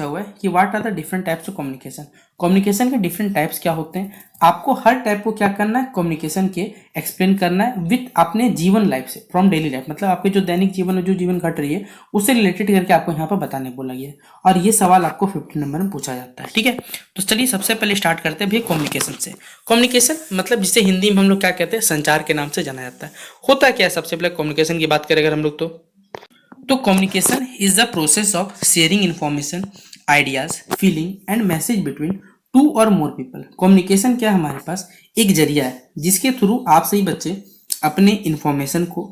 पूछा हुआ है कि what are the different types of communication. Communication के डिफरेंट टाइप्स क्या होते हैं, आपको हर टाइप को क्या करना है, कम्युनिकेशन के एक्सप्लेन करना है विथ अपने जीवन लाइफ से, फ्रॉम डेली लाइफ, मतलब आपके जो दैनिक जीवन में जो जीवन घट रही है उससे रिलेटेड करके आपको यहाँ पर बताने बोला गया है। और ये सवाल आपको 15 नंबर में पूछा जाता है। ठीक है, तो चलिए सबसे पहले स्टार्ट करते हैं भैया कम्युनिकेशन से। कम्युनिकेशन मतलब जिसे हिंदी में हम लोग क्या कहते हैं, संचार के नाम से जाना जाता है। होता क्या है, सबसे पहले कम्युनिकेशन की बात करें अगर हम लोग तो communication is the process of sharing information, ideas, feeling and message between two और मोर पीपल। कम्युनिकेशन क्या है, हमारे पास एक जरिया है जिसके थ्रू आप सही बच्चे अपने इंफॉर्मेशन को,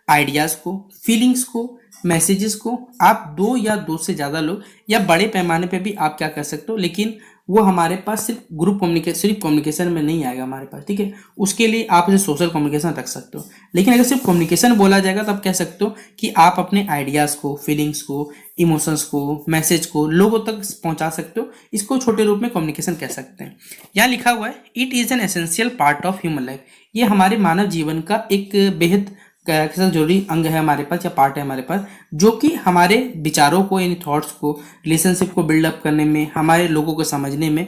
आइडियाज को, फीलिंग्स को, मैसेजेस को आप दो या दो से ज़्यादा लोग या बड़े पैमाने पे भी आप क्या कर सकते हो, लेकिन वो हमारे पास सिर्फ ग्रुप कम्युनिकेशन, सिर्फ कम्युनिकेशन में नहीं आएगा हमारे पास। ठीक है, उसके लिए आप इसे सोशल कम्युनिकेशन रख सकते हो। लेकिन अगर सिर्फ कम्युनिकेशन बोला जाएगा तो आप कह सकते हो कि आप अपने आइडियाज़ को, फीलिंग्स को, इमोशंस को, मैसेज को लोगों तक पहुंचा सकते हो। इसको छोटे रूप में कम्युनिकेशन कह सकते हैं। यहाँ लिखा हुआ है it is an essential part of human life. ये हमारे मानव जीवन का एक बेहद जरूरी अंग है हमारे पास, या पार्ट है हमारे पास, जो कि हमारे विचारों को यानी थॉट्स को, रिलेशनशिप को बिल्डअप करने में, हमारे लोगों को समझने में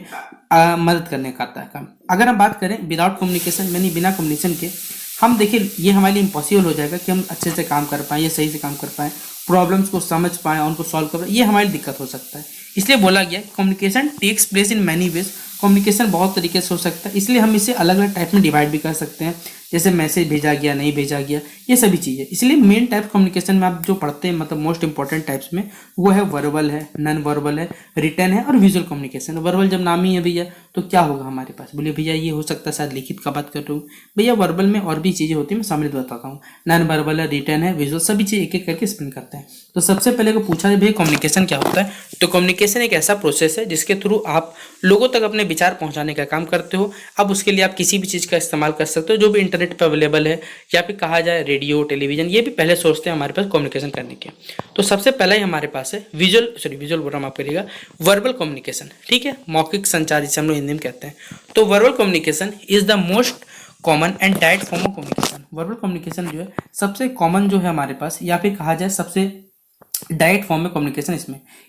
मदद करने का आता है काम। अगर हम बात करें विदाउट कम्युनिकेशन यानी बिना कम्युनिकेशन के, हम देखिए ये हमारे लिए इम्पॉसिबल हो जाएगा कि हम अच्छे से काम कर पाएँ या सही से काम कर पाएँ, प्रॉब्लम्स को समझ पाएँ, उनको सॉल्व कर पाएँ, ये हमारी दिक्कत हो सकता है। इसलिए बोला गया communication takes place in many ways. Communication बहुत तरीके से हो सकता है, इसलिए हम इसे अलग अलग टाइप में डिवाइड भी कर सकते हैं, जैसे मैसेज भेजा गया, नहीं भेजा गया, ये सभी चीज़ें। इसलिए मेन टाइप कम्युनिकेशन में आप जो पढ़ते हैं, मतलब मोस्ट इंपॉर्टेंट टाइप्स में, वो है वर्बल है, नॉन वर्बल है, रिटन है और विजुअल कम्युनिकेशन। वर्बल जब नाम ही है भैया तो क्या होगा हमारे पास, बोलिए भैया ये हो सकता है शायद लिखित का बात कर रहा हूँ भैया, वर्बल में और भी चीज़ें होती है, मैं सम्मिलित बताता हूँ। नॉन वर्बल है, रिटन है, विजुअल, सभी चीज़ एक एक करके एक्सप्लेन करते हैं। तो सबसे पहले को पूछा जाए भैया कम्युनिकेशन क्या होता है, तो कम्युनिकेशन एक ऐसा प्रोसेस है जिसके थ्रू आप लोगों तक अपने विचार पहुंचाने का काम करते हो। अब उसके लिए आप किसी भी चीज़ का इस्तेमाल कर सकते हो जो भी इंटरनेट पर अवेलेबल है, या फिर कहा जाए रेडियो, टेलीविजन, ये भी पहले सोचते हैं हमारे पास कम्युनिकेशन करने के। तो सबसे पहले ही हमारे पास है विजुअल बोल रहा हूँ, माफ करिएगा, वर्बल कम्युनिकेशन। ठीक है, मौखिक संचार जिसे हम लोग हिंदी में कहते हैं। तो verbal communication is the most common and direct form of communication. Verbal communication जो है सबसे कॉमन जो है हमारे पास, या फिर कहा जाए सबसे डायरेक्ट फॉर्म में कम्युनिकेशन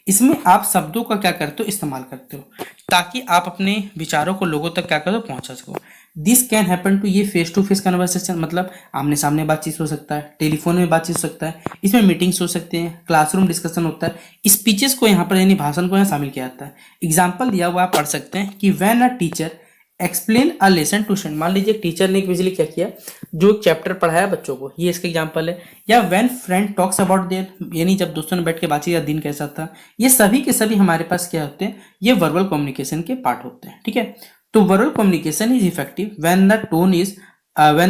इसमें आप शब्दों का क्या करते हो, इस्तेमाल करते हो, ताकि आप अपने विचारों को लोगों तक क्या करो, पहुंचा सको। दिस कैन हैपन टू, ये फेस टू फेस कन्वर्सेशन, मतलब आमने सामने बातचीत हो सकता है, टेलीफोन में बातचीत हो सकता है, इसमें मीटिंग्स हो सकते हैं, क्लासरूम डिस्कशन होता है, स्पीचेस को यहाँ पर यानी भाषण को यहाँ शामिल किया जाता है। एग्जाम्पल दिया हुआ आप पढ़ सकते हैं कि when a teacher explain a lesson to student. मान लीजिए टीचर ने विजुअली क्या किया, जो चैप्टर पढ़ाया बच्चों को, ये इसका एग्जांपल है। या when friend talks about their, यानी जब दोस्तों ने बैठ के बातचीत, या दिन कैसा था, ये सभी के सभी हमारे पास क्या होते हैं, ये वर्बल कम्युनिकेशन के पार्ट होते हैं। ठीक है, तो verbal communication is effective when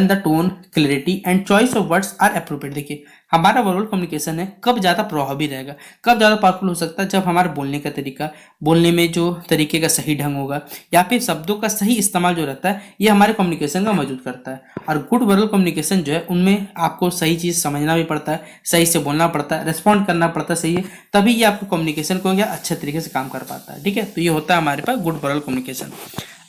the tone, clarity and choice of words are appropriate. देखिए हमारा वर्बल कम्युनिकेशन है कब ज़्यादा प्रभावी रहेगा, कब ज़्यादा पावरफुल हो सकता है, जब हमारे बोलने का तरीका, बोलने में जो तरीके का सही ढंग होगा, या फिर शब्दों का सही इस्तेमाल जो रहता है, ये हमारे कम्युनिकेशन का मौजूद करता है। और गुड वर्बल कम्युनिकेशन जो है उनमें आपको सही चीज़ समझना भी पड़ता है, सही से बोलना पड़ता है, रिस्पॉन्ड करना पड़ता है सही है, तभी ये आपको कम्युनिकेशन को या अच्छे तरीके से काम कर पाता है। ठीक है, तो ये होता है हमारे पास गुड वर्बल कम्युनिकेशन।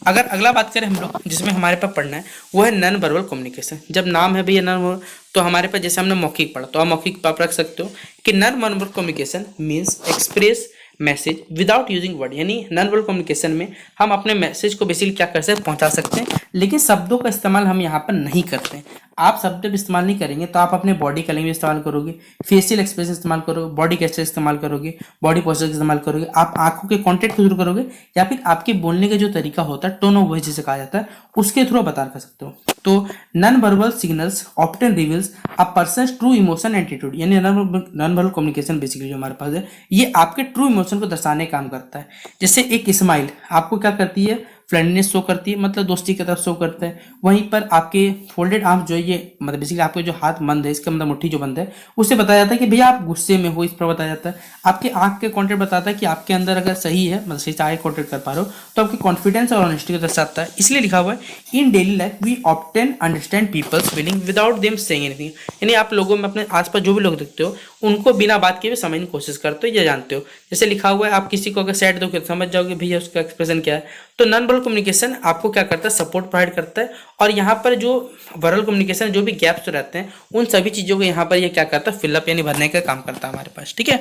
अगर अगला बात करें हम लोग, जिसमें हमारे पास पढ़ना है, वो है नॉन वर्बल कम्युनिकेशन। जब नाम है भैया नॉन, तो हमारे पास जैसे हमने मौखिक पढ़ा, तो आप मौखिक आप रख सकते हो कि non verbal communication means express message without using word. यानी नॉन वर्बल कम्युनिकेशन में हम अपने मैसेज को बेसिकली क्या कर सकते हैं, पहुंचा सकते हैं, लेकिन शब्दों का इस्तेमाल हम यहाँ पर नहीं करते हैं। आप शब्द इस्तेमाल नहीं करेंगे तो आप अपने बॉडी का लैंग्वेज इस्तेमाल करोगे, फेशियल एक्सप्रेशन इस्तेमाल करोगे, बॉडी गेस्चर इस्तेमाल करोगे, बॉडी पोस्चर इस्तेमाल करोगे, आप आंखों के कॉन्टेक्ट के थ्रू करोगे, या फिर आपके बोलने का जो तरीका होता है, टोन ऑफ वॉइस जिसे कहा जाता है, उसके थ्रू बता कर सकते हो। तो non verbal signals often reveals अ पर्सन्स ट्रू इमोशन एटीट्यूड। यानी नॉन वर्बल कम्युनिकेशन बेसिकली जो हमारे पास है, ये आपके ट्रू इमोशन को दर्शाने का काम करता है। जैसे एक स्माइल आपको क्या करती है, फ्रेंडनेस शो करती है, मतलब दोस्ती की तरफ शो करता है। वहीं पर आपके फोल्डेड आर्म जो है, ये मतलब बेसिकली आपके जो हाथ बंद है, इसका मतलब मुट्ठी जो बंद है, उससे बताया जाता है कि भैया आप गुस्से में हो, इस पर बताया जाता है। आपके आंख के कॉन्टेक्ट बताता है कि आपके अंदर अगर सही है, मतलब सही से आई कॉन्टेक्ट कर पा रहे हो, तो आपकी कॉन्फिडेंस और ऑनेस्टी को दर्शाता है। इसलिए लिखा हुआ है in daily life we often understand people's feeling without them saying anything. यानी आप लोगों में अपने आसपास जो भी लोग देखते हो, उनको बिना बात के भी समझने की कोशिश करते हो या जानते हो। जैसे लिखा हुआ है आप किसी को अगर सैड दोगे समझ जाओगे भैया उसका एक्सप्रेशन क्या है। तो नॉन वर्बल कम्युनिकेशन आपको क्या करता है, सपोर्ट प्रोवाइड करता है। और यहाँ पर जो वर्बल कम्युनिकेशन जो भी गैप्स रहते हैं, उन सभी चीज़ों को यहाँ पर ये क्या करता है, फिलअप यानी भरने का काम करता है हमारे पास। ठीक है,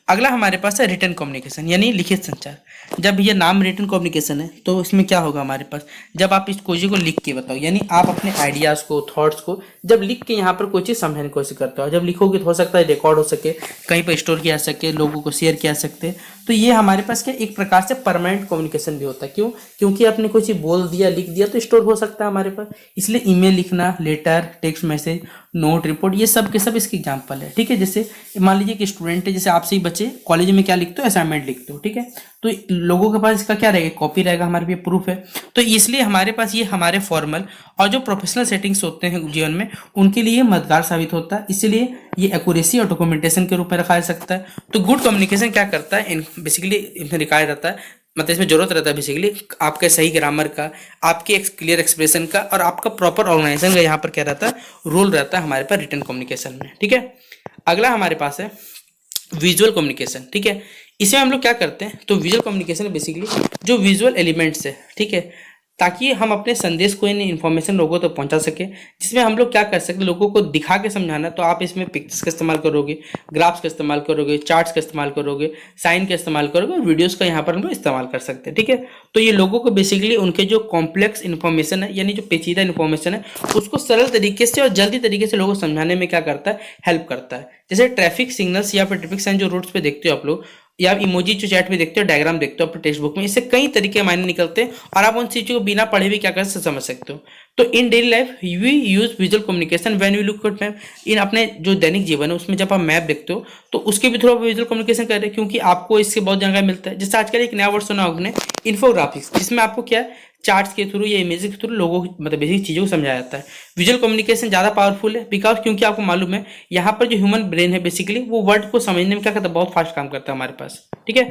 अगला हमारे पास है रिटन कम्युनिकेशन यानी लिखित संचार। जब ये नाम रिटन कम्युनिकेशन है तो इसमें क्या होगा हमारे पास, जब आप इस चीज़ को लिख के बताओ, यानी आप अपने आइडियाज़ को, थॉट्स को जब लिख के यहाँ पर कोई चीज़ समझाने की कोशिश करते हो, जब लिखोगे तो हो सकता है रिकॉर्ड हो सके, कहीं पर स्टोर किया जा सके, लोगों को शेयर किया जा सकते। तो ये हमारे पास क्या एक प्रकार से परमानेंट कम्युनिकेशन भी होता है। क्यों? क्योंकि आपने कोई चीज़ बोल दिया, लिख दिया तो स्टोर हो सकता है हमारे पास। इसलिए ईमेल लिखना, letter, text message, note, report, ये सब के सब इसके एग्जाम्पल है। ठीक है, जैसे मान लीजिए कि स्टूडेंट है, जैसे आपसे ही बच्चे कॉलेज में क्या लिखते हो, असाइनमेंट लिखते हो, ठीक है, तो लोगों के पास इसका क्या रहेगा, कॉपी रहेगा, हमारे पे प्रूफ है। तो इसलिए हमारे पास ये हमारे फॉर्मल और जो प्रोफेशनल सेटिंग्स होते हैं जीवन में उनके लिए मददगार साबित होता है। इसलिए ये एक्यूरेसी और डॉक्यूमेंटेशन के रूप में रखा जा सकता है। तो गुड कम्युनिकेशन क्या करता है, बेसिकली इसमें रिक्वायर रहता है, मतलब इसमें जरूरत रहता है बेसिकली आपके सही ग्रामर का, आपके क्लियर एक्सप्रेशन का और आपका प्रॉपर ऑर्गेनाइजेशन का यहाँ पर क्या रहता है, रोल रहता है हमारे पास रिटन कम्युनिकेशन में। ठीक है, अगला हमारे पास है विजुअल कम्युनिकेशन। ठीक है, इसमें हम लोग क्या करते हैं, तो विजुअल कम्युनिकेशन बेसिकली जो विजुअल एलिमेंट्स है, ठीक है, ताकि हम अपने संदेश को, इन इन्फॉर्मेशन लोगों तक पहुंचा सके, जिसमें हम लोग क्या कर सकते हैं, लोगों को दिखा के समझाना। तो आप इसमें पिक्चर्स का इस्तेमाल करोगे, ग्राफ्स का इस्तेमाल करोगे, चार्ट्स का इस्तेमाल करोगे, साइन का इस्तेमाल करोगे और वीडियोस का यहाँ पर हम लोग इस्तेमाल कर सकते हैं। ठीक है, तो ये लोगों को बेसिकली उनके जो कॉम्प्लेक्स इन्फॉर्मेशन है, यानी जो पेचीदा इन्फॉर्मेशन है, उसको सरल तरीके से और जल्दी तरीके से लोगों को समझाने में क्या करता है, हेल्प करता है। जैसे ट्रैफिक सिग्नल्स या फिर ट्रैफिक साइन जो रोड्स पे देखते हो आप लोग, या आप इमोजी जो चैट में देखते हो, डायग्राम देखते हो अपने टेक्स्ट बुक में, इससे कई तरीके के मायने निकलते हैं और आप उन चीज़ों को बिना पढ़े भी क्या कर समझ सकते हो। तो in daily life we use visual communication when we look at map. In अपने जो दैनिक जीवन है उसमें जब आप मैप देखते हो तो उसके भी थ्रू विजुअल कम्युनिकेशन कर रहे हैं, क्योंकि आपको इससे बहुत जानकारी मिलता है। जैसे आजकल एक नया वर्ड सुना आपने, इन्फोग्राफिक्स, जिसमें आपको क्या है, चार्ट्स के थ्रू या इमेज के थ्रू लोगों को, मतलब बेसिक चीज़ों को समझाया जाता है। विजुअल कम्युनिकेशन ज़्यादा पावरफुल है बिकॉज क्योंकि आपको मालूम है यहाँ पर जो ह्यूमन ब्रेन है बेसिकली वो वर्ड को समझने में क्या करता है, बहुत फास्ट काम करता है हमारे पास। ठीक है,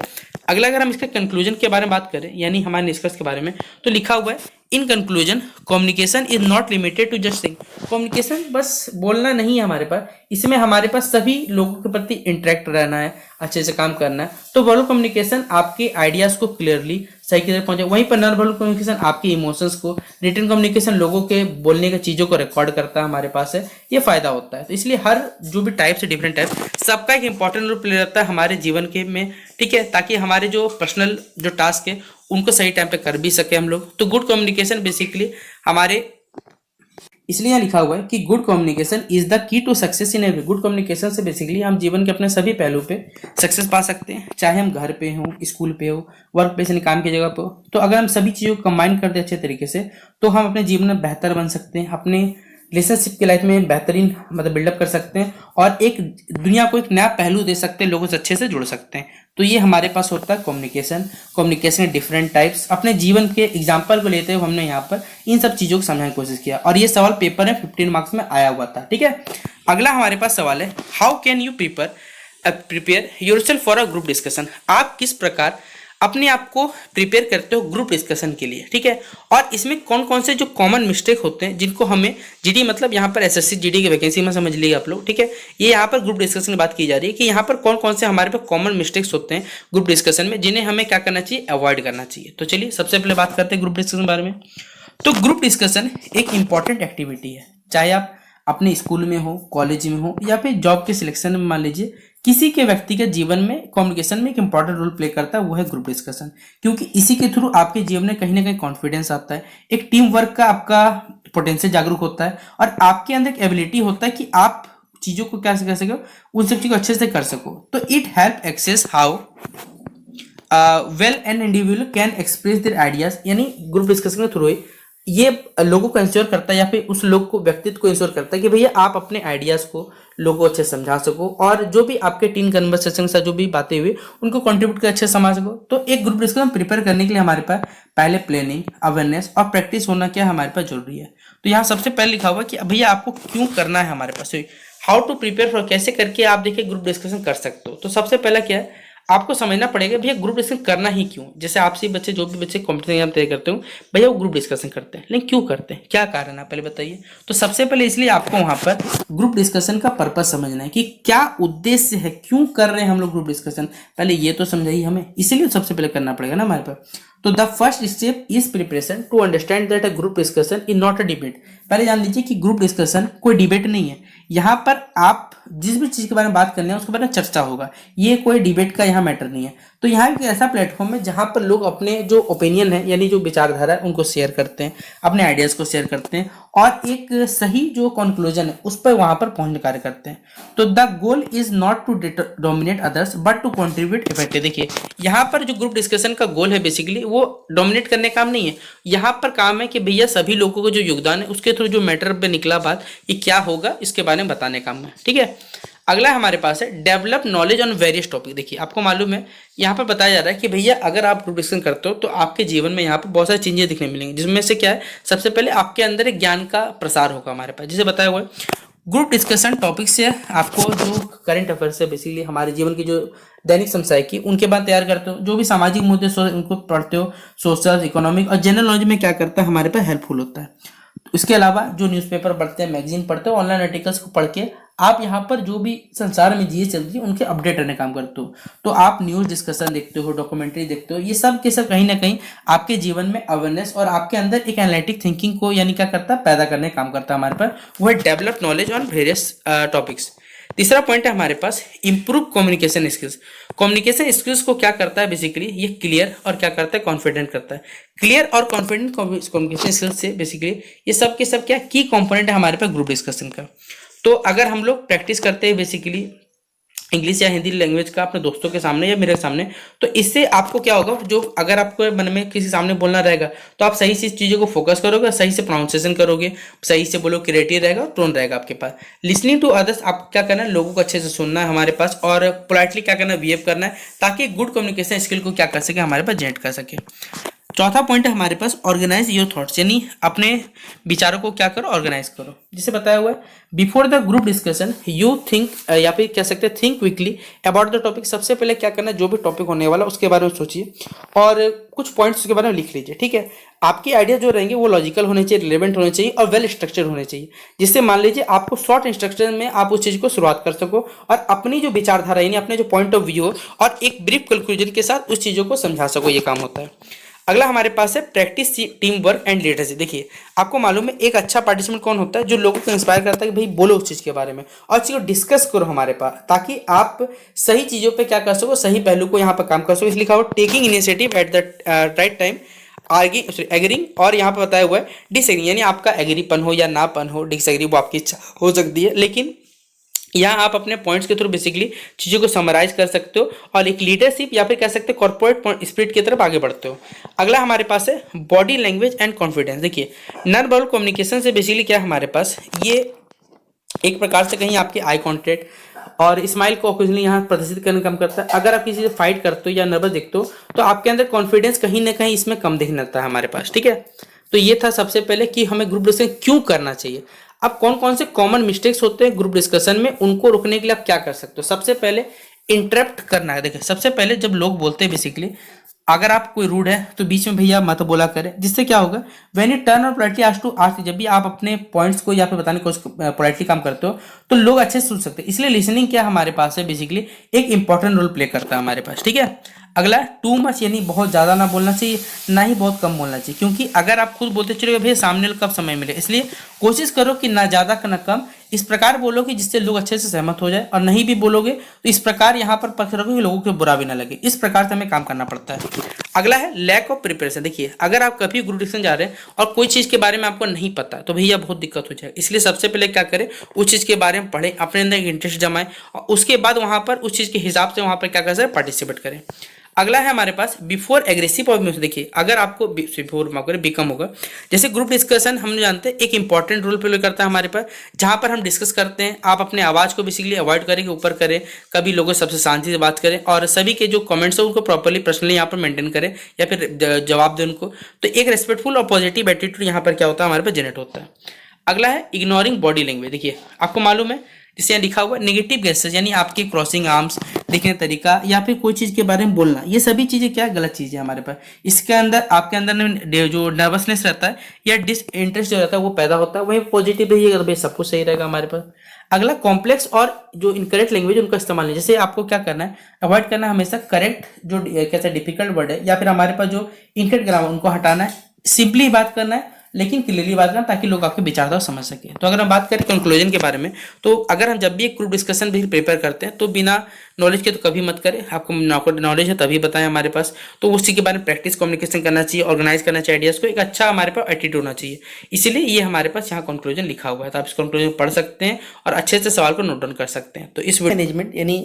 अगला अगर हम इसके कंक्लूजन के बारे में बात करें, यानी हमारे निष्कर्ष के बारे में, तो लिखा हुआ है in conclusion communication is not limited to just thing. Communication बस बोलना नहीं है हमारे पास, इसमें हमारे पास सभी लोगों के प्रति इंटरेक्ट रहना है, अच्छे से काम करना है। तो वर्बल कम्युनिकेशन आपके आइडियाज को क्लियरली सही की तरह पहुंचे, वहीं पर नॉन वर्बल कम्युनिकेशन आपके इमोशंस को, रिटन कम्युनिकेशन लोगों के बोलने की चीज़ों को रिकॉर्ड करता है हमारे पास है, ये फायदा होता है। तो इसलिए हर जो भी टाइप्स है, डिफरेंट टाइप, सबका एक इंपॉर्टेंट रोल प्ले रहता है हमारे जीवन के में। ठीक है, ताकि हमारे जो पर्सनल जो टास्क है उनको सही टाइम पे कर भी सके हम लोग। तो गुड कम्युनिकेशन बेसिकली हमारे, इसलिए यहाँ लिखा हुआ है कि good communication is the key to success in every. Good communication से बेसिकली हम जीवन के अपने सभी पहलू पे सक्सेस पा सकते हैं, चाहे हम घर पे हो, स्कूल पे हो, वर्क प्लेस यानी काम की जगह पे हो। तो अगर हम सभी चीज़ों को कंबाइन कर दे अच्छे तरीके से तो हम अपने जीवन में बेहतर बन सकते हैं, अपने रिलेशनशिप की लाइफ में बेहतरीन मतलब बिल्डअप कर सकते हैं और एक दुनिया को एक नया पहलू दे सकते हैं, लोगों से अच्छे से जुड़ सकते हैं। तो ये हमारे पास होता है कम्युनिकेशन। कम्युनिकेशन के डिफरेंट टाइप्स, अपने जीवन के एग्जाम्पल को लेते हुए हमने यहाँ पर इन सब चीज़ों को समझाने की कोशिश किया और ये सवाल पेपर में 15 मार्क्स में आया हुआ था। ठीक है, अगला हमारे पास सवाल है, how can you prepare yourself for a group discussion. आप किस प्रकार अपने आप को प्रिपेयर करते हो ग्रुप डिस्कशन के लिए। ठीक है, और इसमें कौन कौन से जो कॉमन मिस्टेक होते हैं जिनको हमें जीडी, मतलब यहाँ पर एसएससी जीडी की वैकेंसी में समझ लीजिए आप लोग। ठीक है, ये यहाँ पर ग्रुप डिस्कशन की बात की जा रही है कि यहाँ पर कौन कौन से हमारे पास कॉमन मिस्टेक्स होते हैं ग्रुप डिस्कशन में, जिन्हें हमें क्या करना चाहिए, अवॉइड करना चाहिए। तो चलिए सबसे पहले बात करते हैं ग्रुप डिस्कशन के बारे में। तो ग्रुप डिस्कशन एक इंपॉर्टेंट एक्टिविटी है, चाहे आप अपने स्कूल में हो, कॉलेज में हो या फिर जॉब के सिलेक्शन में, मान लीजिए किसी के व्यक्तिगत जीवन में कम्युनिकेशन में एक इंपॉर्टेंट रोल प्ले करता है, वो है ग्रुप डिस्कशन। क्योंकि इसी के थ्रू आपके जीवन में कहीं ना कहीं कॉन्फिडेंस आता है, एक टीम वर्क का आपका पोटेंशियल जागरूक होता है और आपके अंदर एक एबिलिटी होता है कि आप चीज़ों को कैसे कर सको, उन सब चीज़ों को अच्छे से कर सको। तो it help access how well an individual can express their ideas, यानी ग्रुप डिस्कशन के थ्रू ये लोगों को इंश्योर करता है या फिर उस लोग को, व्यक्तित्व को इंश्योर करता है कि भैया आप अपने आइडियाज़ को लोगों को अच्छे से समझा सको और जो भी आपके टीम कन्वर्सेशन के साथ जो भी बातें हुई उनको कंट्रीब्यूट कर अच्छे से समझ सको। तो एक ग्रुप डिस्कशन प्रिपेयर करने के लिए हमारे पास पहले प्लानिंग, अवेयरनेस और प्रैक्टिस होना क्या हमारे पास जरूरी है। तो यहाँ सबसे पहले लिखा हुआ कि भैया आपको क्यों करना है हमारे पास, हाउ टू प्रिपेयर फॉर, कैसे करके आप देखिए ग्रुप डिस्कशन कर सकते हो। तो सबसे पहला क्या है, आपको समझना पड़ेगा भैया ग्रुप डिस्कशन करना ही क्यों। जैसे आपसे बच्चे, जो भी बच्चे कॉम्पिटिशन एग्जाम तय करते हो, भैया वो ग्रुप डिस्कशन करते हैं, लेकिन क्यों करते हैं, क्या कारण है, पहले बताइए। तो सबसे पहले इसलिए आपको वहां पर ग्रुप डिस्कशन का पर्पस समझना है कि क्या उद्देश्य है, क्यों कर रहे हैं हम लोग ग्रुप डिस्कशन, पहले ये तो समझाइए हमें, इसीलिए सबसे पहले करना पड़ेगा ना हमारे पास। तो the first step is preparation to understand that a group discussion is not a debate. पहले जान लीजिए कि ग्रुप डिस्कशन कोई डिबेट नहीं है। यहाँ पर आप जिस भी चीज़ के बारे में बात करने हैं उसके बारे में चर्चा होगा, ये कोई डिबेट का यहाँ मैटर नहीं है। तो यहाँ एक ऐसा प्लेटफॉर्म है जहाँ पर लोग अपने जो ओपिनियन है यानी जो विचारधारा है उनको शेयर करते हैं, अपने आइडियाज़ को शेयर करते हैं और एक सही जो कंक्लूजन है उस पर वहाँ पर पहुँचने कार्य करते हैं। तो the goal is not to dominate others but to contribute effective. देखिए यहाँ पर जो ग्रुप डिस्कशन का गोल है बेसिकली वो डोमिनेट करने का काम नहीं है। यहाँ पर काम है कि भैया सभी लोगों का जो योगदान है उसके थ्रू जो मैटर पे निकला बात ये क्या होगा इसके बारे में बताने का काम है। ठीक है, अगला हमारे पास है develop knowledge on various topic. देखिए आपको मालूम है यहाँ पर बताया जा रहा है कि भैया अगर आप ग्रुप डिस्कशन करते हो तो आपके जीवन में यहाँ पर बहुत सारी चीजें दिखने मिलेंगी, जिसमें से क्या है, सबसे पहले आपके अंदर एक ज्ञान का प्रसार होगा हमारे पास, जिसे बताया हुआ है ग्रुप डिस्कशन टॉपिक से आपको जो करंट अफेयर्स है बेसिकली हमारे जीवन की जो दैनिक समस्या की उनके बाद तैयार करते हो, जो भी सामाजिक मुद्दे उनको पढ़ते हो, सोशल इकोनॉमिक और जनरल नॉलेज में क्या करता है हमारे पास हेल्पफुल होता है। इसके अलावा जो न्यूज़पेपर पढ़ते हैं, मैगजीन पढ़ते हो, ऑनलाइन आर्टिकल्स को पढ़ के आप यहाँ पर जो भी संसार में चीजें चल रही है उनके अपडेट रहने काम करते हो। तो आप न्यूज़ डिस्कशन देखते हो, डॉक्यूमेंट्री देखते हो, ये सब के सब कहीं ना कहीं आपके जीवन में अवेयरनेस और आपके अंदर एक एनालिटिक थिंकिंग को यानी क्या करता है, पैदा करने का काम करता है हमारे पास, वो है develop knowledge on various topics. तीसरा पॉइंट है हमारे पास improve communication skills. Communication skills को क्या करता है बेसिकली, ये क्लियर और क्या करता है, कॉन्फिडेंट करता है। क्लियर और कॉन्फिडेंट कम्युनिकेशन स्किल्स से बेसिकली ये सब के सब क्या की कंपोनेंट है हमारे पास ग्रुप डिस्कशन का। तो अगर हम लोग प्रैक्टिस करते हैं बेसिकली इंग्लिश या हिंदी लैंग्वेज का अपने दोस्तों के सामने या मेरे सामने, तो इससे आपको क्या होगा, जो अगर आपको मन में किसी सामने बोलना रहेगा तो आप सही से चीज़ों को फोकस करोगे, सही से प्रोनाउंसिएशन करोगे, सही से बोलो, क्रिएटिव रहेगा, टोन रहेगा आपके पास। लिसनिंग टू अदर्स, आप क्या करना है, लोगों को अच्छे से सुनना है हमारे पास और पोलाइटली क्या करना है, बिहेव करना है, ताकि गुड कम्युनिकेशन स्किल को क्या कर सके हमारे पास जनरेट कर सके। चौथा पॉइंट है हमारे पास ऑर्गेनाइज योर थॉट्स, यानी अपने विचारों को क्या करो, ऑर्गेनाइज करो। जिसे बताया हुआ है before the group discussion you think, या फिर कह सकते हैं think quickly about the topic. सबसे पहले क्या करना है, जो भी टॉपिक होने वाला उसके बारे में सोचिए और कुछ पॉइंट्स उसके बारे में लिख लीजिए। ठीक है, आपके आइडिया जो रहेंगे वो लॉजिकल होने चाहिए, रिलेवेंट होने चाहिए और वेल स्ट्रक्चर होने चाहिए, जिससे मान लीजिए आपको शॉर्ट इंस्ट्रक्शन में आप उस चीज को शुरुआत कर सको और अपनी जो विचारधारा यानी अपने जो पॉइंट ऑफ व्यू और एक ब्रीफ कंक्लूजन के साथ उस चीजों को समझा सको, ये काम होता है। अगला हमारे पास है practice team work and leadership. देखिए आपको मालूम है एक अच्छा पार्टिसिपेंट कौन होता है, जो लोगों को इंस्पायर करता है कि भाई बोलो उस चीज़ के बारे में और चीज़ को डिस्कस करो हमारे पास, ताकि आप सही चीज़ों पे क्या कर सको, सही पहलू को यहाँ पर काम कर सको। इसलिए लिखा हो taking initiative at the right time, agreeing, और यहाँ पर बताया हुआ है डिसएग्री, यानी आपका एग्रीपन हो या नापन हो, डिसएग्री वो आपकी इच्छा हो सकती है, लेकिन यहाँ आप अपने पॉइंट्स के थ्रू बेसिकली चीज़ों को समराइज कर सकते हो और एक लीडरशिप या फिर कह सकते हो कॉर्पोरेट स्पिरिट की तरफ आगे बढ़ते हो। अगला हमारे पास है बॉडी लैंग्वेज एंड कॉन्फिडेंस। देखिए नॉन वर्बल कम्युनिकेशन से बेसिकली क्या है हमारे पास, ये एक प्रकार से कहीं आपके आई कॉन्टेक्ट और स्माइल को ऑक्यूजली यहाँ प्रदर्शित करने का काम करता है। अगर आप किसी से फाइट करते हो या नर्वस दिखते हो तो आपके अंदर कॉन्फिडेंस कहीं ना कहीं इसमें कम दिखने लगता है हमारे पास। ठीक है, तो ये था सबसे पहले कि हमें ग्रुप डिस्कशन क्यों करना चाहिए। अब कौन कौन से कॉमन मिस्टेक्स होते हैं ग्रुप डिस्कशन में, उनको रोकने के लिए आप क्या कर सकते हो। सबसे पहले इंटरप्ट करना है। देखिए सबसे पहले जब लोग बोलते हैं बेसिकली, अगर आप कोई रूड है तो बीच में भैया मत बोला करें, जिससे क्या होगा, व्हेन यू टर्न और पोलाइटली आस्क टू आस्क, जब भी आप अपने पॉइंट्स को या फिर बताने को पोलाइटली काम करते हो तो लोग अच्छे से सुन सकते हैं। इसलिए लिसनिंग क्या हमारे पास है बेसिकली एक इंपॉर्टेंट रोल प्ले करता है हमारे पास। ठीक है, अगला टू मच, यानी बहुत ज़्यादा ना बोलना चाहिए, ना ही बहुत कम बोलना चाहिए, क्योंकि अगर आप खुद बोलते चलोगे भैया सामने वाले कब समय मिले, इसलिए कोशिश करो कि ना ज़्यादा ना कम, इस प्रकार बोलो कि जिससे लोग अच्छे से सहमत हो जाए, और नहीं भी बोलोगे तो इस प्रकार यहाँ पर पक्ष रखो कि लोगों को बुरा भी ना लगे। इस प्रकार से हमें काम करना पड़ता है। अगला है लैक ऑफ प्रिपरेशन। देखिए अगर आप कभी ग्रुप डिस्कशन जा रहे हैं और कोई चीज़ के बारे में आपको नहीं पता तो भैया बहुत दिक्कत हो जाए। इसलिए सबसे पहले क्या करें, उस चीज़ के बारे में पढ़ें, अपने अंदर एक इंटरेस्ट जमाएं और उसके बाद वहाँ पर उस चीज़ के हिसाब से वहाँ पर क्या कर सकते पार्टिसिपेट करें। अगला है हमारे पास बिफोर एग्रेसिव और देखिए अगर आपको बिफोर बिकम होगा, जैसे ग्रुप डिस्कशन हम जानते हैं एक इंपॉर्टेंट रोल प्ले करता है हमारे पास, जहाँ पर हम डिस्कस करते हैं, आप अपने आवाज़ को बेसिकली अवॉइड करें कि ऊपर करें, कभी लोगों सबसे शांति से बात करें और सभी के जो कमेंट्स हैं उनको प्रॉपर्ली पर्सनली यहाँ पर मेंटेन करें या फिर जवाब दें उनको। तो एक रेस्पेक्टफुल और पॉजिटिव एटीट्यूड यहाँ पर क्या होता है हमारे पास जनरेट होता है। अगला है इग्नोरिंग बॉडी लैंग्वेज। देखिए आपको मालूम है जिसे यहाँ लिखा हुआ नेगेटिव गेस्चर्स, यानी आपकी क्रॉसिंग आर्म्स, देखने तरीका या फिर कोई चीज़ के बारे में बोलना, ये सभी चीज़ें क्या गलत चीज़ें हमारे पास। इसके अंदर आपके अंदर जो नर्वसनेस रहता है या डिसइंटरेस्ट जो रहता है वो पैदा होता है, वही पॉजिटिव रहिएगा तो भाई सब कुछ सही रहेगा हमारे पास। अगला कॉम्प्लेक्स और जो इनकरेक्ट लैंग्वेज उनका इस्तेमाल नहीं। जैसे आपको क्या करना है, अवॉइड करना है हमेशा करेक्ट जो कैसे डिफिकल्ट वर्ड है या फिर हमारे पास जो इनकरेक्ट ग्रामर उनको हटाना है, सिंपली बात करना है लेकिन क्लियरली बात करना ताकि लोग आपके विचारधारा समझ सके। तो अगर हम बात करें कंक्लूजन के बारे में, तो अगर हम जब भी एक ग्रुप डिस्कशन भी प्रिपेयर करते हैं तो बिना नॉलेज के तो कभी मत करें। आपको नॉलेज है तभी बताएं हमारे पास, तो उसी के बारे में प्रैक्टिस कम्युनिकेशन करना चाहिए, ऑर्गेनाइज करना चाहिए आइडियाज़ को, एक अच्छा हमारे पास एटीट्यूड होना चाहिए। इसीलिए ये हमारे पास यहाँ कंक्लूजन लिखा हुआ है, तो आप इस कंक्लूजन पढ़ सकते हैं और अच्छे से सवाल को नोट डाउन कर सकते हैं। तो इस मैनेजमेंट यानी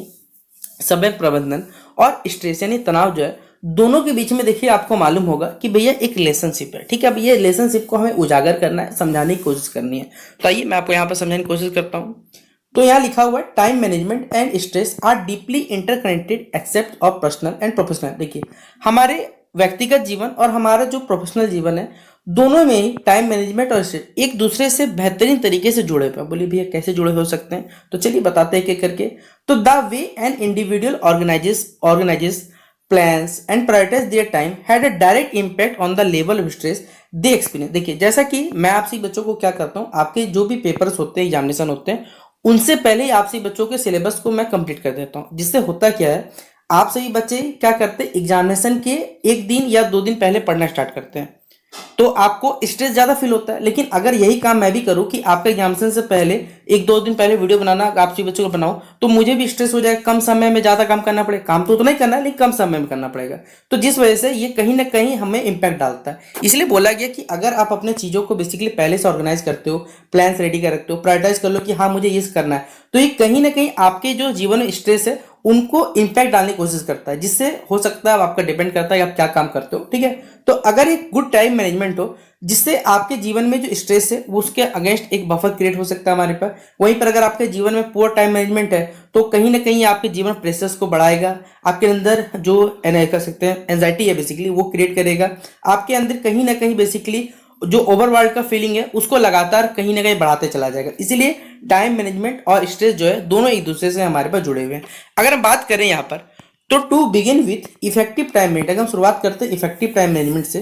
समय प्रबंधन और स्ट्रेस यानी तनाव जो है, दोनों के बीच में देखिए आपको मालूम होगा कि भैया एक रिलेशनशिप है। ठीक है, अब ये रिलेशनशिप को हमें उजागर करना है, समझाने की कोशिश करनी है। तो आइए मैं आपको यहाँ पर समझाने की कोशिश करता हूँ। तो यहाँ लिखा हुआ है time management and stress are deeply interconnected except of personal and professional. देखिए हमारे व्यक्तिगत जीवन और हमारा जो प्रोफेशनल जीवन है, दोनों में ही टाइम मैनेजमेंट और स्ट्रेस एक दूसरे से बेहतरीन तरीके से जुड़े हुए हैं। बोलिए भैया कैसे जुड़े हो सकते हैं, तो चलिए बताते हैं एक एक करके। तो the way an individual organises plans and prioritize their time had a direct impact on the level of stress they experience। देखिए जैसा कि मैं आपसे बच्चों को क्या करता हूँ, आपके जो भी पेपर्स होते हैं, एग्जामिनेशन होते हैं, उनसे पहले ही आपसे बच्चों के सिलेबस को मैं कंप्लीट कर देता हूँ। जिससे होता क्या है, आप सभी बच्चे क्या करते हैं, एग्जामिनेशन के एक दिन या 2 दिन पहले पढ़ना स्टार्ट करते हैं, तो आपको स्ट्रेस ज़्यादा फील होता है। लेकिन अगर यही काम मैं भी करूं कि आपका एग्जामिनेशन से पहले 1-2 दिन पहले वीडियो बनाना आपसे बच्चों को बनाओ, तो मुझे भी स्ट्रेस हो जाएगा, कम समय में ज़्यादा काम करना पड़ेगा। काम तो उतना ही करना है लेकिन कम समय में करना पड़ेगा, तो जिस वजह से ये कहीं ना कहीं हमें इम्पैक्ट डालता है। इसलिए बोला गया कि अगर आप अपने चीज़ों को बेसिकली पहले से ऑर्गेनाइज करते हो, प्लान्स रेडी कर रखते हो, प्रायोरिटाइज कर लो कि हाँ मुझे ये करना है, तो ये कहीं ना कहीं आपके जो जीवन में स्ट्रेस है उनको इम्पैक्ट डालने की कोशिश करता है, जिससे हो सकता है आपका डिपेंड करता है आप क्या काम करते हो। ठीक है, तो अगर एक गुड टाइम मैनेजमेंट हो, जिससे आपके जीवन में जो स्ट्रेस है वो उसके अगेंस्ट एक बफर क्रिएट हो सकता है हमारे पास। वहीं पर अगर आपके जीवन में पुअर टाइम मैनेजमेंट है तो कहीं ना कहीं आपके जीवन प्रेशर्स को बढ़ाएगा, आपके अंदर जो कर सकते हैं एंजाइटी है बेसिकली वो क्रिएट करेगा, आपके अंदर कहीं ना कहीं बेसिकली जो ओवरवर्ल्ड का फीलिंग है उसको लगातार कहीं ना कहीं बढ़ाते चला जाएगा। इसीलिए टाइम मैनेजमेंट और स्ट्रेस जो है दोनों एक दूसरे से हमारे पास जुड़े हुए हैं। अगर हम बात करें यहाँ पर, तो to begin with effective time management, अगर हम शुरुआत करते हैं इफेक्टिव टाइम मैनेजमेंट से,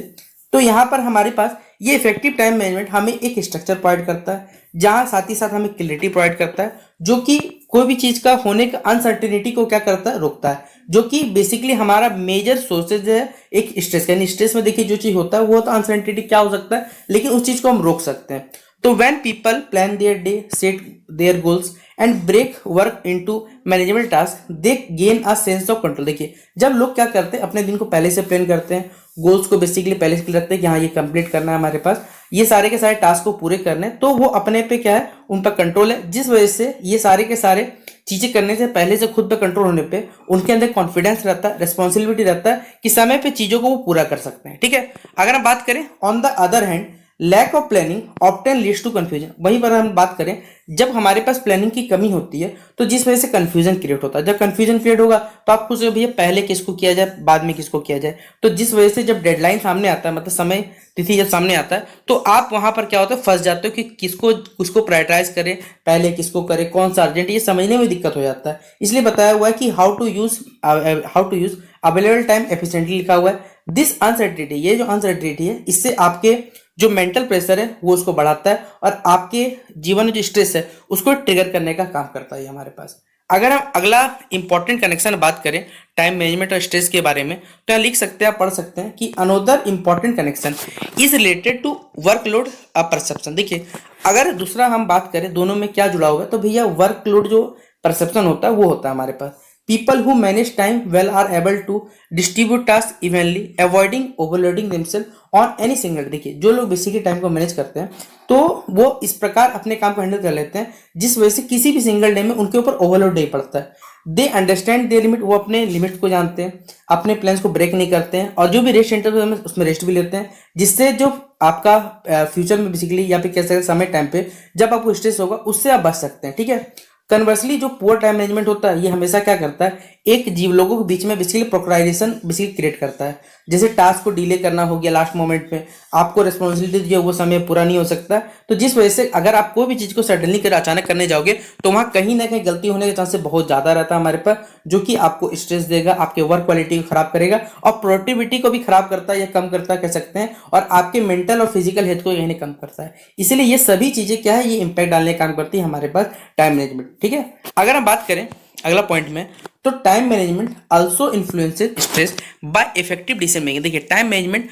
तो यहाँ पर हमारे पास ये इफेक्टिव टाइम मैनेजमेंट हमें एक स्ट्रक्चर प्रोवाइड करता है, जहाँ साथ ही साथ हमें क्लैरिटी प्रोवाइड करता है, जो कि कोई भी चीज़ का होने का अनसर्टेनिटी को क्या करता है, रोकता है, जो कि बेसिकली हमारा मेजर सोर्सेज है एक स्ट्रेस। यानी स्ट्रेस में देखिए जो चीज़ होता है वो तो अनसर्टेनिटी क्या हो सकता है, लेकिन उस चीज़ को हम रोक सकते हैं। तो when people plan their day, set their goals and break work into manageable task, they gain a sense of control. देखिए जब लोग क्या करते हैं, अपने दिन को पहले से प्लान करते हैं, गोल्स को बेसिकली पहले से रखते हैं कि हाँ ये कंप्लीट करना है हमारे पास, ये सारे के सारे टास्क को पूरे करने, तो वो अपने पे क्या है, उन पर कंट्रोल है, जिस वजह से ये सारे के सारे चीजें करने से पहले से खुद पे कंट्रोल होने पे उनके अंदर कॉन्फिडेंस रहता है, रिस्पॉन्सिबिलिटी रहता है कि समय पे चीजों को वो पूरा कर सकते हैं। ठीक है, अगर हम बात करें on the other hand, lack of planning often leads to confusion. वहीं पर हम बात करें, जब हमारे पास प्लानिंग की कमी होती है तो जिस वजह से कंफ्यूजन क्रिएट होता है। जब कंफ्यूजन क्रिएट होगा तो आप पूछ रहे हो भैया पहले किसको किया जाए बाद में किसको किया जाए, तो जिस वजह से जब डेडलाइन सामने आता है, मतलब समय तिथि जब सामने आता है, तो आप वहां पर क्या होता है, फंस जाते हो कि किसको प्रायोरिटाइज करें, पहले किसको करें, कौन सा अर्जेंट, ये समझने में दिक्कत हो जाता है। इसलिए बताया हुआ है कि how to use available time efficiently लिखा हुआ है। दिस अनसर्टेनिटी, ये जो अनसर्टेनिटी है, इससे आपके जो मेंटल प्रेशर है वो उसको बढ़ाता है और आपके जीवन में जो स्ट्रेस है उसको ट्रिगर करने का काम करता है हमारे पास। अगर हम अगला इंपॉर्टेंट कनेक्शन बात करें टाइम मैनेजमेंट और स्ट्रेस के बारे में, तो यहाँ लिख सकते हैं, आप पढ़ सकते हैं कि another important connection is related to workload perception. देखिए अगर दूसरा हम बात करें दोनों में क्या जुड़ा हुआ है, तो भैया वर्कलोड जो परसेप्शन होता है वो होता है हमारे पास। People who manage time well are able to distribute tasks evenly, avoiding overloading themselves on any single। देखिए जो लोग बेसिकली टाइम को मैनेज करते हैं तो वो इस प्रकार अपने काम को हैंडल कर लेते हैं जिस वजह से किसी भी सिंगल डे में उनके ऊपर ओवरलोड नहीं पड़ता है। दे अंडरस्टैंड देयर लिमिट, वो अपने लिमिट को जानते हैं, अपने प्लान्स को ब्रेक नहीं करते हैं, और जो भी रेस्ट सेंटर है उसमें रेस्ट भी लेते हैं, जिससे जो आपका फ्यूचर में बेसिकली या फिर कह सकते समय टाइम पे जब आपको स्ट्रेस होगा उससे आप बच सकते हैं। ठीक है, कन्वर्सली जो पुअर टाइम मैनेजमेंट होता है ये हमेशा क्या करता है, एक जीव लोगों के बीच में बेसिकली प्रोक्राइनेशन बेसिकली क्रिएट करता है। जैसे टास्क को डिले करना हो गया लास्ट मोमेंट में, आपको रिस्पॉन्सिबिलिटी जो है वो समय पूरा नहीं हो सकता, तो जिस वजह से अगर आप कोई भी चीज़ को सडनली कर अचानक करने जाओगे तो वहाँ कहीं ना कहीं गलती होने के चांसेस बहुत ज़्यादा रहता है हमारे पास, जो कि आपको स्ट्रेस देगा, आपके वर्क क्वालिटी को खराब करेगा और प्रोडक्टिविटी को भी खराब करता है या कम करता है कह सकते हैं, और आपके मेंटल और फिजिकल हेल्थ को कहीं ना कम करता है। इसलिए ये सभी चीज़ें क्या है, ये इंपैक्ट डालने का काम करती है हमारे पास टाइम मैनेजमेंट। ठीक है, अगर हम बात करें अगला पॉइंट में, तो time management also influences stress by effective decision making. देखिए टाइम मैनेजमेंट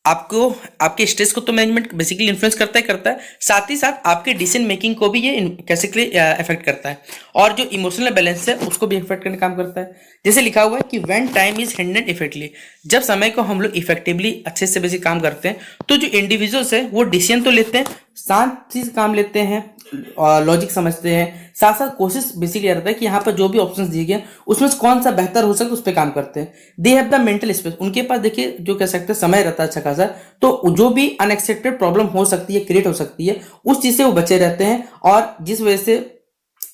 आपको आपके स्ट्रेस को तो मैनेजमेंट बेसिकली इन्फ्लुएंस करता है, साथ ही साथ आपके डिसीजन मेकिंग को भी ये बेसिकली इफेक्ट करता है, और जो इमोशनल बैलेंस है उसको भी इफेक्ट करने का काम करता है। जैसे लिखा हुआ है कि when time is handled effectively, जब समय को हम लोग इफेक्टिवली अच्छे से बेसिक काम करते हैं तो जो इंडिविजुअल्स है वो डिसीजन तो लेते हैं, शांति से काम लेते हैं और लॉजिक समझते हैं, साथ साथ कोशिश बेसिकली रहता है कि यहाँ पर जो भी ऑप्शंस दिए गए उसमें से कौन सा बेहतर हो सकता है उस पर काम करते हैं। They have the mental space, उनके पास देखिए जो कह सकते हैं समय रहता है अच्छा खासा, तो जो भी अनएक्सपेक्टेड प्रॉब्लम हो सकती है, क्रिएट हो सकती है, उस चीज़ से वो बचे रहते हैं और जिस वजह से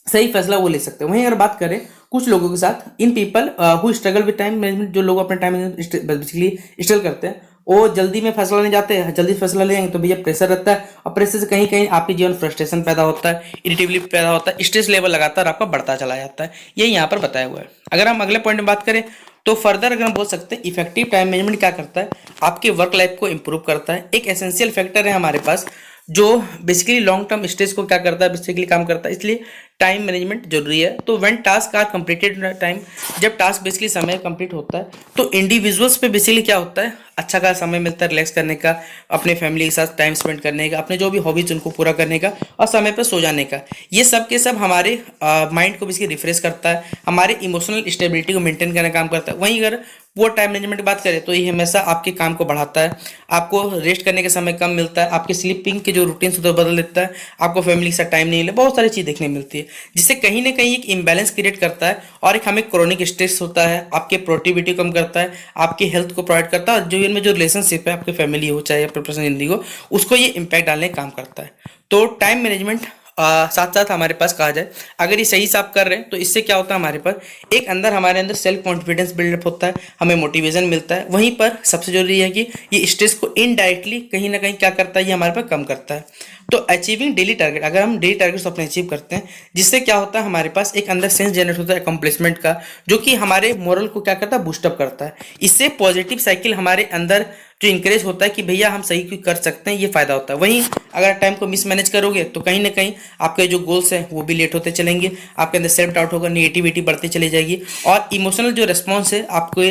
सही फैसला वो ले सकते हैं। वहीं अगर बात करें कुछ लोगों के साथ, in people who struggle with time management, जो लोग अपने टाइम मैनेजमेंट बेसिकली स्ट्रगल करते हैं, वो जल्दी में फैसला लेने जाते हैं, जल्दी फैसला लेंगे तो भैया प्रेशर रहता है, और प्रेशर से कहीं कहीं आपके जीवन फ्रस्ट्रेशन पैदा होता है, इरिटेबिलिटी पैदा होता है, स्ट्रेस लेवल लगातार आपका बढ़ता चला जाता है। यही यहाँ पर बताया हुआ है। अगर हम अगले पॉइंट में बात करें तो फर्दर अगर हम बोल सकते हैं इफेक्टिव टाइम मैनेजमेंट क्या करता है, आपके वर्क लाइफ को इंप्रूव करता है। एक एसेंशियल फैक्टर है हमारे पास जो बेसिकली लॉन्ग टर्म स्ट्रेस को क्या करता है, बेसिकली काम करता है, इसलिए टाइम मैनेजमेंट जरूरी है। तो when task are completed time, जब टास्क बेसिकली समय कंप्लीट होता है तो इंडिविजुअल्स पे बेसिकली क्या होता है, अच्छा खासा समय मिलता है रिलैक्स करने का, अपने फैमिली के साथ टाइम स्पेंड करने का, अपने जो भी हॉबीज उनको पूरा करने का और समय पर सो जाने का। ये सब के सब हमारे माइंड को बेसिकली रिफ्रेश करता है, हमारे इमोशनल स्टेबिलिटी को मेंटेन करने का काम करता है। वहीं अगर वो टाइम मैनेजमेंट की बात करें तो ये हमेशा आपके काम को बढ़ाता है, आपको रेस्ट करने का समय कम मिलता है, आपके स्लीपिंग के जो रूटीन होता है बदल देता है, आपको फैमिली के साथ टाइम नहीं मिले, बहुत सारी चीज़ देखने मिलती है, जिससे कहीं ना कहीं एक इम्बैलेंस क्रिएट करता है और एक हमें क्रोनिक स्ट्रेस होता है, आपके प्रोडक्टिविटी कम करता है, आपकी हेल्थ को प्रोवाइड करता है, और जो इनमें जो रिलेशनशिप है आपके फैमिली हो चाहे आपके पर्सनल जिंदगी हो, उसको ये इम्पैक्ट डालने का काम करता है। तो टाइम मैनेजमेंट साथ साथ हमारे पास कहा जाए अगर ये सही से आप कर रहे हैं तो इससे क्या होता है, हमारे पास एक अंदर हमारे अंदर सेल्फ कॉन्फिडेंस बिल्डअप होता है, हमें मोटिवेशन मिलता है। वहीं पर सबसे जरूरी है कि ये स्ट्रेस को इनडायरेक्टली कहीं ना कहीं क्या करता है, ये हमारे पास कम करता है। तो अचीविंग डेली टारगेट, अगर हम डेली टारगेट्स अपने अचीव करते हैं, जिससे क्या होता है हमारे पास एक अंदर सेंस जनरेट होता है अकम्पलिशमेंट का, जो कि हमारे मोरल को क्या करता है, बूस्टअप करता है। इससे पॉजिटिव साइकिल हमारे अंदर जो इंकरेज होता है कि भैया हम सही क्यों कर सकते हैं, ये फायदा होता है। वहीं अगर टाइम को मिसमैनेज करोगे तो कहीं ना कहीं आपके जो गोल्स हैं वो भी लेट होते चलेंगे, आपके अंदर सेल्फ डाउट होगा, निगेटिविटी बढ़ती चली जाएगी, और इमोशनल जो रिस्पॉन्स है आपको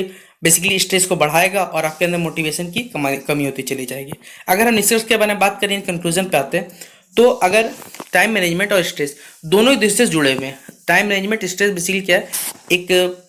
बेसिकली स्ट्रेस को बढ़ाएगा और आपके अंदर मोटिवेशन की कमी होती चली जाएगी। अगर हम निष्कर्ष के बारे में बात करें, कंक्लूजन पे आते हैं, तो अगर टाइम मैनेजमेंट और स्ट्रेस दोनों ही दृष्टि से जुड़े हुए हैं। टाइम मैनेजमेंट स्ट्रेस बेसिकली क्या है, एक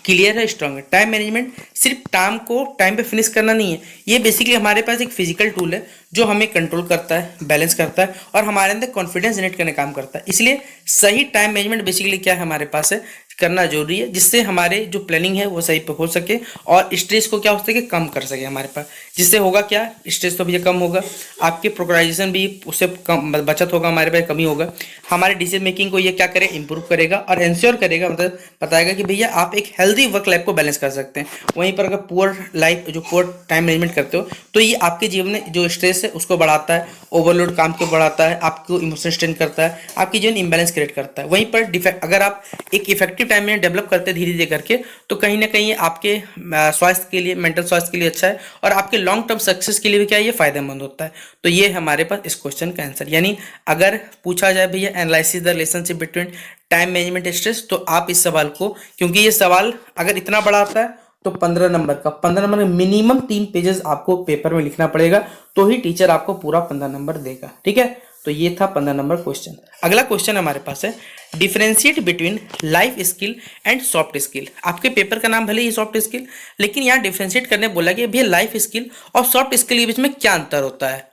क्लियर है, स्ट्रांग है। टाइम मैनेजमेंट सिर्फ काम को टाइम पे फिनिश करना नहीं है, ये बेसिकली हमारे पास एक फिजिकल टूल है जो हमें कंट्रोल करता है, बैलेंस करता है और हमारे अंदर कॉन्फिडेंस जनरेट करने का काम करता है। इसलिए सही टाइम मैनेजमेंट बेसिकली क्या है, हमारे पास है, करना जरूरी है, जिससे हमारे जो प्लानिंग है वो सही पे हो सके और स्ट्रेस को क्या हो सके, कम कर सके हमारे पास। जिससे होगा क्या, स्ट्रेस तो भैया कम होगा, आपके प्रोक्राइनेशन भी उससे कम बचत होगा, हमारे पास कमी होगा, हमारे डिसीजन मेकिंग को ये क्या करे, इंप्रूव करेगा और इंश्योर करेगा, मतलब बताएगा कि भैया आप एक हेल्दी वर्क लाइफ को बैलेंस कर सकते हैं। वहीं पर अगर पुअर लाइफ जो पुअर टाइम मैनेजमेंट करते हो तो ये आपके जीवन में जो स्ट्रेस है उसको बढ़ाता है, ओवरलोड काम को बढ़ाता है, आपको इमोशनल स्ट्रेन करता है, आपकी जीवन इंबैलेंस क्रिएट करता है। वहीं पर डिफेक्ट अगर आप एक इफेक्टिव टाइम में डेवलप करते हैं धीरे धीरे करके, तो कहीं ना कहीं आपके स्वास्थ्य के लिए, मेंटल स्वास्थ्य के लिए अच्छा है और आपके लॉन्ग टर्म सक्सेस के लिए भी क्या ये फायदेमंद होता है। तो ये हमारे पास इस क्वेश्चन का आंसर। यानी अगर पूछा जाए भैया analysis the relationship between time management stress, तो आप इस सवाल को, क्योंकि ये सवाल अगर इतना बड़ा आता है तो 15 नंबर का, 15 नंबर में मिनिमम 3 पेजेस आपको पेपर में लिखना पड़ेगा, तो ही टीचर आपको पूरा 15 नंबर देगा। ठीक है, तो ये था 15 नंबर क्वेश्चन। अगला क्वेश्चन हमारे पास है differentiate between life skill and soft skill. आपके पेपर का नाम भले ही सॉफ्ट स्किल, लेकिन यहाँ डिफरेंशिएट करने बोला कि भैया लाइफ स्किल और सॉफ्ट स्किल के बीच में क्या अंतर होता है।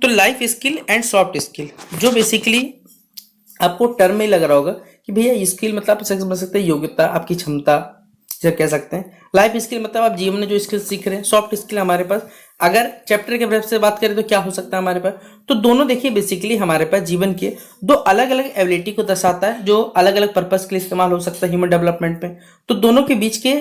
तो life skill and soft skill जो बेसिकली आपको टर्म में लग रहा होगा कि भैया स्किल मतलब आप समझ सकते हैं योग्यता, आपकी क्षमता जब कह सकते हैं। लाइफ स्किल मतलब आप जीवन में जो स्किल सीख रहे हैं। सॉफ्ट स्किल हमारे पास अगर चैप्टर के ब्रेफ से बात करें तो क्या हो सकता है हमारे पास, तो दोनों देखिए बेसिकली हमारे पास जीवन के दो अलग अलग एबिलिटी को दर्शाता है जो अलग अलग पर्पस के लिए इस्तेमाल हो सकता है ह्यूमन डेवलपमेंट में। तो दोनों के बीच के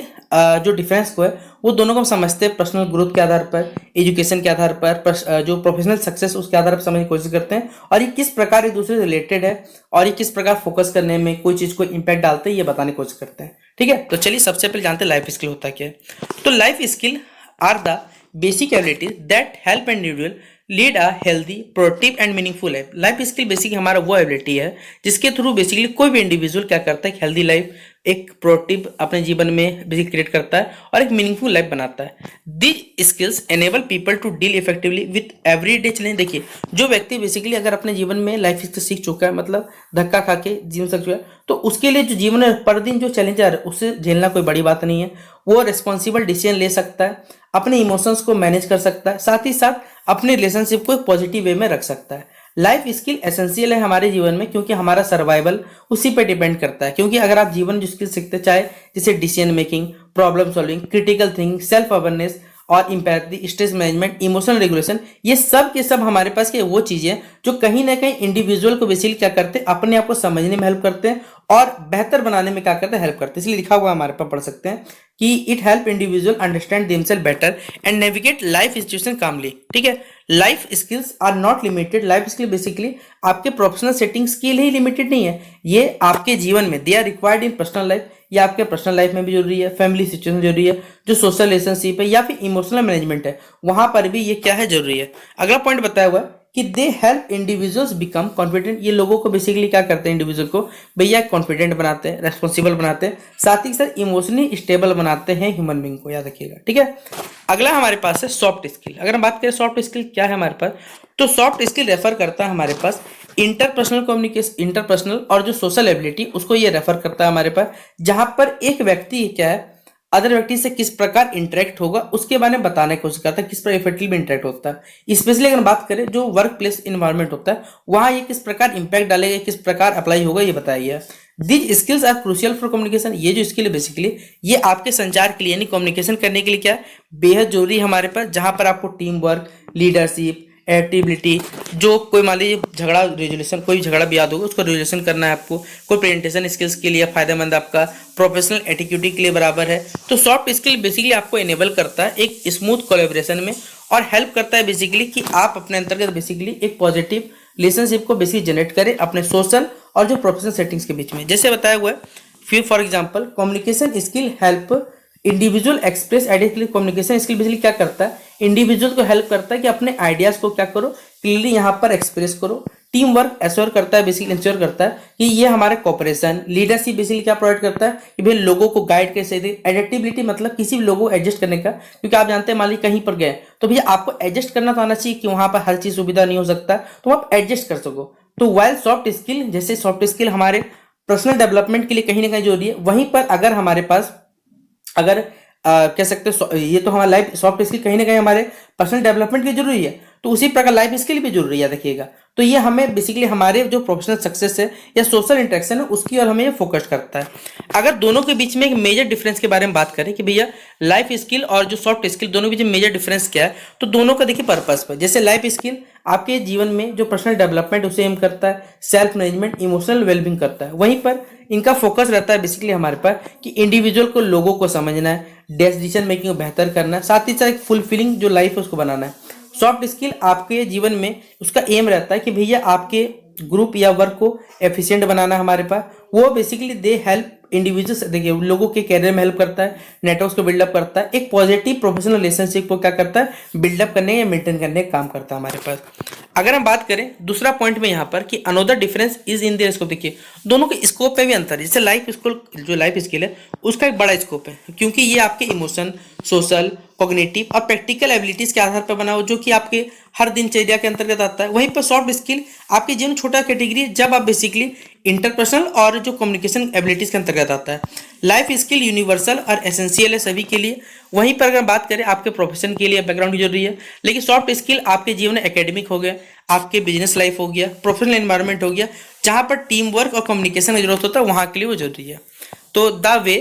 जो डिफरेंस को है वो दोनों को हम समझते हैं पर्सनल ग्रोथ के आधार पर, एजुकेशन के आधार पर, जो प्रोफेशनल सक्सेस उसके आधार पर समझने की कोशिश करते हैं, और ये किस प्रकार एक दूसरे से रिलेटेड है और ये किस प्रकार फोकस करने में कोई चीज़ को इम्पैक्ट डालते हैं ये बताने की कोशिश करते हैं। ठीक है, तो चलिए सबसे पहले जानते हैं लाइफ स्किल होता क्या है। तो life skill are the basic abilities that help an individual lead a healthy, productive and meaningful life। Life skill basically हमारा वो एबिलिटी है जिसके थ्रू बेसिकली कोई भी इंडिविजुअल क्या करता है, हेल्दी लाइफ, एक प्रोडक्टिव अपने जीवन में बेसिक क्रिएट करता है और एक मीनिंगफुल लाइफ बनाता है। These skills enable people to deal effectively with everyday challenge. देखिए जो व्यक्ति बेसिकली अगर अपने जीवन में लाइफ स्किल सीख चुका है, मतलब धक्का खा के जीवन सीख चुका है, तो उसके लिए जो जीवन में पर दिन जो चैलेंज आ रहा है उससे झेलना कोई बड़ी बात नहीं है। वो रिस्पॉन्सिबल डिसीजन ले सकता है, अपने इमोशंस को मैनेज कर सकता है, साथ ही साथ अपने रिलेशनशिप को एक पॉजिटिव वे में रख सकता है। लाइफ स्किल एसेंशियल है हमारे जीवन में क्योंकि हमारा सर्वाइवल उसी पे डिपेंड करता है। क्योंकि अगर आप जीवन जो स्किल सीखते चाहे जैसे decision making, problem solving, critical thinking, self awareness और empathy, stress management, emotional regulation, ये सब के सब हमारे पास के वो चीजें जो कहीं ना कहीं इंडिविजुअल को बेसिकली क्या करते हैं, अपने आप को समझने में हेल्प करते हैं और बेहतर बनाने में क्या करते हैं, हेल्प करते हैं। इसलिए लिखा हुआ हमारे पास पढ़ सकते हैं कि it help individual understand themselves better and navigate life situation calmly. ठीक है, life skills are not limited. Life skill basically आपके प्रोफेशनल सेटिंग्स के लिए ही लिमिटेड नहीं है, ये आपके जीवन में they are required in personal life, ये आपके पर्सनल लाइफ में भी जरूरी है, फैमिली सिचुएशन जरूरी है, जो सोशल रिलेशनशिप है या फिर इमोशनल मैनेजमेंट है वहां पर भी ये क्या है, जरूरी है। अगला पॉइंट बताया हुआ है कि they help individuals become confident. ये लोगों को बेसिकली क्या करते हैं, इंडिविजुअल को भैया कॉन्फिडेंट बनाते हैं, रेस्पॉन्सिबल बनाते हैं, साथ ही साथ इमोशनली स्टेबल बनाते हैं ह्यूमन बींग को, याद रखिएगा। ठीक है, अगला हमारे पास है सॉफ्ट स्किल। अगर हम बात करें सॉफ्ट स्किल क्या है हमारे पास, तो सॉफ्ट स्किल रेफर करता है हमारे पास इंटरपर्सनल कम्युनिकेशन, इंटरपर्सनल और जो सोशल एबिलिटी उसको ये रेफर करता है हमारे पास, जहां पर एक व्यक्ति क्या है अदर व्यक्ति से किस प्रकार इंटरेक्ट होगा उसके बारे में बताने की कोशिश करता है, किस प्रकार इफेक्टिवली इंटरेक्ट होता है। स्पेशली अगर बात करें जो वर्क प्लेस इन्वायरमेंट होता है वहां ये किस प्रकार इंपैक्ट डालेगा, किस प्रकार अप्लाई होगा, ये बताइए। These skills are crucial for communication. ये जो स्किल है बेसिकली ये आपके संचार के लिए यानी कम्युनिकेशन करने के लिए क्या है, बेहद जरूरी है हमारे पास, जहां पर आपको टीम वर्क, लीडरशिप, एक्टिविटी, जो कोई मान लीजिए झगड़ा रेजोल्यूशन, कोई झगड़ा भी याद होगा उसको रेजोल्यूशन करना है आपको, कोई प्रेजेंटेशन स्किल्स के लिए फायदेमंद, आपका प्रोफेशनल एटिट्यूड के लिए बराबर है। तो सॉफ्ट स्किल बेसिकली आपको इनेबल करता है एक स्मूथ कोलैबोरेशन में और हेल्प करता है बेसिकली कि आप अपने अंतर्गत बेसिकली एक पॉजिटिव रिलेशनशिप को बेसिकली जनरेट करें अपने सोशल और जो प्रोफेशनल सेटिंग्स के बीच में। जैसे बताया हुआ है for example communication skill help individual express idea. Communication skill basically क्या करता है, इंडिविजुअल को हेल्प करता है कि अपने आइडियाज को क्या करो, क्लियरली यहाँ पर एक्सप्रेस करो। टीम वर्क एश्योर करता है, बेसिकली इंश्योर करता है कि ये हमारे कॉपरेशन। लीडरशिप बेसिकली क्या प्रोवाइड करता है कि भाई लोगों को गाइड कैसे दे। एडेप्टेबिलिटी मतलब किसी भी लोगों को एडजस्ट करने का, क्योंकि आप जानते हैं मान लीजिए कहीं पर गए तो भैया आपको एडजस्ट करना तो आना चाहिए कि वहां पर हर चीज सुविधा नहीं हो सकता, तो आप एडजस्ट कर सको। तो वाइल सॉफ्ट स्किल, जैसे सॉफ्ट स्किल हमारे पर्सनल डेवलपमेंट के लिए कहीं ना कहीं जरूरी है, वहीं पर अगर हमारे पास अगर कह सकते हैं ये तो हमारा लाइफ सॉफ्ट स्किल कहीं ना कहीं हमारे पर्सनल डेवलपमेंट की जरूरी है, तो उसी प्रकार लाइफ स्किल भी जरूरी है, देखिएगा। तो ये हमें बेसिकली हमारे जो प्रोफेशनल सक्सेस है या सोशल इंटरेक्शन है उसकी और हमें ये फोकस करता है। अगर दोनों के बीच में एक मेजर डिफरेंस के बारे में बात करें कि भैया लाइफ स्किल और जो सॉफ्ट स्किल दोनों के बीच में मेजर डिफरेंस क्या है, तो दोनों का देखिए पर्पस पर। जैसे लाइफ स्किल आपके जीवन में जो पर्सनल डेवलपमेंट उसे एम करता है, सेल्फ मैनेजमेंट, इमोशनल वेलबींग करता है, वहीं पर इनका फोकस रहता है बेसिकली हमारे पास कि इंडिविजुअल को लोगों को समझना है, डिसीजन मेकिंग को बेहतर करना है, साथ ही साथ एक फुलफिलिंग जो लाइफ है उसको बनाना है। सॉफ्ट स्किल आपके जीवन में उसका एम रहता है कि भैया आपके ग्रुप या वर्क को एफिशिएंट बनाना हमारे पास। वो बेसिकली दे हेल्प इंडिविजुअल्स, देखिए लोगों के कैरियर में हेल्प करता है, नेटवर्क को बिल्डअप करता है, एक पॉजिटिव प्रोफेशनल रिलेशनशिप को क्या करता है, बिल्डअप करने या मेंटेन करने का काम करता है हमारे पास। अगर हम बात करें दूसरा पॉइंट में यहाँ पर कि another difference is in their scope, देखिए दोनों के स्कोप पे भी अंतर है। जैसे लाइफ स्किल, जो लाइफ स्किल है उसका एक बड़ा स्कोप है क्योंकि ये आपके इमोशन, सोशल, कॉग्निटिव और प्रैक्टिकल एबिलिटीज के आधार पर बना हो, जो कि आपके हर दिनचर्या के अंतर्गत आता है। वहीं पर सॉफ्ट स्किल आपके जीवन छोटा कैटेगरी है जब आप बेसिकली इंटरपर्सनल और जो कम्युनिकेशन एबिलिटीज के अंतर्गत आता है। लाइफ स्किल यूनिवर्सल और एसेंशियल है सभी के लिए। वहीं पर अगर बात करें आपके प्रोफेशन के लिए बैकग्राउंड की जरूरी है, लेकिन सॉफ्ट स्किल आपके जीवन में एकेडमिक हो गया, आपके बिजनेस लाइफ हो गया, प्रोफेशनल एनवायरनमेंट हो गया, जहां पर टीम वर्क और कम्युनिकेशन की जरूरत होता है वहां के लिए वो जरूरी है। तो the way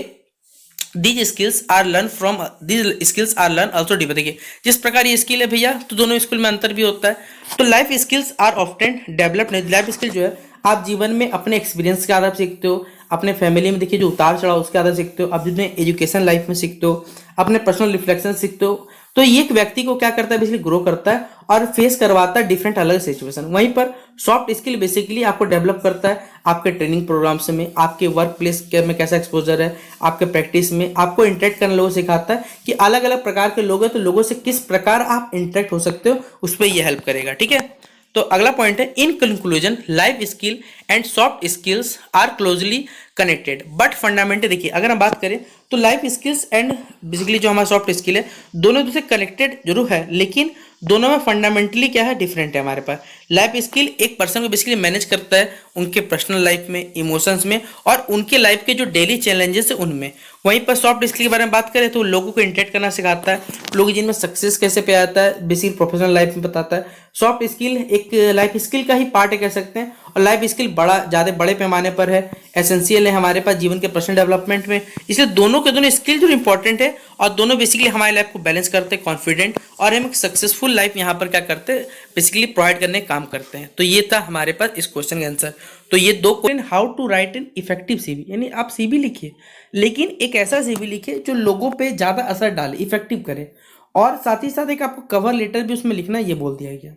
these skills are learn also differ. देखिए जिस प्रकार ये स्किल है भैया, तो दोनों स्किल में अंतर भी होता है। तो life skills are often developed. Life skill जो है आप जीवन में अपने एक्सपीरियंस के आधार पर सीखते हो, अपने फैमिली में देखिए जो उतार चढ़ाव उसके आधार सीखते हो, आप जितने एजुकेशन लाइफ में सीखते हो, अपने पर्सनल रिफ्लेक्शन सीखते हो। तो ये एक व्यक्ति को क्या करता है, बेसिकली ग्रो करता है और फेस करवाता है डिफरेंट अलग सिचुएशन। वहीं पर सॉफ्ट स्किल बेसिकली आपको डेवलप करता है आपके ट्रेनिंग प्रोग्राम्स में, आपके वर्क प्लेस में कैसा एक्सपोजर है, आपके प्रैक्टिस में आपको इंटरेक्ट करने लोगों सिखाता है कि अलग अलग प्रकार के लोग हैं तो लोगों से किस प्रकार आप इंटरेक्ट हो सकते हो, उस पर यह हेल्प करेगा। ठीक है, तो अगला पॉइंट है in conclusion life skill and soft skills are closely connected but fundamental. देखिए अगर हम बात करें तो लाइफ स्किल्स एंड बेसिकली जो हमारा सॉफ्ट स्किल है दोनों दूसरे कनेक्टेड जरूर है, लेकिन दोनों में फंडामेंटली क्या है, डिफरेंट है। हमारे पास लाइफ स्किल एक पर्सन को बेसिकली मैनेज करता है उनके पर्सनल लाइफ में, इमोशंस में और उनके लाइफ के जो डेली चैलेंजेस है उनमें। वहीं पर सॉफ्ट स्किल के बारे में बात करें तो लोगों को इंटरेक्ट करना सिखाता है, लोग जिनमें सक्सेस कैसे पे आता है बेसिकली प्रोफेशनल लाइफ में बताता है। सॉफ्ट स्किल एक लाइफ स्किल का ही पार्ट है कह सकते हैं, और लाइफ स्किल बड़ा ज़्यादा बड़े पैमाने पर है, एसेंशियल है हमारे पास जीवन के पर्सनल डेवलपमेंट में। इसलिए दोनों के दोनों स्किल जो इंपॉर्टेंट है और दोनों बेसिकली हमारे लाइफ को बैलेंस करते हैं, कॉन्फिडेंट और हम एक सक्सेसफुल लाइफ यहाँ पर क्या करते हैं, बेसिकली प्रोवाइड करने का काम करते हैं। तो ये था हमारे पास इस क्वेश्चन का आंसर। तो ये दो question, how to write an effective CV, यानी आप सीवी लिखिए लेकिन एक ऐसा सीवी लिखिए जो लोगों पे ज़्यादा असर डाले, इफेक्टिव करे, और साथ ही साथ एक आपको कवर लेटर भी उसमें लिखना, ये बोल दिया गया।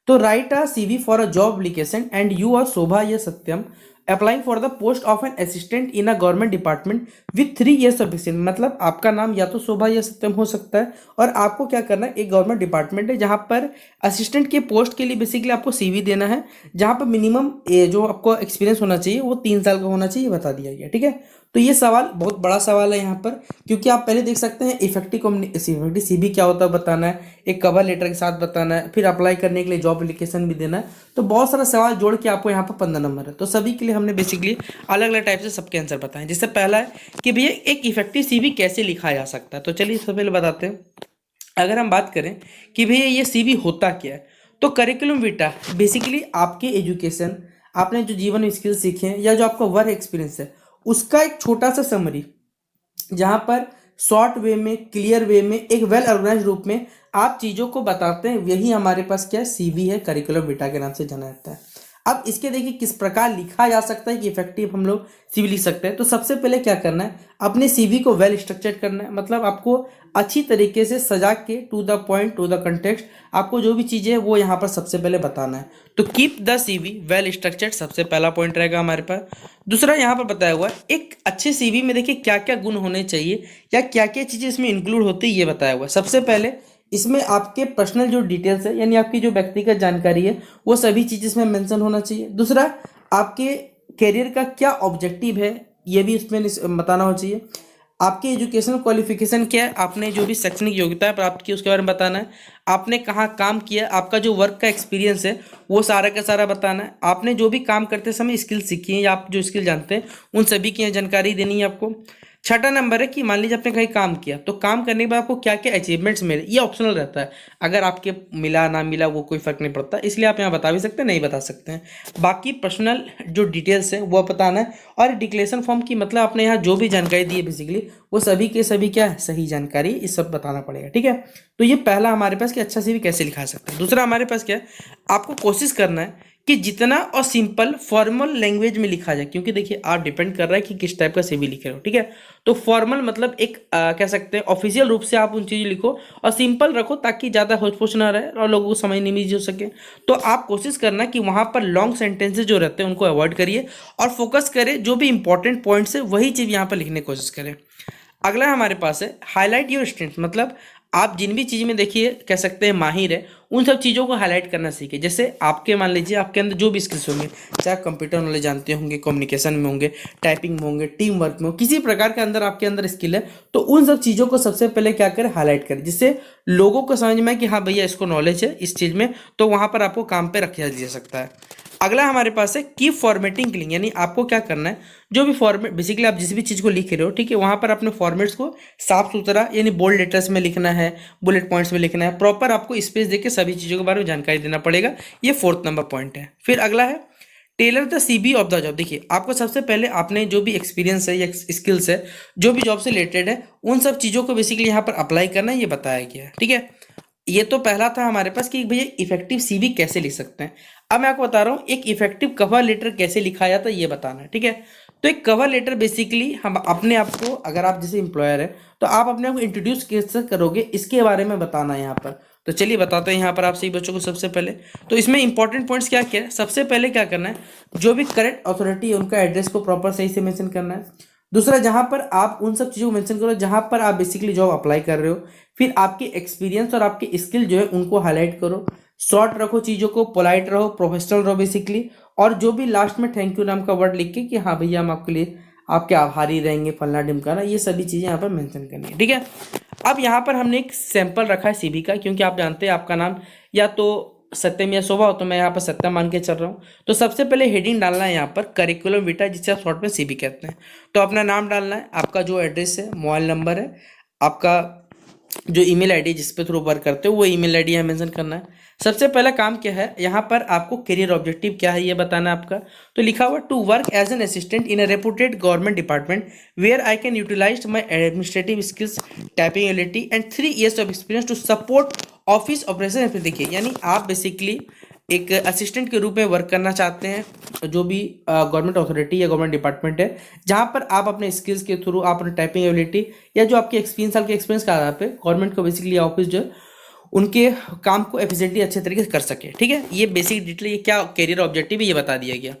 तो write a CV for a job application and you are Shobha या Satyam applying for the post of an assistant in a government department with 3 years of experience. मतलब आपका नाम या तो शोभा या सत्यम हो सकता है और आपको क्या करना है, एक गवर्नमेंट डिपार्टमेंट है जहाँ पर असिस्टेंट के पोस्ट के लिए बेसिकली आपको सीवी देना है, जहाँ पर मिनिमम जो आपको एक्सपीरियंस होना चाहिए वो 3 साल का होना चाहिए, बता दिया गया। ठीक है, तो ये सवाल बहुत बड़ा सवाल है यहाँ पर, क्योंकि आप पहले देख सकते हैं इफेक्टिव सीवी क्या होता है बताना है, एक कवर लेटर के साथ बताना है, फिर अप्लाई करने के लिए जॉब एप्लीकेशन भी देना है। तो बहुत सारा सवाल जोड़ के आपको यहाँ पर 15 नंबर है। तो सभी के लिए हमने बेसिकली अलग अलग टाइप से सबके आंसर बताए। जिससे पहला है कि भैया एक इफेक्टिव सीवी कैसे लिखा जा सकता है। तो चलिए सबसे पहले बताते हैं। अगर हम बात करें कि भैया ये सीवी होता क्या है, तो करिकुलम विटा बेसिकली आपके एजुकेशन, आपने जो जीवन में स्किल सीखे हैं या जो आपका वर्क एक्सपीरियंस है उसका एक छोटा सा समरी, जहाँ पर शॉर्ट वे में, क्लियर वे में, एक वेल ऑर्गेनाइज रूप में आप चीज़ों को बताते हैं, यही हमारे पास क्या है, सीवी है, करिकुलम विटा के नाम से जाना जाता है। अब इसके देखिए किस प्रकार लिखा जा सकता है कि इफेक्टिव हम लोग सीवी लिख सकते हैं। तो सबसे पहले क्या करना है, अपने सीवी को वेल स्ट्रक्चर्ड करना है, मतलब आपको अच्छी तरीके से सजा के to the point, to the context, आपको जो भी चीज़ें है वो यहाँ पर सबसे पहले बताना है। तो keep the CV well structured सबसे पहला पॉइंट रहेगा हमारे पास। दूसरा यहाँ पर बताया हुआ है एक अच्छे सीवी में देखिए क्या क्या गुण होने चाहिए या क्या क्या चीज़ें इसमें इंक्लूड होती है, ये बताया हुआ है। सबसे पहले इसमें आपके पर्सनल जो डिटेल्स है यानी आपकी जो व्यक्तिगत जानकारी है वो सभी चीज़ इसमें मेंशन होना चाहिए। दूसरा, आपके करियर का क्या ऑब्जेक्टिव है ये भी इसमें बताना होना चाहिए। आपकी एजुकेशनल क्वालिफिकेशन क्या है, आपने जो भी शैक्षणिक योग्यता प्राप्त की उसके बारे में बताना है। आपने कहाँ काम किया, आपका जो वर्क का एक्सपीरियंस है वो सारा का सारा बताना है। आपने जो भी काम करते समय स्किल सीखी है या आप जो स्किल जानते हैं उन सभी की जानकारी देनी है आपको। छठा नंबर है कि मान लीजिए आपने कहीं काम किया तो काम करने के बाद आपको क्या क्या अचीवमेंट्स मिले, ये ऑप्शनल रहता है, अगर आपके मिला ना मिला वो कोई फर्क नहीं पड़ता, इसलिए आप यहाँ बता भी सकते हैं, नहीं बता सकते हैं। बाकी पर्सनल जो डिटेल्स है वो बताना है। और डिक्लेरेशन फॉर्म की मतलब आपने यहाँ जो भी जानकारी दी है बेसिकली वो सभी के सभी क्या है, सही जानकारी, इस सब बताना पड़ेगा। ठीक है, तो ये पहला हमारे पास कि अच्छा सीवी कैसे लिखा सकते हैं। दूसरा हमारे पास क्या है, आपको कोशिश करना है कि जितना और सिंपल फॉर्मल लैंग्वेज में लिखा जाए, क्योंकि देखिए आप डिपेंड कर रहा है कि किस टाइप का सीवी लिख रहे हो। ठीक है, तो फॉर्मल मतलब एक कह सकते हैं ऑफिशियल रूप से आप उन चीज़ें लिखो और सिंपल रखो ताकि ज़्यादा होच ना रहे और लोगों को समझ नहीं भी हो सके। तो आप कोशिश करना कि वहाँ पर लॉन्ग सेंटेंसेज जो रहते हैं उनको अवॉइड करिए और फोकस करें जो भी इंपॉर्टेंट पॉइंट्स है वही चीज़ यहाँ पर लिखने की कोशिश करें। अगला हमारे पास है हाईलाइट योर स्ट्रेंथ, मतलब आप जिन भी चीज़ में देखिए कह सकते हैं माहिर है उन सब चीज़ों को हाईलाइट करना सीखिए। जैसे आपके मान लीजिए आपके अंदर जो भी स्किल्स होंगे, चाहे आप कंप्यूटर नॉलेज जानते होंगे, कम्युनिकेशन में होंगे, टाइपिंग में होंगे, टीम वर्क में हो, किसी प्रकार के अंदर आपके अंदर स्किल है तो उन सब चीज़ों को सबसे पहले क्या करें, हाईलाइट करें, जिससे लोगों को समझ में आए कि हाँ भैया इसको नॉलेज है इस चीज़ में, तो वहाँ पर आपको काम पर रखा जा सकता है। अगला हमारे पास है कीप फॉर्मेटिंग क्लीन, यानी आपको क्या करना है, जो भी फॉर्मेट बेसिकली आप जिस भी चीज़ को लिख रहे हो, ठीक है, वहाँ पर अपने फॉर्मेट्स को साफ सुथरा यानी बोल्ड लेटर्स में लिखना है, बुलेट पॉइंट्स में लिखना है, प्रॉपर आपको स्पेस देके सभी चीज़ों के बारे में जानकारी देना पड़ेगा। ये 4th नंबर पॉइंट है। फिर अगला है tailor the CV of the job. देखिए आपको सबसे पहले आपने जो भी एक्सपीरियंस है या स्किल्स है जो भी जॉब से रिलेटेड है उन सब चीज़ों को बेसिकली यहाँ पर अप्लाई करना है, ये बताया गया है। ठीक है, ये तो पहला था हमारे पास कि भैया इफेक्टिव सीवी कैसे लिख सकते हैं। अब मैं आपको बता रहा हूँ एक इफेक्टिव कवर लेटर कैसे लिखा जाता है, ये बताना है। ठीक है, तो एक कवर लेटर बेसिकली हम अपने आप को, अगर आप जैसे एम्प्लॉयर है तो आप अपने आप को इंट्रोड्यूस कैसे करोगे इसके बारे में बताना है यहाँ पर। तो चलिए बताते हैं यहाँ पर आप सही बच्चों को। सबसे पहले तो इसमें इंपॉर्टेंट पॉइंट्स क्या क्या है, सबसे पहले क्या करना है, जो भी करेक्ट अथॉरिटी है उनका एड्रेस को प्रॉपर सही से मेंशन करना है। दूसरा, जहां पर आप उन सब चीज़ों को मेंशन करो जहां पर आप बेसिकली जॉब अप्लाई कर रहे हो। फिर आपके एक्सपीरियंस और आपके स्किल जो है उनको हाईलाइट करो। शॉर्ट रखो चीज़ों को, पोलाइट रहो, प्रोफेशनल रहो बेसिकली। और जो भी लास्ट में थैंक यू नाम का वर्ड लिख के कि हाँ भैया हम आपके लिए आपके आभारी रहेंगे, फलना ढिमकाना, ये सभी चीज़ें यहाँ पर मेंशन करनी है। ठीक है, अब यहाँ पर हमने एक सैंपल रखा है सीवी का, क्योंकि आप जानते हैं आपका नाम या तो सत्यम या शोभा हो, तो मैं यहाँ पर सत्यम मान के चल रहा हूँ। तो सबसे पहले हेडिंग डालना है यहाँ पर करिकुलम विटा, जिसे आप शॉर्ट में सीवी कहते हैं। तो अपना नाम डालना है, आपका जो एड्रेस है, मोबाइल नंबर है, आपका जो ईमेल आईडी जिस पे थ्रू वर्क करते हो वो ईमेल आईडी यहाँ मेंशन करना है। सबसे पहला काम क्या है यहाँ पर, आपको करियर ऑब्जेक्टिव क्या है ये बताना है आपका। तो लिखा हुआ to work as an assistant in a reputed government department where I can utilise my administrative skills, typing ability and 3 years of experience to support office operation. देखिए यानी आप बेसिकली एक असिस्टेंट के रूप में वर्क करना चाहते हैं जो भी गवर्नमेंट अथॉरिटी या गवर्नमेंट डिपार्टमेंट है, जहां पर आप अपने स्किल्स के थ्रू, आप अपने टाइपिंग एबिलिटी या जो आपके 3 साल के एक्सपीरियंस के आधार पे गवर्नमेंट को बेसिकली ऑफिस जो है उनके काम को एफिशिएंटली अच्छे तरीके से कर सके। ठीक है, ये बेसिक डिटेल, ये क्या करियर ऑब्जेक्टिव है ये बता दिया गया।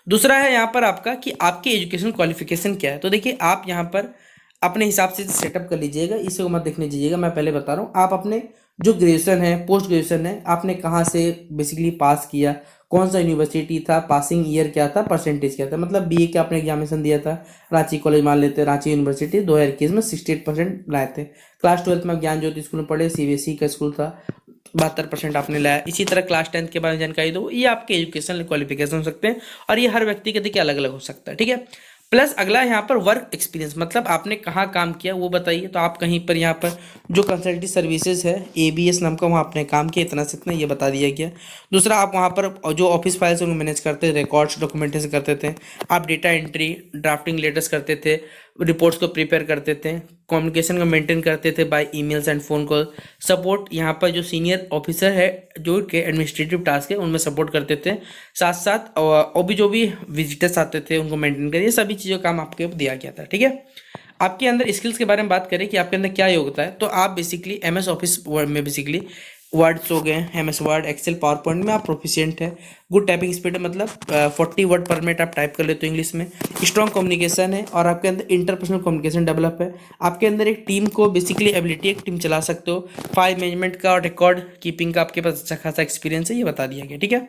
दूसरा है यहाँ पर आपका कि आपके एजुकेशनल क्वालिफिकेशन क्या है। तो देखिए आप यहाँ पर अपने हिसाब से सेटअप कर लीजिएगा, इसे मत देखने दीजिएगा, मैं पहले बता रहा हूँ। आप अपने जो ग्रेजुएशन है, पोस्ट ग्रेजुएशन है, आपने कहाँ से बेसिकली पास किया, कौन सा यूनिवर्सिटी था, पासिंग ईयर क्या था, परसेंटेज क्या था। मतलब बीए का आपने एग्जामिनेशन दिया था रांची कॉलेज, मान लेते हैं रांची यूनिवर्सिटी, 2021 में 68% लाए थे। क्लास 12 में ज्ञान ज्योति स्कूल में पढ़े, सीबीएसई का स्कूल था, 72% आपने लाया। इसी तरह क्लास 10 के बारे में जानकारी दो, ये आपके एजुकेशन क्वालिफिकेशन हो सकते हैं और ये हर व्यक्ति के देखिए अलग अलग हो सकता है। ठीक है, प्लस अगला यहाँ पर वर्क एक्सपीरियंस, मतलब आपने कहाँ काम किया वो बताइए। तो आप कहीं पर यहाँ पर जो कंसल्टिंग सर्विसेज है एबीएस नाम का, वहाँ आपने काम किया इतना से इतना, ये बता दिया गया। दूसरा, आप वहाँ पर जो ऑफिस फाइल्स उनको मैनेज करते थे, रिकॉर्ड्स डॉक्यूमेंटेशन करते थे, आप डेटा एंट्री, ड्राफ्टिंग लेटर्स करते थे, रिपोर्ट्स को प्रिपेयर करते थे, कम्युनिकेशन को मेंटेन करते थे by emails and phone call, support यहाँ पर जो सीनियर ऑफिसर है जो के एडमिनिस्ट्रेटिव टास्क है उनमें सपोर्ट करते थे, साथ साथ और भी जो भी विजिटर्स आते थे उनको मेंटेन करिए, सभी चीज़ों का काम आपके ऊपर दिया गया था। ठीक है, आपके अंदर स्किल्स के बारे में बात करें कि आपके अंदर क्या योग्यता है, तो आप बेसिकली एमएस ऑफिस वर्ड में बेसिकली वर्ड्स हो गए, MS Word, Excel, PowerPoint में आप प्रोफिशिएंट है, गुड टाइपिंग स्पीड है, मतलब 40 वर्ड पर मिनट आप टाइप कर लेते हो इंग्लिश में, स्ट्रॉन्ग कम्युनिकेशन है और आपके अंदर इंटरपर्सनल कम्युनिकेशन डेवलप है, आपके अंदर एक टीम को बेसिकली एबिलिटी, एक टीम चला सकते हो, फाइल मैनेजमेंट का और रिकॉर्ड कीपिंग का आपके पास अच्छा खासा एक्सपीरियंस है, ये बता दिया गया। ठीक है,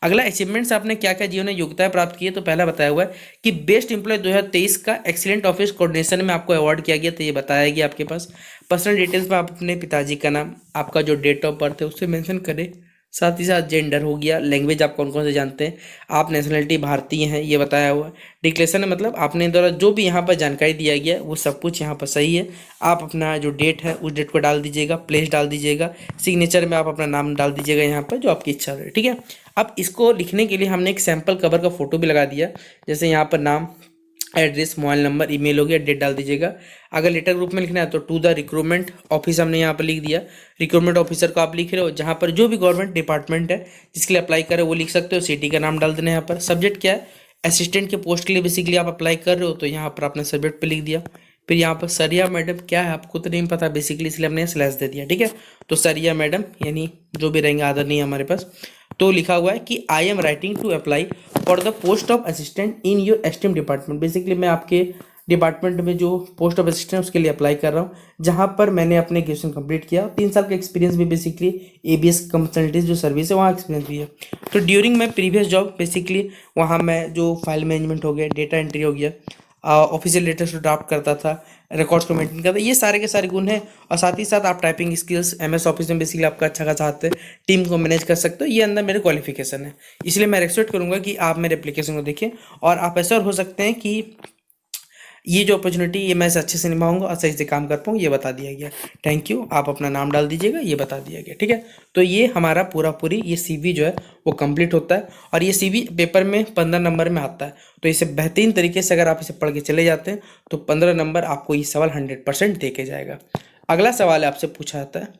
अगला अचीवमेंट्स, आपने क्या क्या जीवन में योग्यताएं प्राप्त की है। तो पहला बताया हुआ है कि बेस्ट एम्प्लॉय 2023 का एक्सीलेंट ऑफिस कोऑर्डिनेशन में आपको अवार्ड किया गया, तो ये बताया गया आपके पास। पर्सनल डिटेल्स में आप अपने पिताजी का नाम, आपका जो डेट ऑफ बर्थ है उससे मेंशन करें, साथ ही साथ जेंडर हो गया, लैंग्वेज आप कौन कौन से जानते हैं, आप नेशनलिटी भारतीय हैं ये बताया हुआ है। डिक्लेरेशन है मतलब आपने द्वारा जो भी यहाँ पर जानकारी दिया गया है वो सब कुछ यहाँ पर सही है। आप अपना जो डेट है उस डेट को डाल दीजिएगा, प्लेस डाल दीजिएगा, सिग्नेचर में आप अपना नाम डाल दीजिएगा यहाँ पर जो आपकी इच्छा है। ठीक है, अब इसको लिखने के लिए हमने एक सैम्पल कवर का फोटो भी लगा दिया, जैसे यहाँ पर नाम, एड्रेस, मोबाइल नंबर, ईमेल हो गया, डेट डाल दीजिएगा। अगर लेटर ग्रुप में लिखना है तो टू द रिक्रूटमेंट ऑफिस हमने यहाँ पर लिख दिया, रिक्रूटमेंट ऑफिसर को आप लिख रहे हो, जहाँ पर जो भी गवर्नमेंट डिपार्टमेंट है जिसके लिए अप्लाई कर रहे हो वो लिख सकते हो, सिटी का नाम डाल देना। यहाँ पर सब्जेक्ट क्या है, असिस्टेंट के पोस्ट के लिए बेसिकली आप अप्लाई कर रहे हो तो यहाँ पर आपने सब्जेक्ट पे लिख दिया। फिर यहाँ पर सरिया मैडम क्या है आपको तो नहीं पता बेसिकली, इसलिए हमने स्लैश दे दिया। ठीक है, तो सरिया मैडम यानी जो भी रहेंगे आदर नहीं है हमारे पास। तो लिखा हुआ है कि I am writing to apply for the post of assistant in your esteem department. Basically मैं आपके डिपार्टमेंट में जो पोस्ट ऑफ असिस्टेंट उसके लिए अप्लाई कर रहा हूँ, जहाँ पर मैंने अपने ग्रेजुएशन कंप्लीट किया, 3 साल का एक्सपीरियंस भी बेसिकली एबीएस कंसल्टेंसी जो सर्विस है वहाँ एक्सपीरियंस भी है। तो during my previous job basically वहाँ मैं जो फाइल मैनेजमेंट हो गया, डेटा एंट्री हो गया, ऑफिशियल लेटर्स ड्राफ्ट करता था, रिकॉर्ड्स को मेंटेन करता, ये सारे के सारे गुण हैं। और साथ ही साथ आप टाइपिंग स्किल्स एमएस ऑफिस में बेसिकली आपका अच्छा खासा हाथ है, टीम को मैनेज कर सकते हो, ये अंदर मेरे क्वालिफिकेशन है। इसलिए मैं एक्सपेक्ट करूंगा कि आप मेरे एप्लीकेशन को देखें और आप ऐसा हो सकते हैं कि ये जो अपॉर्चुनिटी ये मैं इसे अच्छे से निभाऊंगा और सही से काम कर पाऊँ, ये बता दिया गया। थैंक यू, आप अपना नाम डाल दीजिएगा, ये बता दिया गया। ठीक है, तो ये हमारा पूरी ये सीवी जो है वो कंप्लीट होता है और ये सीवी पेपर में 15 नंबर में आता है। तो इसे बेहतरीन तरीके से अगर आप इसे पढ़ के चले जाते हैं तो 15 नंबर आपको ये सवाल 100% दे के जाएगा। अगला सवाल आपसे पूछा जाता है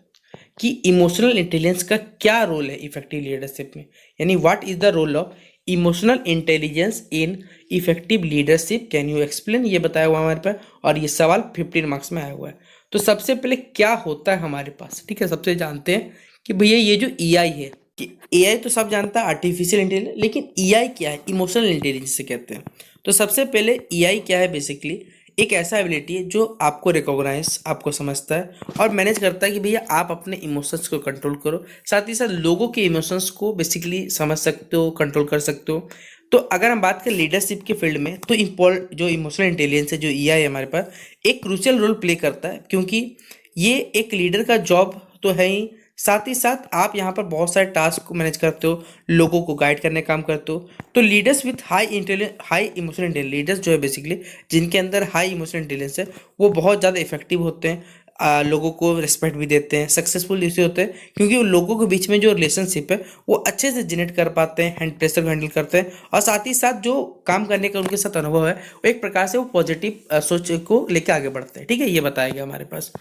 कि इमोशनल इंटेलिजेंस का क्या रोल है इफेक्टिव लीडरशिप में, यानी what is the role of emotional intelligence in effective leadership, can you explain, ये बताया हुआ हमारे पास और ये सवाल 15 मार्क्स में आया हुआ है। तो सबसे पहले क्या होता है हमारे पास, ठीक है, सबसे जानते हैं कि भैया ये जो एआई है, कि एआई तो सब जानता है आर्टिफिशियल इंटेलिजेंस, लेकिन एआई क्या है, इमोशनल इंटेलिजेंस से कहते हैं। तो सबसे पहले एआई क्या है, बेसिकली एक ऐसा एबिलिटी है जो आपको रिकॉग्नाइज, आपको समझता है और मैनेज करता है कि भैया आप अपने इमोशंस को कंट्रोल करो, साथ ही साथ लोगों के इमोशंस को बेसिकली समझ सकते हो, कंट्रोल कर सकते हो। तो अगर हम बात करें लीडरशिप के फील्ड में तो जो इमोशनल इंटेलिजेंस है, जो ईआई है हमारे पास, एक क्रूशियल रोल प्ले करता है, क्योंकि ये एक लीडर का जॉब तो है ही, साथ ही साथ आप यहाँ पर बहुत सारे टास्क को मैनेज करते हो, लोगों को गाइड करने का काम करते हो। तो leaders with high emotional intelligence, leaders जो है बेसिकली जिनके अंदर हाई इमोशनल इंटेलिजेंस है, वो बहुत ज़्यादा इफेक्टिव होते हैं, लोगों को रिस्पेक्ट भी देते हैं, सक्सेसफुल इसलिए होते हैं क्योंकि वो लोगों के बीच में जो रिलेशनशिप है वो अच्छे से जनरेट कर पाते हैं, हैंड प्रेशर को हैंडल करते हैं और साथ ही साथ जो काम करने का उनके साथ अनुभव है वो एक प्रकार से वो पॉजिटिव सोच को लेकर आगे बढ़ते हैं। ठीक है, ये बताया गया हमारे पास।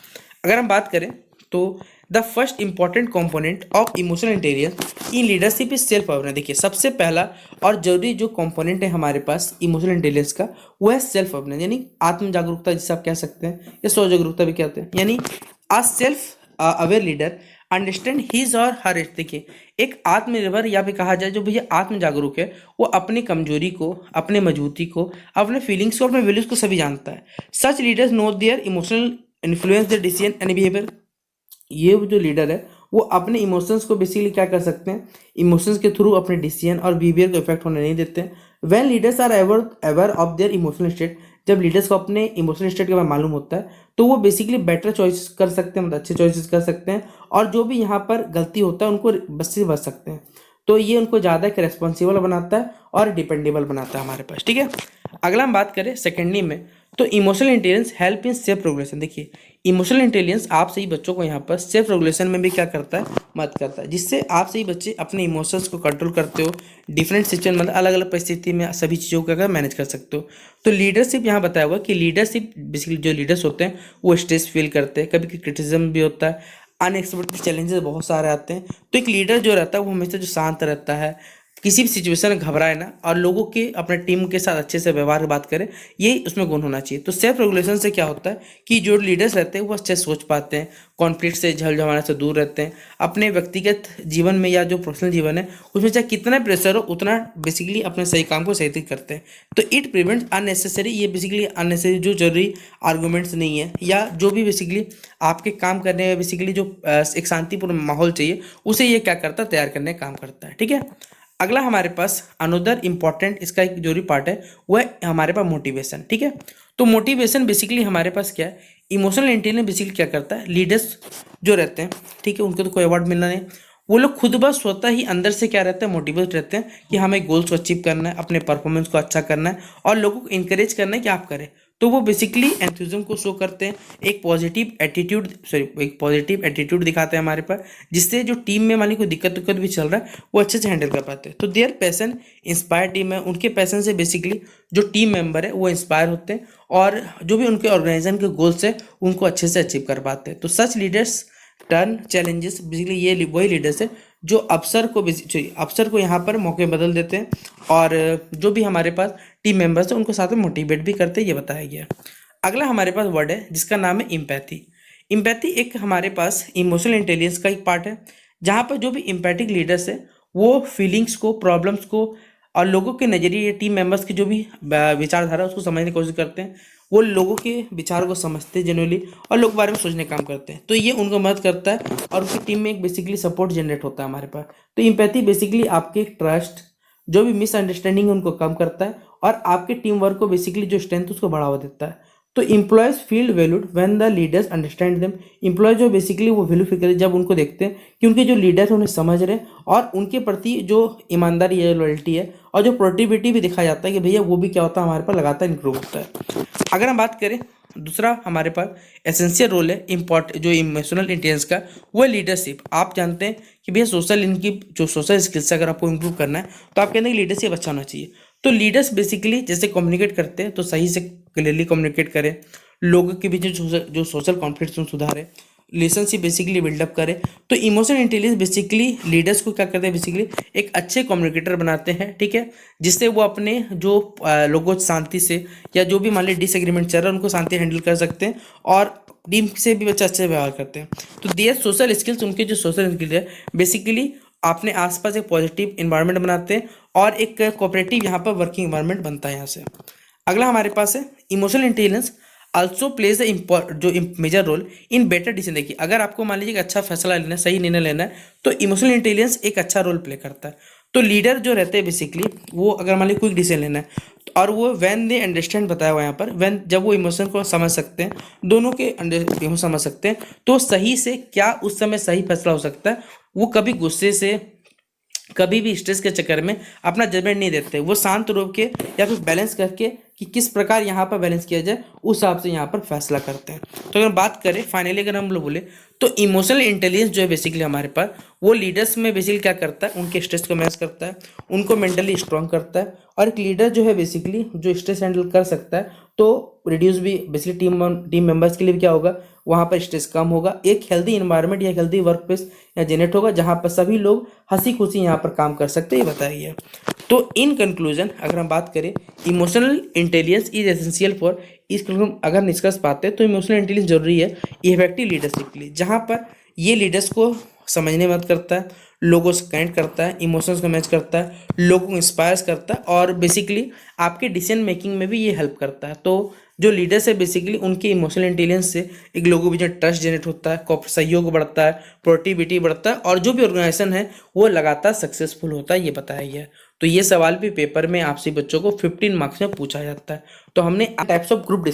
अगर हम बात करें तो the first important component of emotional intelligence in leadership is self awareness. देखिए, सबसे पहला और जरूरी जो कंपोनेंट है हमारे पास इमोशनल इंटेलिजेंस का, वो है सेल्फ अवेयरनेस, यानी आत्म जागरूकता जिसे आप कह सकते हैं, या स्व जागरूकता भी कहते हैं। यानी a self aware leader understand his और हर, देखिए एक आत्मनिर्भर या भी कहा जाए जो भैया आत्म जागरूक है, वो अपनी कमजोरी को, अपने मजबूती को, अपने फीलिंग्स को, अपने वैल्यूज को सभी जानता है। Such leaders know their emotional influence their decision and behaviour. ये जो लीडर है वो अपने इमोशंस को बेसिकली क्या कर सकते हैं, इमोशंस के थ्रू अपने डिसीजन और बिहेवियर को इफेक्ट होने नहीं देते हैं। When leaders are aware of their emotional state, जब लीडर्स को अपने इमोशनल स्टेट के बारे में मालूम होता है तो वो बेसिकली बेटर चॉइस कर सकते हैं, मतलब अच्छे चॉइसेस कर सकते हैं और जो भी यहाँ पर गलती होता है उनको बच से बच सकते हैं। तो ये उनको ज़्यादा एक रेस्पॉन्सिबल बनाता है और डिपेंडेबल बनाता है हमारे पास। ठीक है, अगला हम बात करें सेकेंडली में, तो emotional intelligence help in self regulation. देखिए, इमोशनल इंटेलिजेंस आप सही बच्चों को यहाँ पर सेल्फ रेगुलेशन में भी क्या करता है, मदद करता है, जिससे आप सही बच्चे अपने इमोशंस को कंट्रोल करते हो, डिफरेंट सिचुएशन मतलब अलग अलग परिस्थिति में सभी चीज़ों को अगर मैनेज कर सकते हो। तो लीडरशिप यहाँ बताया हुआ कि लीडरशिप बेसिकली जो लीडर्स होते हैं वो स्ट्रेस फील करते हैं, कभी क्रिटिसिज्म भी होता है, अनएक्सपेक्टेड चैलेंजेस बहुत सारे आते हैं। तो एक लीडर जो रहता है वो हमेशा जो शांत रहता है, किसी भी सिचुएशन में घबराए ना और लोगों के अपने टीम के साथ अच्छे से व्यवहार बात करें, ये उसमें गुण होना चाहिए। तो सेल्फ रेगुलेशन से क्या होता है कि जो लीडर्स रहते हैं वो अच्छे से सोच पाते हैं, कॉन्फ्लिक्ट से झलझमाने से दूर रहते हैं, अपने व्यक्तिगत जीवन में या जो प्रोफेशनल जीवन है उसमें चाहे कितना प्रेशर हो उतना बेसिकली अपने सही काम को सही करते हैं। तो इट प्रिवेंट्स अननेसेसरी, ये बेसिकली अननेसेसरी जो जरूरी आर्गूमेंट्स नहीं है या जो भी बेसिकली आपके काम करने में बेसिकली जो एक शांतिपूर्ण माहौल चाहिए उसे ये क्या करता है, तैयार करने का काम करता है। ठीक है, अगला हमारे पास अनदर इंपॉर्टेंट इसका एक जो पार्ट है वो है हमारे पास मोटिवेशन। ठीक है, तो मोटिवेशन बेसिकली हमारे पास क्या है, इमोशनल इंटेलिजेंस बेसिकली क्या करता है, लीडर्स जो रहते हैं, ठीक है, उनको तो कोई अवार्ड मिलना नहीं, वो लोग खुद ब स्वतः ही अंदर से क्या रहते हैं, मोटिवेट रहते हैं कि हमें गोल्स को अचीव करना है, अपने परफॉर्मेंस को अच्छा करना है और लोगों को इंकरेज करना है कि आप करें। तो वो बेसिकली एंथुजिज्म को शो करते हैं, एक पॉजिटिव एटीट्यूड दिखाते हैं हमारे पास, जिससे जो टीम में मान ली कोई दिक्कत भी चल रहा है वो अच्छे से हैंडल कर पाते हैं। तो देयर पैशन इंस्पायर टीम है, उनके पैशन से बेसिकली जो टीम मेंबर है वो इंस्पायर होते हैं और जो भी उनके ऑर्गेनाइजेशन के गोल्स है उनको अच्छे से अचीव कर पाते हैं। तो सच लीडर्स टर्न चैलेंजेस, बेसिकली ये वही लीडर्स है जो अफसर को यहाँ पर मौके बदल देते हैं और जो भी हमारे पास टीम मेंबर्स हैं उनको साथ में मोटिवेट भी करते हैं, ये बताया गया। अगला हमारे पास वर्ड है जिसका नाम है इम्पैथी। इम्पैथी एक हमारे पास इमोशनल इंटेलिजेंस का एक पार्ट है, जहाँ पर जो भी इम्पैथिक लीडर्स है वो फीलिंग्स को, प्रॉब्लम्स को और लोगों के नज़रिए, टीम मेंबर्स की जो भी विचारधारा है उसको समझने की कोशिश करते हैं, वो लोगों के विचार को समझते हैं जनरली और लोग बारे में सोचने का काम करते हैं। तो ये उनको मदद करता है और उनकी टीम में एक बेसिकली सपोर्ट जनरेट होता है हमारे पास। तो इम्पैथी बेसिकली आपके ट्रस्ट, जो भी मिसअंडरस्टैंडिंग है उनको कम करता है और आपके टीम वर्क को बेसिकली जो स्ट्रेंथ उसको बढ़ावा देता है। तो employees feel valued when the leaders understand them. Employee जो बेसिकली वो वैल्यू फील करे जब उनको देखते हैं कि उनके जो लीडर हैं उन्हें समझ रहे हैं और उनके प्रति जो ईमानदारी है, लॉयल्टी है और जो प्रोडक्टिविटी भी दिखाया जाता है कि भैया वो भी क्या होता है, हमारे पास लगातार इंप्रूव होता है। अगर हम बात करें दूसरा हमारे पास एसेंशियल रोल है जो इमोशनल इंटेलिजेंस का, वो है लीडरशिप। आप जानते हैं कि भैया इनकी जो सोशल स्किल्स अगर आपको इंप्रूव करना है तो आप कहते हैं कि लीडरशिप अच्छा होना चाहिए। तो लीडर्स बेसिकली जैसे कम्युनिकेट करते हैं तो सही से क्लियरली कम्युनिकेट करें, लोगों के बीच जो सोशल कॉन्फ्लिक्ट सुधारे, रिलेशनशिप बेसिकली बिल्डअप करे। तो इमोशनल इंटेलिजेंस बेसिकली लीडर्स को क्या करते हैं, बेसिकली एक अच्छे कम्युनिकेटर बनाते हैं, ठीक है, जिससे वो अपने जो लोगों शांति से या जो भी मान लीजिए डिसएग्रीमेंट चल रहा है उनको शांति हैंडल कर सकते हैं और टीम से भी बच्चे अच्छे व्यवहार करते हैं। तो देयर सोशल स्किल्स, उनके जो सोशल स्किल्स है बेसिकली अपने आसपास एक पॉजिटिव इन्वायरमेंट बनाते हैं और एक कोऑपरेटिव यहाँ पर वर्किंग इन्वायरमेंट बनता है यहाँ से। अगला हमारे पास है इमोशनल इंटेलिजेंस आल्सो प्लेज जो major role in better decision. देखिए अगर आपको मान लीजिए अच्छा फैसला लेना है, सही निर्णय लेना है, तो इमोशनल इंटेलिजेंस एक अच्छा रोल प्ले करता है। तो लीडर जो रहते हैं बेसिकली वो अगर मान लीजिए क्विक डिसीजन लेना है और वो व्हेन दे अंडरस्टैंड बताया हुआ यहाँ पर, व्हेन जब वो इमोशन को समझ सकते हैं, दोनों के इमोशन समझ सकते हैं, तो सही से क्या उस समय सही फैसला हो सकता है। वो कभी गुस्से से, कभी भी स्ट्रेस के चक्कर में अपना जजमेंट नहीं देते, वो शांत रूप के या फिर बैलेंस करके कि किस प्रकार यहाँ पर बैलेंस किया जाए उस हिसाब से यहाँ पर फैसला करते हैं। तो अगर बात करें फाइनली, अगर हम लोग बोले तो इमोशनल इंटेलिजेंस जो है बेसिकली हमारे पास वो लीडर्स में बेसिकली क्या करता है, उनके स्ट्रेस को मैनेज करता है, उनको मेंटली स्ट्रांग करता है। और एक लीडर जो है बेसिकली जो स्ट्रेस हैंडल कर सकता है तो रिड्यूस भी बेसिकली टीम मेंबर्स के लिए भी क्या होगा, वहाँ पर स्ट्रेस कम होगा, एक हेल्दी इन्वायरमेंट या हेल्दी वर्क प्लेस या जनरेट होगा जहाँ पर सभी लोग हंसी खुशी यहाँ पर काम कर सकते हैं, ये बताइए। तो इन कंक्लूजन अगर हम बात करें emotional intelligence is essential for, इस अगर निष्कर्ष पाते हैं तो इमोशनल इंटेलिजेंस जरूरी है इफेक्टिव लीडरशिप के लिए, जहाँ पर ये लीडर्स को समझने में मदद करता है, लोगों से कनेक्ट करता है, इमोशंस को मैच करता है, लोगों को इंस्पायर करता है और बेसिकली आपके डिसीजन मेकिंग में भी ये हेल्प करता है। तो जो लीडर्स है बेसिकली उनके इमोशनल इंटेलिजेंस से एक लोगों के बीच में ट्रस्ट जनरेट होता है, सहयोग बढ़ता है, प्रोडक्टिविटी बढ़ता है और जो भी ऑर्गेनाइजेशन है वो लगातार सक्सेसफुल होता है, ये बताया गया है। तो ये सवाल भी पेपर में आपसे बच्चों को 15 मार्क्स में पूछा जाता है। तो हमने टाइप्स ऑफ ग्रुप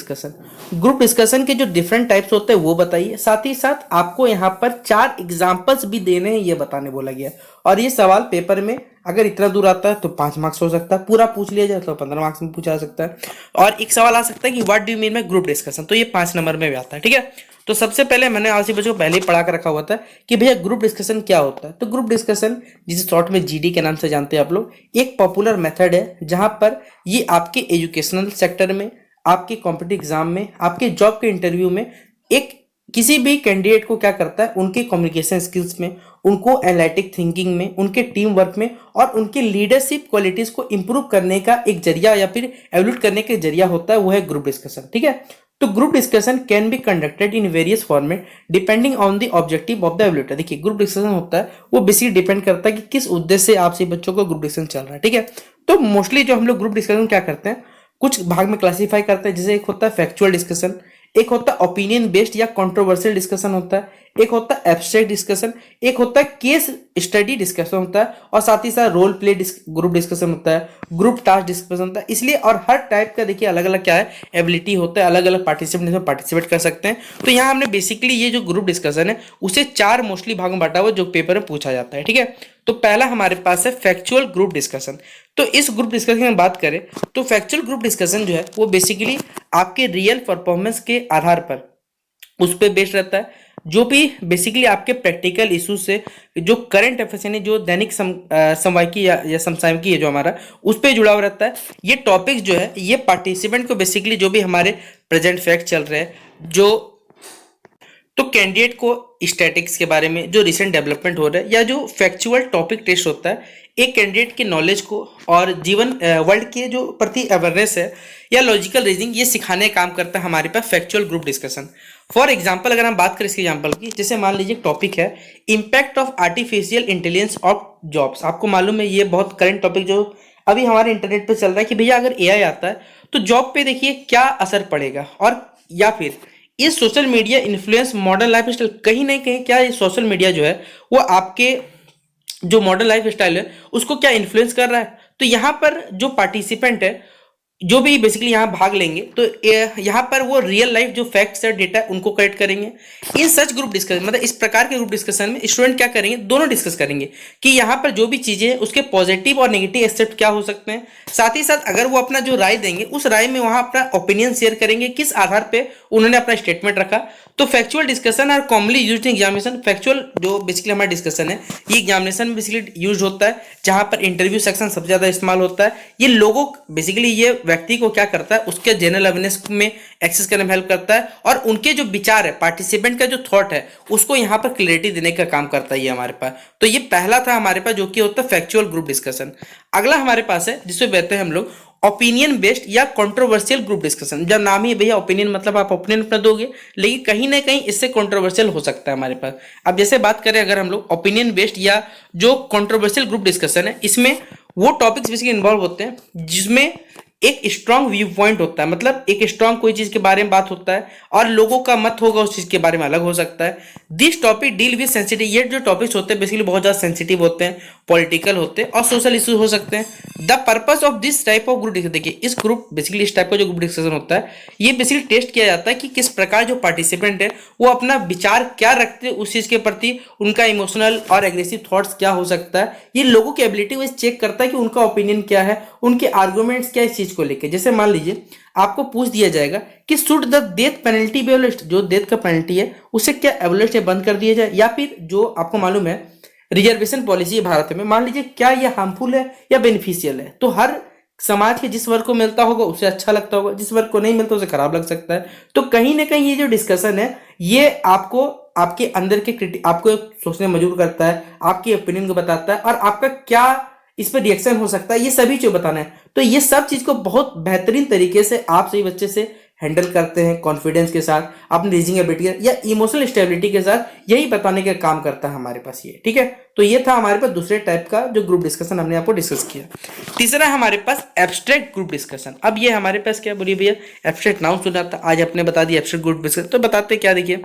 डिस्कशन के जो डिफरेंट टाइप्स होते हैं वो बताइए, साथ ही साथ आपको यहाँ पर 4 एग्जाम्पल्स भी देने हैं ये बताने बोला गया है। और ये सवाल पेपर में अगर इतना दूर आता है तो 5 मार्क्स हो सकता है, पूरा पूछ लिया जाए तो 15 मार्क्स में पूछा जा सकता है। और एक सवाल आ सकता है कि what do you mean by group discussion, तो ये 5 नंबर में भी आता है, ठीक है। तो सबसे पहले मैंने आज बच्चों को पहले ही पढ़ा कर रखा हुआ था कि भैया ग्रुप डिस्कशन क्या होता है। तो ग्रुप डिस्कशन जिसे शॉर्ट में जीडी के नाम से जानते हैं आप लोग, एक पॉपुलर मेथड है जहां पर ये आपके एजुकेशनल सेक्टर में, आपके कॉम्पिटिटिव एग्जाम में, आपके जॉब के इंटरव्यू में एक किसी भी कैंडिडेट को क्या करता है, उनके कम्युनिकेशन स्किल्स में, उनको एनालिटिक थिंकिंग में, उनके टीम वर्क में और उनके लीडरशिप क्वालिटीज को इंप्रूव करने का एक जरिया या फिर एवल्यूट करने का जरिया होता है, वो है ग्रुप डिस्कशन, ठीक है। तो group discussion can be conducted in various format depending on the objective of the evaluator. देखिए ग्रुप डिस्कशन होता है वो बेसिकली डिपेंड करता है कि किस उद्देश्य से आपसे बच्चों को ग्रुप डिस्कशन चल रहा है, ठीक है। तो मोस्टली जो हम लोग ग्रुप डिस्कशन क्या करते हैं, कुछ भाग में क्लासीफाई करते हैं, जैसे एक होता है फैक्चुअल डिस्कशन, एक होता है ओपिनियन बेस्ड या कंट्रोवर्शियल डिस्कशन होता है, एक होता है एब्स्ट्रैक्ट डिस्कशन, एक होता है केस स्टडी डिस्कशन होता है और साथ ही साथ रोल प्ले ग्रुप डिस्कशन होता है, ग्रुप टास्क डिस्कशन होता है। इसलिए और हर टाइप का देखिए अलग अलग क्या है एबिलिटी होता है, अलग अलग पार्टिसिपेंट इसमें पार्टिसिपेट कर सकते हैं। तो यहाँ हमने बेसिकली ये जो ग्रुप डिस्कशन है उसे 4 मोस्टली भागों में बांटा हुआ जो पेपर में पूछा जाता है, ठीक है। तो पहला हमारे पास है फैक्चुअल ग्रुप डिस्कशन। तो इस ग्रुप डिस्कशन की बात करें तो फैक्चुअल ग्रुप डिस्कशन जो है वो बेसिकली आपके रियल परफॉर्मेंस के आधार पर उस पर बेस्ड रहता है, जो भी बेसिकली आपके प्रैक्टिकल इशू से जो करंट अफेयर्स यानी जो दैनिक समवायिकी या समसामयिकी है जो हमारा उस पर जुड़ा हुआ रहता है। ये टॉपिक्स जो है ये पार्टिसिपेंट को बेसिकली जो भी हमारे प्रेजेंट फैक्ट चल रहे हैं, जो तो कैंडिडेट को स्टैटिक्स के बारे में जो रिसेंट डेवलपमेंट हो रहा है या जो फैक्चुअल टॉपिक टेस्ट होता है, एक कैंडिडेट के नॉलेज को और जीवन वर्ल्ड के जो प्रति अवेयरनेस है या लॉजिकल रीजनिंग ये सिखाने का काम करता है हमारे पास factual group discussion. For example अगर हम बात करें इसके एग्जांपल की, जैसे मान लीजिए टॉपिक है impact of artificial intelligence of jobs. आपको मालूम है ये बहुत करंट टॉपिक जो अभी हमारे इंटरनेट पे चल रहा है कि भैया अगर एआई आता है तो जॉब पे देखिए क्या असर पड़ेगा, और या फिर इस social media influence modern life style, कहीं ना कहीं क्या ये सोशल मीडिया जो है वो आपके जो मॉडर्न लाइफ स्टाइल है उसको क्या इन्फ्लुएंस कर रहा है। तो यहाँ पर जो पार्टिसिपेंट है जो भी बेसिकली यहाँ भाग लेंगे तो यहाँ पर वो रियल लाइफ जो फैक्ट्स है डेटा उनको कलेक्ट करेंगे। इन सच ग्रुप डिस्कशन मतलब इस प्रकार के ग्रुप डिस्कशन में स्टूडेंट क्या करेंगे, दोनों डिस्कस करेंगे कि यहाँ पर जो भी चीजें हैं उसके पॉजिटिव और नेगेटिव एस्पेक्ट क्या हो सकते हैं। साथ ही साथ अगर वो अपना जो राय देंगे उस राय में वहां अपना ओपिनियन शेयर करेंगे, किस आधार पे उन्होंने अपना स्टेटमेंट रखा। तो factual discussion are commonly used in examination. Factual जो बेसिकली हमारा डिस्कशन है ये एग्जामिनेशन में बेसिकली यूज होता है, जहां पर इंटरव्यू सेक्शन सबसे ज्यादा इस्तेमाल होता है। ये लोगों बेसिकली ये व्यक्ति को क्या करता है, उसके जनरल अवेयरनेस में एक्सेस करने में हेल्प करता है और उनके जो विचार है, पार्टिसिपेंट का जो थॉट है उसको यहाँ पर क्लियरिटी देने का काम करता है ये हमारे पास। तो ये पहला था हमारे पास जो कि होता है फैक्चुअल ग्रुप डिस्कशन। अगला हमारे पास है जिसमें कहते हैं हम लोग ओपिनियन बेस्ड या कंट्रोवर्शियल ग्रुप डिस्कशन। जब नाम ही है भैया ओपिनियन, मतलब आप ओपिनियन अपना दोगे लेकिन कहीं ना कहीं इससे कंट्रोवर्शियल हो सकता है हमारे पास। अब जैसे बात करें अगर हम लोग ओपिनियन बेस्ड या जो कंट्रोवर्शियल ग्रुप डिस्कशन है, इसमें वो टॉपिक्स बेसिकली इन्वॉल्व होते हैं जिसमें एक स्ट्रांग व्यू पॉइंट होता है, मतलब एक स्ट्रांग कोई चीज के बारे में बात होता है और लोगों का मत होगा उस चीज के बारे में अलग हो सकता है। This topic deal with sensitive, ये जो टॉपिक्स होते हैं बेसिकली बहुत ज्यादा सेंसिटिव होते हैं, पॉलिटिकल होते हैं और सोशल इश्यूज हो सकते हैं। The purpose of this type of group discussion, देखिए इस ग्रुप बेसिकली इस टाइप का जो ग्रुप डिस्कशन होता है ये बेसिकली टेस्ट किया जाता है कि किस प्रकार जो पार्टिसिपेंट है वो अपना विचार क्या रखते हैं उस चीज के प्रति, उनका इमोशनल और एग्रेसिव थॉट्स क्या हो सकता है। ये लोगों की एबिलिटी को चेक करता है कि उनका ओपिनियन क्या है, उनके आर्गूमेंट्स क्या इस चीज को लेकर। जैसे मान लीजिए आपको पूछ दिया जाएगा कि should the death penalty be abolished, जो डेथ का पेनल्टी है उसे क्या एबोलिश बंद कर दिया जाए, या फिर जो आपको मालूम है रिजर्वेशन पॉलिसी है भारत में, मान लीजिए क्या यह हार्मफुल है या बेनिफिशियल है। तो हर समाज के जिस वर्ग को मिलता होगा उसे अच्छा लगता होगा, जिस वर्ग को नहीं मिलता उसे खराब लग सकता है। तो कहीं ना कहीं ये जो डिस्कशन है ये आपको आपके अंदर के आपको सोचने मजबूर करता है, आपकी ओपिनियन को बताता है और आपका क्या इस पर रिएक्शन हो सकता है ये सभी चीज बताना है। तो ये सब चीज को बहुत बेहतरीन तरीके से आप सही बच्चे से हैंडल करते हैं, कॉन्फिडेंस के साथ, अपनी रीजनिंग एबिलिटी या इमोशनल स्टेबिलिटी के साथ, यही बताने का काम करता है हमारे पास ये। ठीक है, तो ये था हमारे पास दूसरे टाइप का जो ग्रुप डिस्कशन हमने आपको डिस्कस किया। तीसरा है हमारे पास एब्स्ट्रैक्ट ग्रुप डिस्कशन। अब ये हमारे पास क्या बोलिए भैया, एब्स्ट्रैक्ट नाउन सुना था, आज आपने बता दिया एब्स्ट्रैक्ट ग्रुप डिस्कशन। तो बताते क्या, देखिए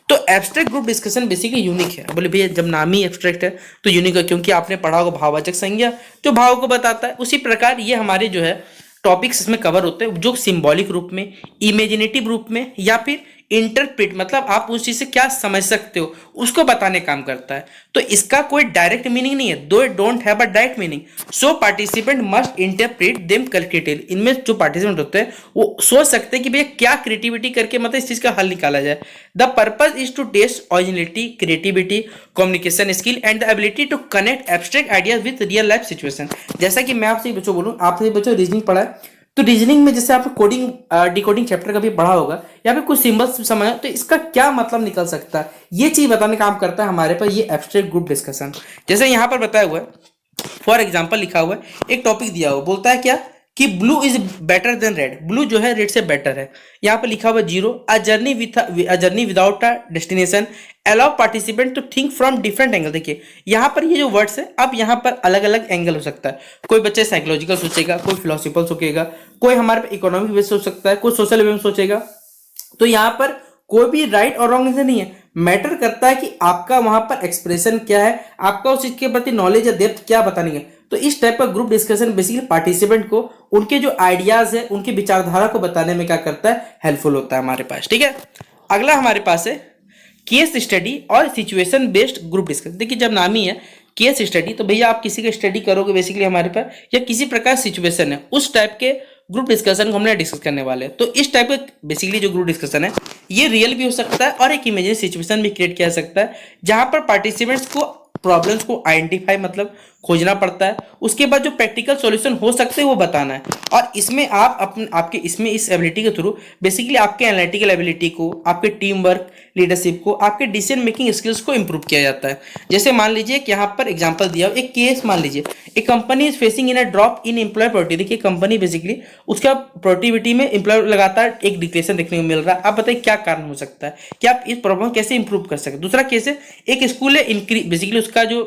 तो abstract group discussion basically unique है। बोले भैया जब नाम ही एब्स्ट्रैक्ट है तो यूनिक है, क्योंकि आपने पढ़ा होगा भाववाचक संज्ञा जो भाव को बताता है, उसी प्रकार ये हमारे जो है टॉपिक्स इसमें कवर होते हैं जो सिंबॉलिक रूप में, इमेजिनेटिव रूप में या फिर इंटरप्रेट, मतलब आप उस चीज से क्या समझ सकते हो उसको बताने काम करता है। तो इसका कोई डायरेक्ट मीनिंग नहीं है, though it don't have a direct meaning, so participant must interpret them calculated. इनमें जो पार्टिसिपेंट होते हैं वो सोच सकते हैं कि भैया क्या क्रिएटिविटी करके मतलब इस चीज का हल निकाला जाए। The purpose is to test originality, creativity, communication skill and the ability to connect abstract ideas with real life situation. जैसा कि मैं आपसे बच्चों बोलूं, आपसे बच्चों रीजनिंग पढ़ा है, तो रीजनिंग में जैसे आपने कोडिंग डिकोडिंग चैप्टर का भी पढ़ा होगा या फिर कुछ सिंबल्स समझ, तो इसका क्या मतलब निकल सकता है ये चीज बताने का काम करता है हमारे पास ये एब्स्ट्रैक्ट ग्रुप डिस्कशन। जैसे यहाँ पर बताया हुआ है, फॉर एग्जाम्पल लिखा हुआ है, एक टॉपिक दिया हुआ बोलता है क्या कि blue is better than red, blue जो है रेड से बेटर है। यहाँ पर लिखा हुआ zero, a journey without a destination allow participant to think from different angle. देखिए यहाँ पर ये जो वर्ड्स है, अब यहाँ पर अलग अलग एंगल हो सकता है, कोई बच्चे साइकोलॉजिकल सोचेगा, कोई फिलोसफिकल सोचेगा, कोई हमारे पे इकोनॉमिक बेस सोच सकता है, कोई सोशल वे में सोचेगा। तो यहाँ पर कोई भी राइट और रॉन्ग आंसर नहीं है, मैटर करता है कि आपका वहां पर एक्सप्रेशन क्या है, आपका उस चीज के प्रति नॉलेज या डेप्थ क्या बतानी है। तो इस टाइप का ग्रुप डिस्कशन बेसिकली पार्टिसिपेंट को उनके जो आइडियाज है, उनकी विचारधारा को बताने में क्या करता है, हेल्पफुल होता है हमारे पास। ठीक है, अगला हमारे पास है केस स्टडी और सिचुएशन बेस्ड ग्रुप डिस्कशन। देखिए जब नाम ही है केस स्टडी, तो भैया आप किसी का स्टडी करोगे बेसिकली हमारे पास, या किसी प्रकार सिचुएशन है उस टाइप के ग्रुप डिस्कशन को हमने डिस्कस करने वाले हैं। तो इस टाइप का बेसिकली जो ग्रुप डिस्कशन है ये रियल भी हो सकता है और एक इमेजिनरी सिचुएशन भी क्रिएट किया जा सकता है, जहां पर पार्टिसिपेंट्स को प्रॉब्लम्स को आइडेंटिफाई मतलब खोजना पड़ता है, उसके बाद जो प्रैक्टिकल सॉल्यूशन हो सकते हैं वो बताना है। और इसमें आप अपने आपके इसमें इस एबिलिटी के थ्रू बेसिकली आपके एनालिटिकल एबिलिटी को, आपके टीम वर्क, लीडरशिप को, आपके डिसीजन मेकिंग स्किल्स को इंप्रूव किया जाता है। जैसे मान लीजिए कि यहाँ पर एग्जांपल दिया, एक केस मान लीजिए, एक company is facing in a drop in employee productivity. देखिए कंपनी बेसिकली उसका प्रोडक्टिविटी में एम्प्लॉय लगातार एक डिक्लेशन देखने को मिल रहा है, आप बताइए क्या कारण हो सकता है कि आप इस प्रॉब्लम कैसे इंप्रूव कर सकते हैं। दूसरा केस है, एक स्कूल है इंक्रीज, बेसिकली उसका जो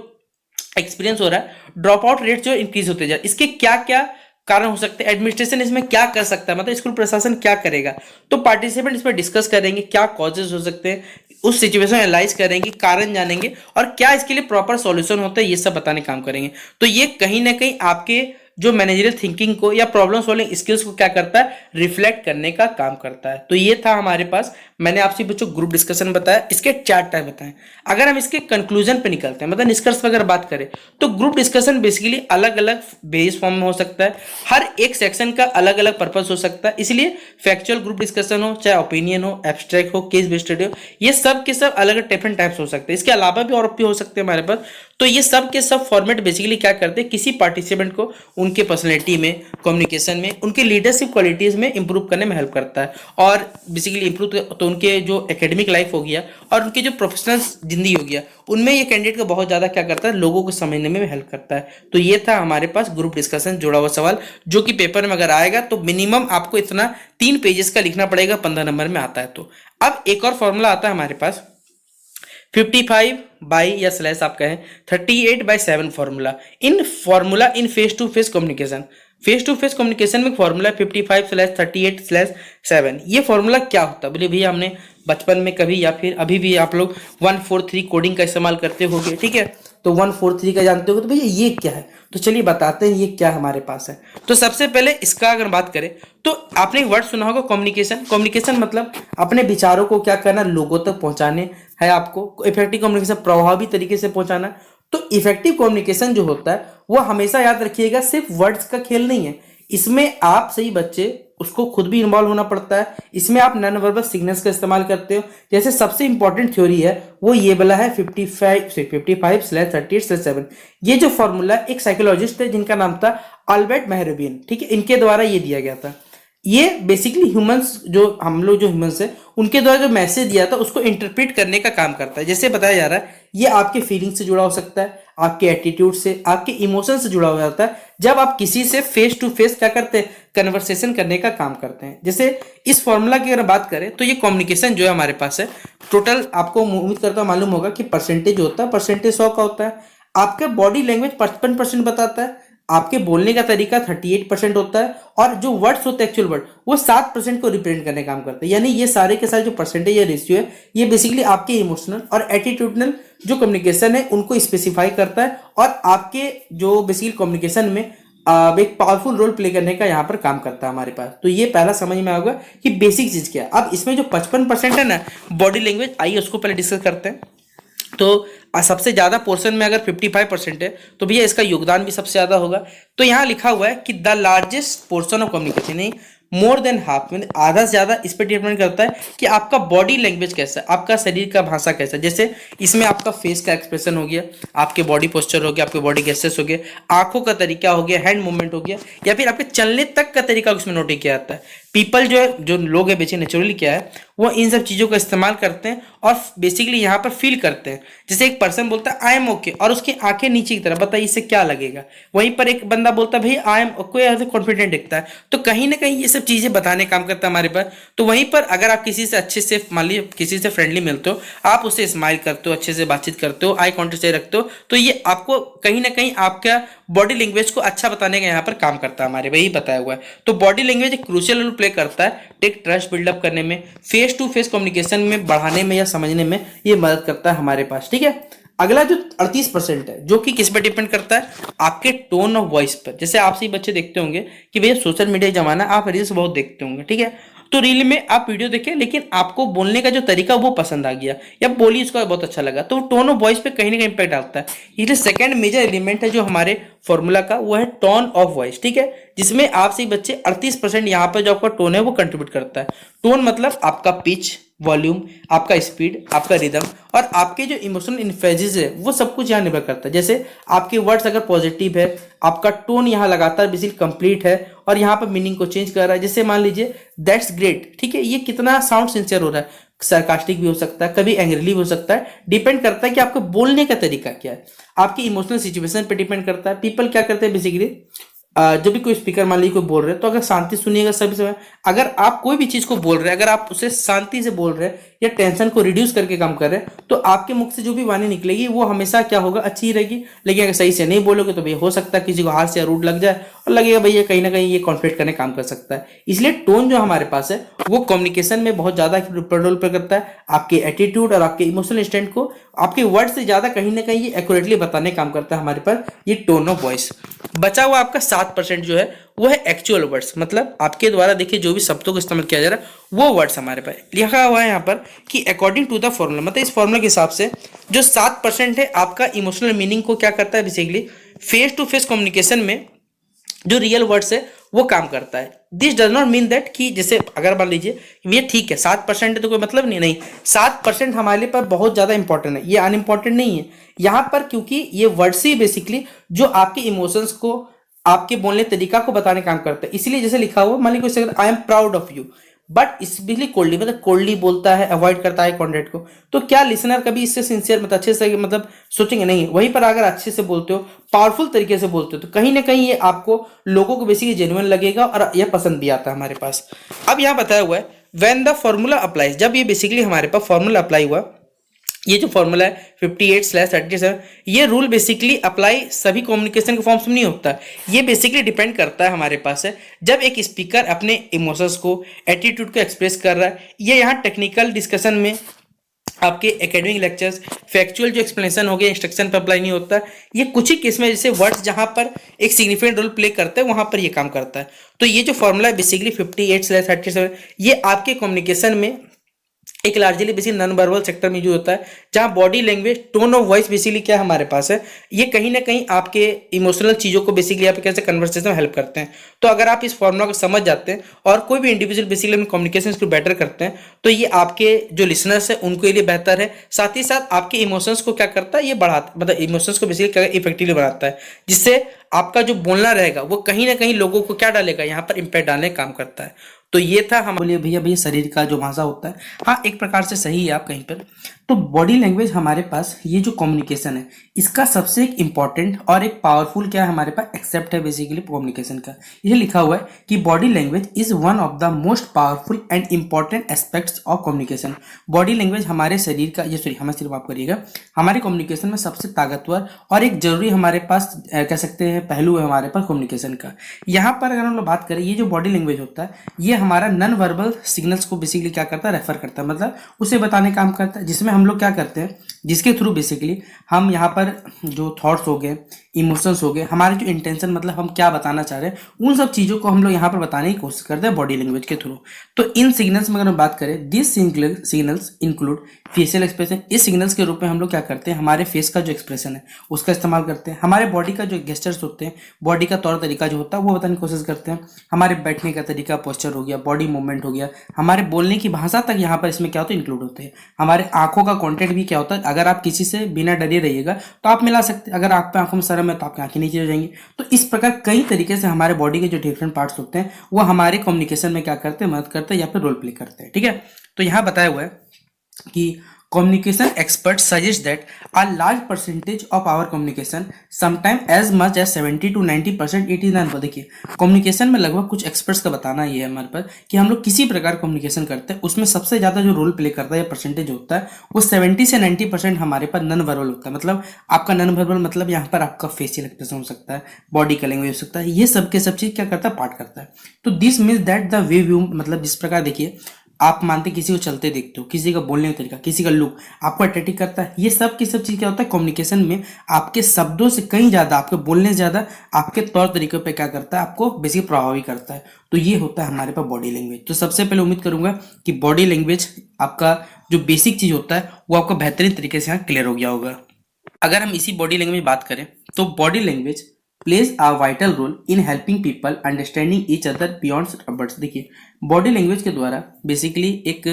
एक्सपीरियंस हो रहा है, ड्रॉप आउट रेट जो इंक्रीज होते जा, इसके क्या क्या कारण हो सकते हैं, एडमिनिस्ट्रेशन इसमें क्या कर सकता है, मतलब स्कूल प्रशासन क्या करेगा। तो पार्टिसिपेंट इसमें डिस्कस करेंगे क्या कॉजेज हो सकते हैं, उस सिचुएशन एनालाइज करेंगे, कारण जानेंगे और क्या इसके लिए प्रॉपर सॉल्यूशन होता है, ये सब बताने काम करेंगे। तो ये कहीं ना कहीं आपके जो मैनेजरियल थिंकिंग को या प्रॉब्लम सॉल्विंग स्किल्स को क्या करता है, रिफ्लेक्ट करने का काम करता है। तो ये था हमारे पास, मैंने आपसे बच्चों ग्रुप डिस्कशन बताया, इसके 4 टाइप बताएं। अगर हम इसके कंक्लूजन पे निकलते हैं, मतलब निष्कर्ष पर अगर बात करें, तो ग्रुप डिस्कशन बेसिकली अलग अलग बेस फॉर्म में हो सकता है, हर एक सेक्शन का अलग अलग पर्पस हो सकता है। इसलिए फैक्चुअल ग्रुप डिस्कशन हो, चाहे ओपिनियन हो, एब्स्ट्रैक्ट हो, केस बेस्ड स्टडी हो, ये सब के सब अलग डिफरेंट टाइप्स हो सकते हैं। इसके अलावा भी और भी हो सकते हैं हमारे पास। तो ये सब के सब फॉर्मेट बेसिकली क्या करते हैं, किसी पार्टिसिपेंट को उनके पर्सनैलिटी में, कम्युनिकेशन में, उनके लीडरशिप क्वालिटीज में इंप्रूव करने में हेल्प करता है। और बेसिकली इंप्रूव तो उनके जो एकेडमिक लाइफ हो गया और उनकी जो प्रोफेशनल जिंदगी हो गया, उनमें ये कैंडिडेट को बहुत ज्यादा क्या करता है, लोगों को समझने में हेल्प करता है। तो ये था हमारे पास ग्रुप डिस्कशन जुड़ा हुआ सवाल, जो कि पेपर में अगर आएगा तो मिनिमम आपको इतना 3 पेजेस का लिखना पड़ेगा, 15 नंबर में आता है। तो अब एक और फॉर्मूला आता है हमारे पास, 55 बाई या स्लैश आप कहें 38/7 formula. In face to face communication, face to face communication में फॉर्मूला 55/38/7। ये फॉर्मूला क्या होता है, बोले भैया हमने बचपन में कभी या फिर अभी भी आप लोग 143 कोडिंग का इस्तेमाल करते होगे, ठीक है, तो 143 का जानते हो, तो भैया ये क्या है, तो चलिए बताते हैं ये क्या हमारे पास है। तो सबसे पहले इसका अगर बात करें तो आपने एक वर्ड सुना होगा कम्युनिकेशन। कम्युनिकेशन मतलब अपने विचारों को क्या करना, लोगों तक पहुंचाने है आपको। इफेक्टिव कम्युनिकेशन प्रभावी तरीके से पहुंचाना। तो इफेक्टिव कम्युनिकेशन जो होता है वो हमेशा याद रखिएगा सिर्फ वर्ड्स का खेल नहीं है, इसमें आप सही बच्चे उसको खुद भी इन्वॉल्व होना पड़ता है। इसमें आप नॉन वर्बल सिग्नल्स का इस्तेमाल करते हो। जैसे सबसे इंपॉर्टेंट थ्योरी है वो ये वाला है 55/38/7। ये जो फॉर्मूला एक साइकोलॉजिस्ट है जिनका नाम था अल्बर्ट मेहरबियन, ठीक है, इनके द्वारा ये दिया गया था। ये बेसिकली ह्यूमंस, जो हम लोग जो ह्यूमंस है उनके द्वारा जो मैसेज दिया था उसको इंटरप्रेट करने का काम करता है। जैसे बताया जा रहा है ये आपके फीलिंग से जुड़ा हो सकता है, आपके एटीट्यूड से, आपके इमोशन से जुड़ा हो जाता है जब आप किसी से फेस टू फेस क्या करते हैं, कन्वर्सेशन करने का काम करते हैं। जैसे इस फॉर्मूला की अगर बात करें तो ये कम्युनिकेशन जो है हमारे पास है, टोटल आपको उम्मीद करता हूं मालूम होगा कि परसेंटेज होता है, परसेंटेज 100 का होता है। आपका बॉडी लैंग्वेज 55% बताता है, आपके बोलने का तरीका 38% होता है, और जो वर्ड्स होते हैं एक्चुअल वर्ड वो 7% को रिप्रेजेंट करने का काम करते हैं। यानी ये सारे के सारे जो परसेंटेज या रेशियो है ये बेसिकली आपके इमोशनल और एटीट्यूडनल जो कम्युनिकेशन है उनको स्पेसिफाई करता है, और आपके जो बेसिकली कम्युनिकेशन में एक पावरफुल रोल प्ले करने का यहाँ पर काम करता है हमारे पास। तो ये पहला समझ में आएगा कि बेसिक चीज क्या है। अब इसमें जो 55% है ना बॉडी लैंग्वेज, आइए उसको पहले डिस्कस करते हैं। तो सबसे ज्यादा पोर्शन में अगर 55% है तो भैया इसका योगदान भी सबसे ज्यादा होगा। तो यहाँ लिखा हुआ है कि the largest portion of communication, नहीं मोर देन हाफ, मतलब आधा से ज्यादा इस पर डिपेंड करता है कि आपका बॉडी लैंग्वेज कैसा है, आपका शरीर का भाषा कैसा है। जैसे इसमें आपका फेस का एक्सप्रेशन हो गया, आपके बॉडी पोस्चर हो गया, आपके बॉडी गेस्चर्स हो गया, आंखों का तरीका हो गया, हैंड मूवमेंट हो गया, या फिर आपके चलने तक का तरीका उसमें नोटिस किया जाता है। पीपल जो है, जो लोग है बेसिकली नेचुरली क्या है वो इन सब चीजों का इस्तेमाल करते हैं और बेसिकली यहाँ पर फील करते हैं। जैसे एक पर्सन बोलता है आई एम ओके और उसकी आंखें नीचे की तरफ, बताइए इससे क्या लगेगा। वहीं पर एक बंदा बोलता है भाई आई एम, कोई ऐसे कॉन्फिडेंट दिखता है। तो कहीं ना कहीं ये सब चीजें बताने काम करता है हमारे पास। तो वहीं पर अगर आप किसी से अच्छे से, मान लीजिए किसी से फ्रेंडली मिलते हो, आप उससे स्माइल करते हो, अच्छे से बातचीत करते हो, आई कॉन्टेक्ट से रखते हो, तो ये आपको कहीं ना कहीं आपका बॉडी लैंग्वेज को अच्छा बताने का यहाँ पर काम करता है, हमारे वही बताया हुआ है। तो बॉडी लैंग्वेज एक क्रूशियल रोल प्ले करता है टेक ट्रस्ट बिल्डअप करने में, फेस टू फेस कम्युनिकेशन में बढ़ाने में या समझने में ये मदद करता है हमारे पास, ठीक है। अगला जो 38% है जो कि किस पर डिपेंड करता है, आपके टोन ऑफ वॉइस पर। जैसे आप सही बच्चे देखते होंगे कि भैया सोशल मीडिया जमाना, आप रील्स बहुत देखते होंगे, ठीक है, तो रील में आप वीडियो देखे लेकिन आपको बोलने का जो तरीका वो पसंद आ गया या बोली उसका बहुत अच्छा लगा, तो टोन ऑफ वॉइस पे कहीं ना कहीं इंपैक्ट डालता है। इसलिए सेकंड मेजर एलिमेंट है जो हमारे फॉर्मूला का वो है टोन ऑफ वॉइस, ठीक है, जिसमें आप सही बच्चे 38% यहाँ पर जो आपका टोन है वो कंट्रीब्यूट करता है। टोन मतलब आपका पिच, वॉल्यूम, आपका स्पीड, आपका रिदम और आपके जो इमोशनल इन्फेजेस है वो सब कुछ यहाँ निर्भर करता है। जैसे आपके वर्ड्स अगर पॉजिटिव है, आपका टोन यहाँ लगातार बेसिकली कंप्लीट है और यहाँ पर मीनिंग को चेंज कर रहा है। जैसे मान लीजिए दैट्स ग्रेट, ठीक है, ये कितना साउंड सिंसियर हो रहा है, सरकास्टिक भी हो सकता है, कभी एंग्रीली भी हो सकता है, डिपेंड करता है कि आपके बोलने का तरीका क्या है, आपकी इमोशनल सिचुएशन पे डिपेंड करता है। पीपल क्या करते हैं बेसिकली, जब भी कोई स्पीकर मान लीजिए कोई बोल रहे हैं तो अगर शांति सुनिएगा सभी समय, अगर आप कोई भी चीज को बोल रहे हैं, अगर आप उसे शांति से बोल रहे हैं, या टेंशन को रिड्यूस करके काम कर रहे हैं, तो आपके मुख से जो भी वाणी निकलेगी वो हमेशा क्या होगा, अच्छी ही रहेगी। लेकिन अगर सही से नहीं बोलोगे तो भैया हो सकता है किसी को हाथ से रूड लग जाए और लगेगा भैया कहीं ना कहीं ये कॉन्फ्लिक्ट करने काम कर सकता है। इसलिए टोन जो हमारे पास है वो कम्युनिकेशन में बहुत ज्यादा रोल प्ले करता है। आपके एटीट्यूड और आपके इमोशनल स्टैंड को आपके वर्ड से ज्यादा कहीं ना कहीं ये एक्यूरेटली बताने काम करता है हमारे पास ये टोन ऑफ वॉइस। बचा हुआ आपका 7% जो है वो है एक्चुअल वर्ड्स, मतलब आपके द्वारा देखिए जो भी शब्दों को इस्तेमाल किया जा रहा है वो वर्ड्स हमारे पास लिखा हुआ है यहाँ पर कि अकॉर्डिंग टू द फॉर्मूला, मतलब इस फॉर्मूला के हिसाब से जो 7% है आपका इमोशनल मीनिंग को क्या करता है, basically face to face communication में जो रियल वर्ड्स है वो काम करता है। This does not mean that कि जैसे अगर मान लीजिए ये ठीक है 7% है तो कोई मतलब नहीं, 7% हमारे लिए पर बहुत ज्यादा इंपॉर्टेंट है, ये अनइम्पॉर्टेंट नहीं है यहाँ पर, क्योंकि ये वर्ड्स ही बेसिकली जो आपके इमोशंस को आपके बोलने तरीका को बताने काम करता है। इसलिए जैसे लिखा हुआ मान लीजिए I am proud of you, but specially coldly मतलब कोल्डली बोलता है, अवॉइड करता है कॉन्टेक्ट को, तो क्या लिसनर कभी इससे सिंसियर मतलब अच्छे से मतलब सोचेंगे नहीं। वहीं पर अगर अच्छे से बोलते हो, पावरफुल तरीके से बोलते हो, तो कहीं ना कहीं ये आपको लोगों को बेसिकली जेन्युइन लगेगा और यह पसंद भी आता है हमारे पास। अब यहाँ बताया हुआ है व्हेन द फॉर्मूला अप्लाइज, जब ये बेसिकली हमारे पास फॉर्मूला अप्लाई हुआ, ये जो फॉर्मूला है 58/37, ये रूल बेसिकली अप्लाई सभी कम्युनिकेशन के फॉर्म्स में नहीं होता। ये बेसिकली डिपेंड करता है हमारे पास है जब एक स्पीकर अपने इमोशंस को, एटीट्यूड को एक्सप्रेस कर रहा है। ये यहाँ टेक्निकल डिस्कशन में, आपके एकेडमिक लेक्चर्स, फैक्चुअल जो एक्सप्लेनेशन हो गया इंस्ट्रक्शन पर अप्लाई नहीं होता। ये कुछ ही केस में जैसे वर्ड्स जहां पर एक सिग्निफिकेंट रोल प्ले करते हैं वहां पर ये काम करता है। तो ये जो फॉर्मूला है बेसिकली 58/37, ये आपके कम्युनिकेशन में एक largely basically non verbal sector में जो होता है, जहां body language, tone of voice basically क्या हमारे पास है, ये कहीं ना कहीं आपके इमोशनल चीजों को बेसिकली आप कैसे कन्वर्सेशन में हेल्प करते हैं। तो अगर आप इस फॉर्मूला को समझ जाते हैं और कोई भी इंडिविजुअल बेसिकली कम्युनिकेशन को बेटर करते हैं, तो ये आपके जो लिसनर्स है उनके लिए बेहतर है। साथ ही साथ आपके इमोशंस को क्या करता है, ये बढ़ाता, मतलब इमोशंस को बेसिकली क्या इफेक्टिवली बनाता है, जिससे आपका जो बोलना रहेगा वो कहीं ना कहीं लोगों को क्या डालेगा, यहाँ पर इम्पैक्ट डालने का काम करता है। तो ये था हम बोलिए भैया भैया शरीर का जो भाषा होता है, हाँ एक प्रकार से सही है आप कहीं पर। तो बॉडी लैंग्वेज हमारे पास ये जो कम्युनिकेशन है इसका सबसे एक इम्पॉर्टेंट और एक पावरफुल क्या है हमारे पास एक्सेप्ट है बेसिकली कम्युनिकेशन का। ये लिखा हुआ है कि body language is one of the most powerful and important aspects of communication. Body language हमारे शरीर का, ये सॉरी हमें सिर्फ आप करिएगा, हमारे कम्युनिकेशन में सबसे ताकतवर और एक जरूरी हमारे पास कह सकते हैं पहलू है हमारे पास कम्युनिकेशन का। यहाँ पर अगर हम लोग बात करें, ये जो बॉडी लैंग्वेज होता है ये हमारा नॉन वर्बल सिग्नल्स को बेसिकली क्या करता है, रेफर करता है, मतलब उसे बताने काम करता है, जिसमें हम लोग क्या करते हैं, जिसके थ्रू बेसिकली हम यहाँ पर जो थॉट्स हो गए, इमोशंस हो गए, हमारे जो इंटेंशन मतलब हम क्या बताना चाह रहे हैं, उन सब चीज़ों को हम लोग यहाँ पर बताने की कोशिश करते हैं बॉडी लैंग्वेज के थ्रू। तो इन सिग्नल्स में अगर हम बात करें, this signals include facial expression. इस सिग्नल्स के रूप में हम लोग क्या करते हैं, हमारे फेस का जो एक्सप्रेशन है उसका इस्तेमाल करते हैं, हमारे बॉडी का जो गेस्चर्स होते हैं, बॉडी का तौर तरीका जो होता है वो बताने की कोशिश करते हैं, हमारे बैठने का तरीका, पोस्चर हो गया, बॉडी मूवमेंट हो गया, हमारे बोलने की भाषा तक यहाँ पर इसमें क्या होता है इंक्लूड होते हैं। हमारे आंखों का कॉन्टेक्ट भी क्या होता है, अगर आप किसी से बिना डरे रहिएगा तो आप मिला सकते हैं, अगर आपके आंखों में शर्म है तो आपकी आंखें नीचे हो जाएंगी। तो इस प्रकार कई तरीके से हमारे बॉडी के जो डिफरेंट पार्ट्स होते हैं वो हमारे कम्युनिकेशन में क्या करते हैं, मदद करते हैं या फिर रोल प्ले करते हैं। ठीक है, तो यहाँ बताया हुआ है कि communication experts suggest that a large percentage of our communication, sometimes as much as 70 to 90% it is non-verbal। देखिए कम्युनिकेशन में लगभग कुछ एक्सपर्ट्स का बताना ये है हमारे पास कि हम लोग किसी प्रकार कम्युनिकेशन करते हैं उसमें सबसे ज़्यादा जो रोल प्ले करता है या परसेंटेज होता है वो 70 से 90% हमारे पास नॉन वर्बल होता है। मतलब आपका नॉन वर्बल मतलब यहाँ पर आपका फेशियल एक्सप्रेशन हो सकता है, बॉडी का लैंग्वेज हो सकता है, ये सब के सब चीज़ क्या करता है, पार्ट करता है। तो this means that the way view, मतलब जिस प्रकार देखिए आप मानते किसी को चलते देखते हो, किसी का बोलने का तरीका, किसी का लुक आपको अट्रैक्टिव करता है, ये सब की सब चीज़ क्या होता है कम्युनिकेशन में आपके शब्दों से कहीं ज़्यादा, आपके बोलने से ज़्यादा आपके तौर तरीकों पे क्या करता है, आपको बेसिक प्रभावी करता है। तो ये होता है हमारे पास बॉडी लैंग्वेज। तो सबसे पहले उम्मीद करूंगा कि बॉडी लैंग्वेज आपका जो बेसिक चीज़ होता है वो आपको बेहतरीन तरीके से यहाँ क्लियर हो गया होगा। अगर हम इसी बॉडी लैंग्वेज बात करें तो body language plays a vital role in helping people understanding each other beyond words. देखिए बॉडी लैंग्वेज के द्वारा बेसिकली एक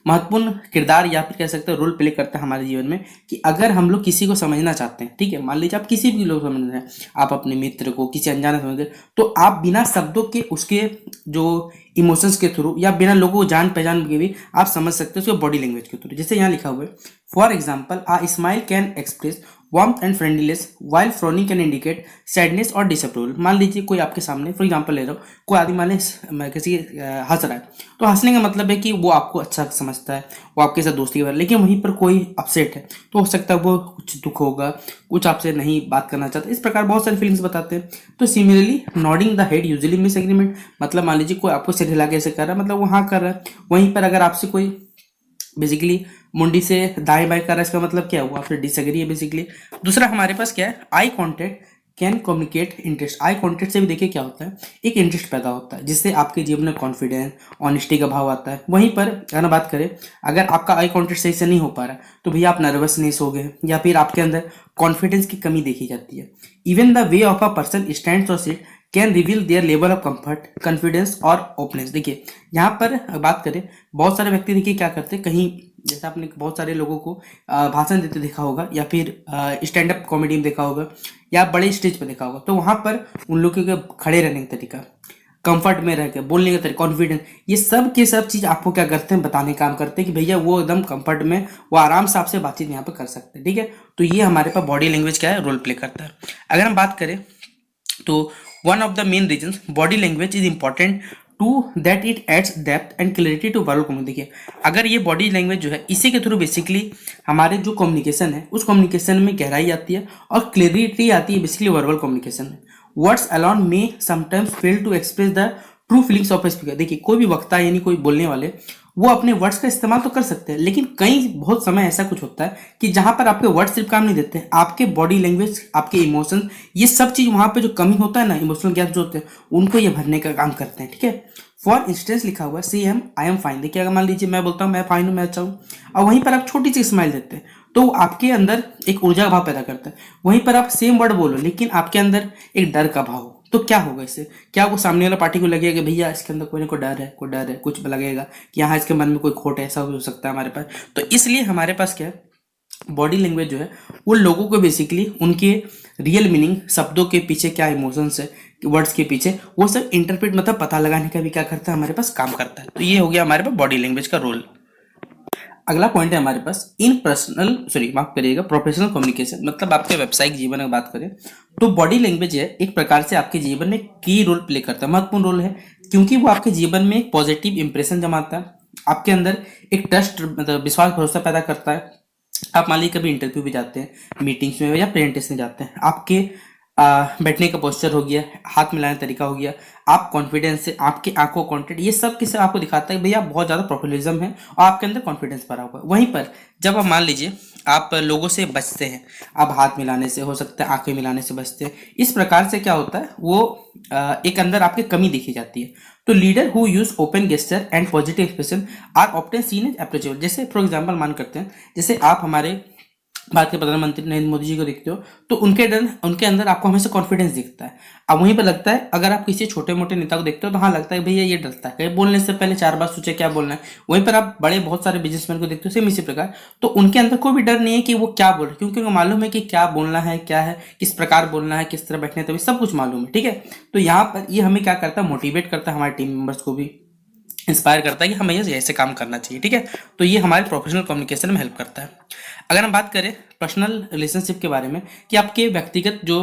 महत्वपूर्ण किरदार या फिर कह सकते हैं रोल प्ले करता है हमारे जीवन में कि अगर हम लोग किसी को समझना चाहते हैं, ठीक है, मान लीजिए आप किसी भी लोग समझ रहे हैं, आप अपने मित्र को किसी अनजाने समझ रहे, तो आप बिना शब्दों के उसके जो इमोशंस के थ्रू या बिना लोगों को जान पहचान के भी आप समझ सकते हो उसके बॉडी लैंग्वेज के थ्रू। जैसे यहाँ लिखा हुआ है for example a smile can express warmth and friendliness while frowning can indicate sadness और डिसअप्रूवल। मान लीजिए कोई आपके सामने, फॉर एग्जांपल ले रहा हूँ, कोई आदमी मान लीजिए किसी हंस रहा है, तो हंसने का मतलब है कि वो आपको अच्छा समझता है, वो आपके साथ दोस्ती कर रहा है। लेकिन वहीं पर कोई अपसेट है तो हो सकता है वो कुछ दुख होगा, कुछ आपसे नहीं बात करना चाहता, इस प्रकार बहुत सारी फीलिंग्स बताते हैं। तो similarly nodding the head usually miss agreement, मतलब मान लीजिए कोई आपको सिर हिला के ऐसे कर रहा है, मतलब वो हाँ कर रहा है। वहीं पर अगर आपसे कोई बेसिकली मुंडी से दाएं बाएं कर रहा है, इसका मतलब क्या हुआ, आपसे डिसएग्री है बेसिकली। दूसरा हमारे पास क्या है, eye contact can communicate interest. Eye contact से भी देखिए क्या होता है, एक इंटरेस्ट पैदा होता है जिससे आपके जीवन में कॉन्फिडेंस, ऑनेस्टी का भाव आता है। वहीं पर अगर बात करें, अगर आपका आई कॉन्टेक्ट सही से नहीं हो पा रहा तो भैया आप नर्वसनेस हो गए या फिर आपके अंदर कॉन्फिडेंस की कमी देखी जाती है। Even the way of a person stands और sit can reveal their level of comfort, confidence और ओपनेस। देखिए यहाँ पर बात करें, बहुत सारे व्यक्ति देखिए क्या करते हैं, कहीं जैसे आपने बहुत सारे लोगों को भाषण देते देखा होगा या फिर स्टैंड अप कॉमेडी में देखा होगा या बड़े स्टेज पर देखा होगा, तो वहाँ पर उन लोगों के खड़े रहने का तरीका, कंफर्ट में रह के बोलने का तरीका, कॉन्फिडेंस, ये सब के सब चीज़ आपको क्या करते हैं, बताने का काम करते हैं कि भैया वो एकदम कंफर्ट में, वो आराम से आपसे बातचीत यहाँ पर कर सकते हैं। ठीक है, तो ये हमारे पास बॉडी लैंग्वेज क्या है, रोल प्ले करता है। अगर हम बात करें तो one of the main reasons body language is important to that it adds depth and clarity to verbal communication. देखिए अगर ये बॉडी लैंग्वेज जो है, इसी के थ्रू बेसिकली हमारे जो कम्युनिकेशन है उस कम्युनिकेशन में गहराई आती है और क्लैरिटी आती है बेसिकली वर्बल कम्युनिकेशन में। Words alone may sometimes fail to express the true feelings of a speaker. देखिए कोई भी वक्ता यानी कोई बोलने वाले वो अपने वर्ड्स का इस्तेमाल तो कर सकते हैं, लेकिन कई बहुत समय ऐसा कुछ होता है कि जहां पर आपके वर्ड सिर्फ काम नहीं देते, आपके बॉडी लैंग्वेज, आपके इमोशन, ये सब चीज वहां पे जो कमी होता है ना, इमोशनल गैप जो होते हैं उनको ये भरने का काम करते हैं। ठीक है, फॉर इंस्टेंस लिखा हुआ है see am I am fine. देखिए अगर मान लीजिए मैं बोलता हूँ मैं फाइन हूँ, मैं अच्छा हूँ, और वहीं पर आप छोटी सी स्माइल देते हैं तो आपके अंदर एक ऊर्जा भाव पैदा करता है। वहीं पर आप सेम वर्ड बोलो लेकिन आपके अंदर एक डर का भाव हो, तो क्या होगा इससे, क्या वो सामने वाला पार्टी को लगेगा कि भैया इसके अंदर कोई ना कोई डर है, कोई डर है, कुछ लगेगा कि यहाँ इसके मन में कोई खोट है, ऐसा भी हो सकता है हमारे पास। तो इसलिए हमारे पास क्या है, बॉडी लैंग्वेज जो है वो लोगों को बेसिकली उनके रियल मीनिंग, शब्दों के पीछे क्या इमोशंस है, वर्ड्स के पीछे, वो सब इंटरप्रेट मतलब पता लगाने का भी क्या करता है, हमारे पास काम करता है। तो ये हो गया हमारे पास बॉडी लैंग्वेज का रोल। अगला पॉइंट है हमारे पास इन पर्सनल, सॉरी माफ करिएगा, प्रोफेशनल कम्युनिकेशन, मतलब आपके व्यावसायिक जीवन में बात करें तो बॉडी लैंग्वेज है एक प्रकार से आपके जीवन में की रोल प्ले करता है, महत्वपूर्ण रोल है, क्योंकि वो आपके जीवन में एक पॉजिटिव इंप्रेशन जमाता है, आपके अंदर एक ट्रस्ट मतलब विश्वास भरोसा पैदा करता है। आप मान लीजिए कभी इंटरव्यू भी जाते हैं, मीटिंग्स में या प्रेजेंटेशन जाते हैं, आपके बैठने का पोस्चर हो गया, हाथ मिलाने का तरीका हो गया, आप कॉन्फिडेंस से, आपके आंखों कॉन्टेक्ट, ये सब किसे आपको दिखाता है भैया बहुत ज़्यादा प्रोफेशनलिज्म है और आपके अंदर कॉन्फिडेंस भरा हुआ है। वहीं पर जब आप मान लीजिए आप लोगों से बचते हैं, आप हाथ मिलाने से, हो सकता है आंखें मिलाने से बचते हैं, इस प्रकार से क्या होता है वो एक अंदर आपकी कमी देखी जाती है। तो leader who use open gesture and positive expression are often seen as approachable. जैसे फॉर एग्जांपल मान करते हैं, जैसे आप हमारे भारत के प्रधानमंत्री नरेंद्र मोदी जी को देखते हो तो उनके अंदर आपको हमेशा कॉन्फिडेंस दिखता है। अब वहीं पर लगता है अगर आप किसी छोटे मोटे नेता को देखते हो तो हाँ लगता है भैया ये डरता है, कहीं बोलने से पहले 4 बार सोचे क्या बोलना है। वहीं पर आप बड़े बहुत सारे बिजनेसमैन को देखते हो सेम इसी प्रकार, तो उनके अंदर कोई भी डर नहीं है कि वो क्या बोल रहे, क्योंकि उनको मालूम है कि क्या बोलना है, क्या है, किस प्रकार बोलना है, किस तरह बैठने, तभी सब कुछ मालूम है। ठीक है, तो यहाँ पर ये हमें क्या करता है, मोटिवेट करता है, हमारे टीम मेंबर्स को भी इंस्पायर करता है कि हमें ये ऐसे काम करना चाहिए। ठीक है, तो ये हमारे प्रोफेशनल कम्युनिकेशन में हेल्प करता है। अगर हम बात करें पर्सनल रिलेशनशिप के बारे में कि आपके व्यक्तिगत जो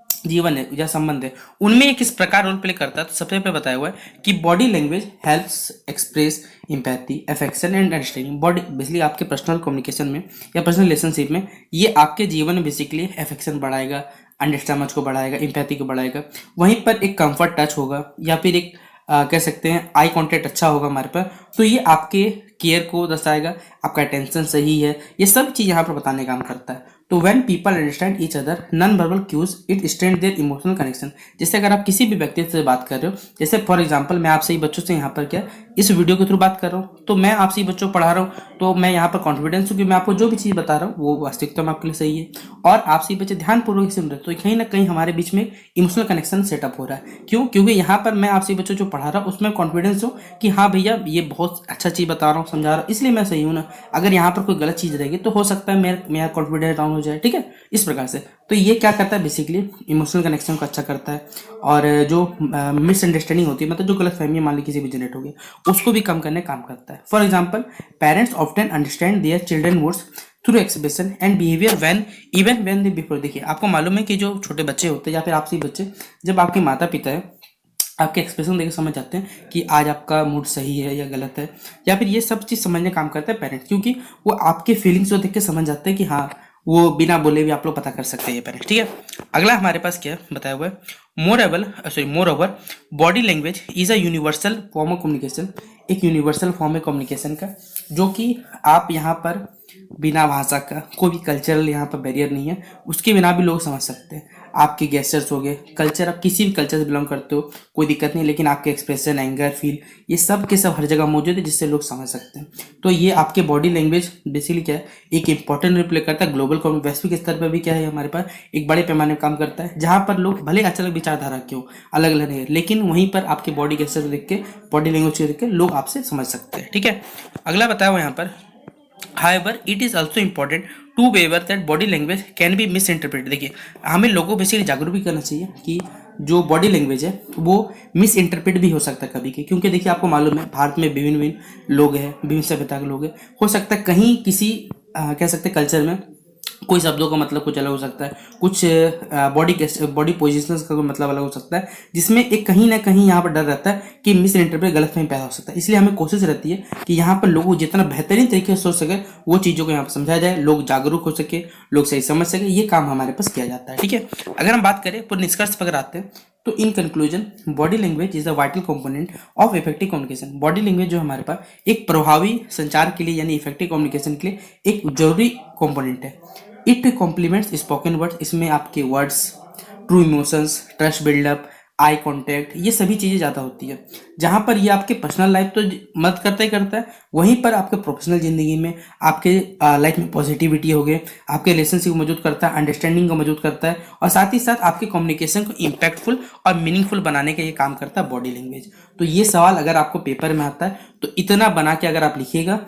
जीवन है या संबंध है उनमें ये किस प्रकार रोल प्ले करता है, तो सबसे पहले बताया हुआ है कि body language helps express empathy, affection and understanding. Body basically आपके पर्सनल कम्युनिकेशन में या पर्सनल रिलेशनशिप में ये आपके जीवन में बेसिकली अफेक्शन बढ़ाएगा, अंडरस्टैंड को बढ़ाएगा, एम्पैथी को बढ़ाएगा। वहीं पर एक कंफर्ट टच होगा या फिर एक कह सकते हैं आई कांटेक्ट अच्छा होगा हमारे पास, तो ये आपके केयर को दर्शाएगा, आपका अटेंशन सही है, ये सब चीज़ यहाँ पर बताने का काम करता है। तो when people understand each other non verbal cues it strength their emotional connection. जैसे अगर आप किसी भी व्यक्ति से बात कर रहे हो, जैसे फॉर एग्जांपल मैं आपसे ही बच्चों से यहाँ पर क्या इस वीडियो के थ्रू बात कर रहा हूँ, तो मैं आपसे ही बच्चों को पढ़ा रहा हूँ, तो मैं यहाँ पर कॉन्फिडेंस हूँ कि मैं आपको जो भी चीज़ बता रहा हूँ वो वास्तविकता में आपके लिए सही है और आपसे बच्चे ध्यानपूर्वक सुन रहे हैं, तो कहीं ना कहीं हमारे बीच में इमोशनल कनेक्शन सेटअप हो रहा है। क्यों? क्योंकि यहाँ पर मैं आपसे बच्चों जो पढ़ा रहा हूँ उसमें कॉन्फिडेंस हो कि हाँ भैया ये बहुत अच्छा चीज़ बता रहा हूँ, समझा रहा हूँ, इसलिए मैं सही हूँ ना। अगर यहाँ पर कोई गलत चीज़ रहेगी तो हो सकता है मेरा कॉन्फिडेंस डाउन हो जाए। ठीक है, इस प्रकार से तो ये क्या करता है, बेसिकली इमोशनल कनेक्शन को अच्छा करता है और जो मिसअंडरस्टैंडिंग होती है, मतलब जो गलत फहमी मान ली किसी भी जनरेट होगी, उसको भी कम करने काम करता है। For example, parents often understand their children words through expression and behaviour when even when they before. देखिए, आपको मालूम है कि जो छोटे बच्चे होते हैं या फिर आपसे बच्चे, जब आपके माता पिता है आपके एक्सप्रेशन देख के समझ जाते हैं कि आज आपका मूड सही है या गलत है, या फिर ये सब चीज़ समझने काम करता है पेरेंट्स, क्योंकि वो आपके फीलिंग्स को देख के समझ जाते हैं कि हाँ, वो बिना बोले भी आप लोग पता कर सकते हैं ये पेरेंट्स। ठीक है, अगला हमारे पास क्या बताया हुआ है, more over body language is a universal form of communication. एक यूनिवर्सल फॉर्म है कम्युनिकेशन का, जो कि आप यहाँ पर बिना भाषा का, कोई भी कल्चरल यहाँ पर बैरियर नहीं है, उसके बिना भी लोग समझ सकते हैं। आपके गेस्चर्स हो गए, कल्चर, आप किसी भी कल्चर से बिलोंग करते हो कोई दिक्कत नहीं, लेकिन आपके एक्सप्रेशन, एंगर, फील, ये सब के सब हर जगह मौजूद है, जिससे लोग समझ सकते हैं। तो ये आपके बॉडी लैंग्वेज बेसिकली क्या है, एक इंपॉर्टेंट रोल प्ले करता है ग्लोबल वैश्विक स्तर पर भी क्या है हमारे पास एक बड़े पैमाने पर काम करता है, जहाँ पर लोग भले अलग अलग विचारधारा के हो, अलग अलग नहीं, लेकिन वहीं पर आपके बॉडी गेस्चर देख के, बॉडी लैंग्वेज को देख के लोग आपसे समझ सकते हैं। ठीक है, अगला बताया हुआ यहाँ पर, However, it is also important to be aware that body language can be misinterpreted। देखिए, हमें लोगों को बेसिकली जागरूक भी करना चाहिए कि जो बॉडी लैंग्वेज है वो मिस इंटरप्रेट भी हो सकता है कभी के, क्योंकि देखिए आपको मालूम है भारत में विभिन्न विभिन्न लोग हैं, विभिन्न सभ्यता के लोग हैं, हो सकता है कहीं किसी कह सकते हैं कल्चर में कोई शब्दों का मतलब कुछ अलग हो सकता है, कुछ बॉडी पोजिशंस का कोई मतलब अलग हो सकता है, जिसमें एक कहीं ना कहीं यहाँ पर डर रहता है कि मिस इंटरप्रेट, गलतफहमी पैदा हो सकता है। इसलिए हमें कोशिश रहती है कि यहाँ पर लोगों को जितना बेहतरीन तरीके से सोच सके वो चीज़ों को यहाँ पर समझाया जाए, लोग जागरूक हो सके, लोग सही समझ सके, ये काम हमारे पास किया जाता है। ठीक है, अगर हम बात करें पूरे निष्कर्ष पर आते हैं तो in conclusion, body language is a vital component of effective communication. Body language जो हमारे पास एक प्रभावी संचार के लिए यानी इफेक्टिव कम्युनिकेशन के लिए एक जरूरी कंपोनेंट है। इट कॉम्प्लीमेंट्स स्पोकन वर्ड्स, इसमें आपके words, true emotions, trust buildup, eye contact, ये सभी चीज़ें ज़्यादा होती है। जहाँ पर ये आपके पर्सनल लाइफ तो मदद करता ही करता है, वहीं पर आपके प्रोफेशनल ज़िंदगी में, आपके लाइफ में पॉजिटिविटी हो गए, आपके रिलेशनशिप को मौजूद करता है, अंडरस्टैंडिंग को मौजूद करता है, और साथ ही साथ आपके कम्युनिकेशन को इम्पैक्टफुल और मीनिंगफुल बनाने का ये काम करता है बॉडी लैंग्वेज। तो ये सवाल अगर आपको पेपर में आता है तो इतना बना के अगर आप लिखिएगा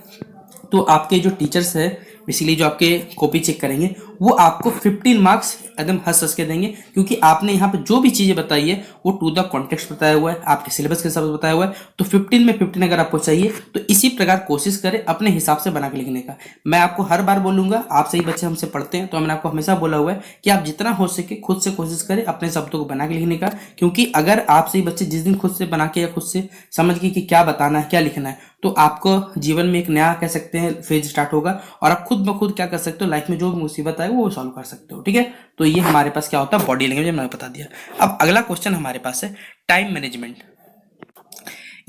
तो आपके जो टीचर्स है बेसिकली जो आपके कॉपी चेक करेंगे वो आपको 15 मार्क्स एकदम हंस हंस के देंगे, क्योंकि आपने यहाँ पे जो भी चीज़ें बताई है वो टू द कॉन्टेक्स्ट बताया हुआ है, आपके सिलेबस के हिसाब से बताया हुआ है। तो 15 में 15 अगर आपको चाहिए तो इसी प्रकार कोशिश करें अपने हिसाब से बना के लिखने का। मैं आपको हर बार बोलूँगा, आप सही बच्चे हमसे पढ़ते हैं तो मैंने आपको हमेशा बोला हुआ है कि आप जितना हो सके खुद से कोशिश करें अपने शब्दों को बना के लिखने का, क्योंकि अगर आप सही बच्चे जिस दिन खुद से बना के या खुद से समझ के कि क्या बताना है क्या लिखना है, तो आपको जीवन में एक नया कह सकते हैं फेज स्टार्ट होगा, और आप खुद ब खुद क्या कर सकते हो, लाइफ में जो भी मुसीबत आएगी वो सॉल्व कर सकते हो। ठीक है, तो ये हमारे पास क्या होता है बॉडी लैंग्वेज, मैंने बता दिया। अब अगला क्वेश्चन हमारे पास है टाइम मैनेजमेंट।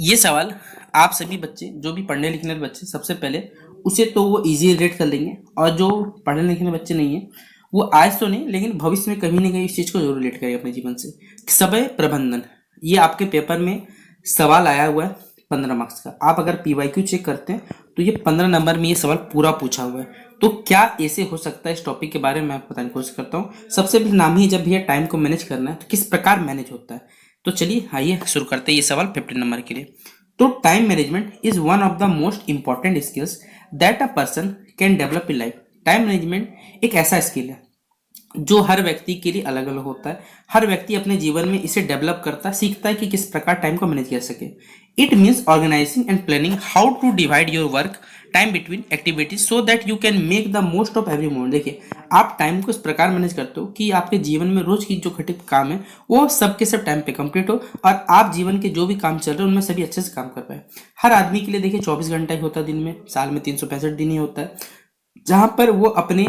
ये सवाल आप सभी बच्चे जो भी पढ़ने लिखने वाले बच्चे, सबसे पहले उसे तो वो इजी रेट कर लेंगे, और जो पढ़ने लिखने बच्चे नहीं है वो आज तो नहीं लेकिन भविष्य में कहीं ना कहीं इस चीज़ को जरूर रिलेट करेंगे अपने जीवन से। समय प्रबंधन, ये आपके पेपर में सवाल आया हुआ है 15 मार्क्स का। आप अगर PYQ चेक करते हैं तो ये 15 नंबर में ये सवाल पूरा पूछा हुआ है। तो क्या ऐसे हो सकता है, इस टॉपिक के बारे में मैं बताने की कोशिश करता हूँ। सबसे पहले नाम ही, जब भी टाइम को मैनेज करना है तो किस प्रकार मैनेज होता है, तो चलिए आइए शुरू करते हैं ये सवाल 15 नंबर के लिए। तो time management is one of the most important skills that a person can develop in life. Time management एक ऐसा स्किल है जो हर व्यक्ति के लिए अलग अलग होता है। हर व्यक्ति अपने जीवन में इसे डेवलप करता है, सीखता है कि किस प्रकार टाइम को मैनेज कर सके। It means organising and planning how to divide your work time between activities so that you can make the most of every moment. देखिए, आप टाइम को इस प्रकार मैनेज करते हो कि आपके जीवन में रोज की जो घटित काम है वो सब के सब टाइम पे कंप्लीट हो, और आप जीवन के जो भी काम चल रहे हैं उनमें सभी अच्छे से काम कर पाए। हर आदमी के लिए देखिए 24 घंटा ही होता है दिन में, साल में 365 दिन ही होता है, जहाँ पर वो अपने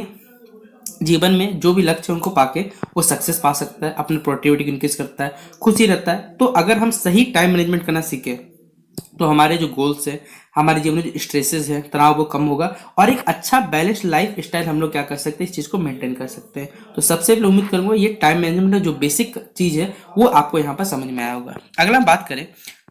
जीवन में जो भी लक्ष्य उनको पाके वो सक्सेस पा सकता है, अपनी प्रोडक्टिविटी को इंक्रीज करता है, खुशी रहता है। तो अगर हम सही टाइम मैनेजमेंट करना सीखे तो हमारे जो गोल्स है, हमारे जीवन में जो स्ट्रेसेस है, तनाव वो कम होगा, और एक अच्छा बैलेंस लाइफ स्टाइल हम लोग क्या कर सकते हैं, इस चीज़ को मेंटेन कर सकते हैं। तो सबसे पहले उम्मीद करूंगा ये टाइम मैनेजमेंट जो बेसिक चीज़ है वो आपको यहाँ पर समझ में आया होगा। अगला हम बात करें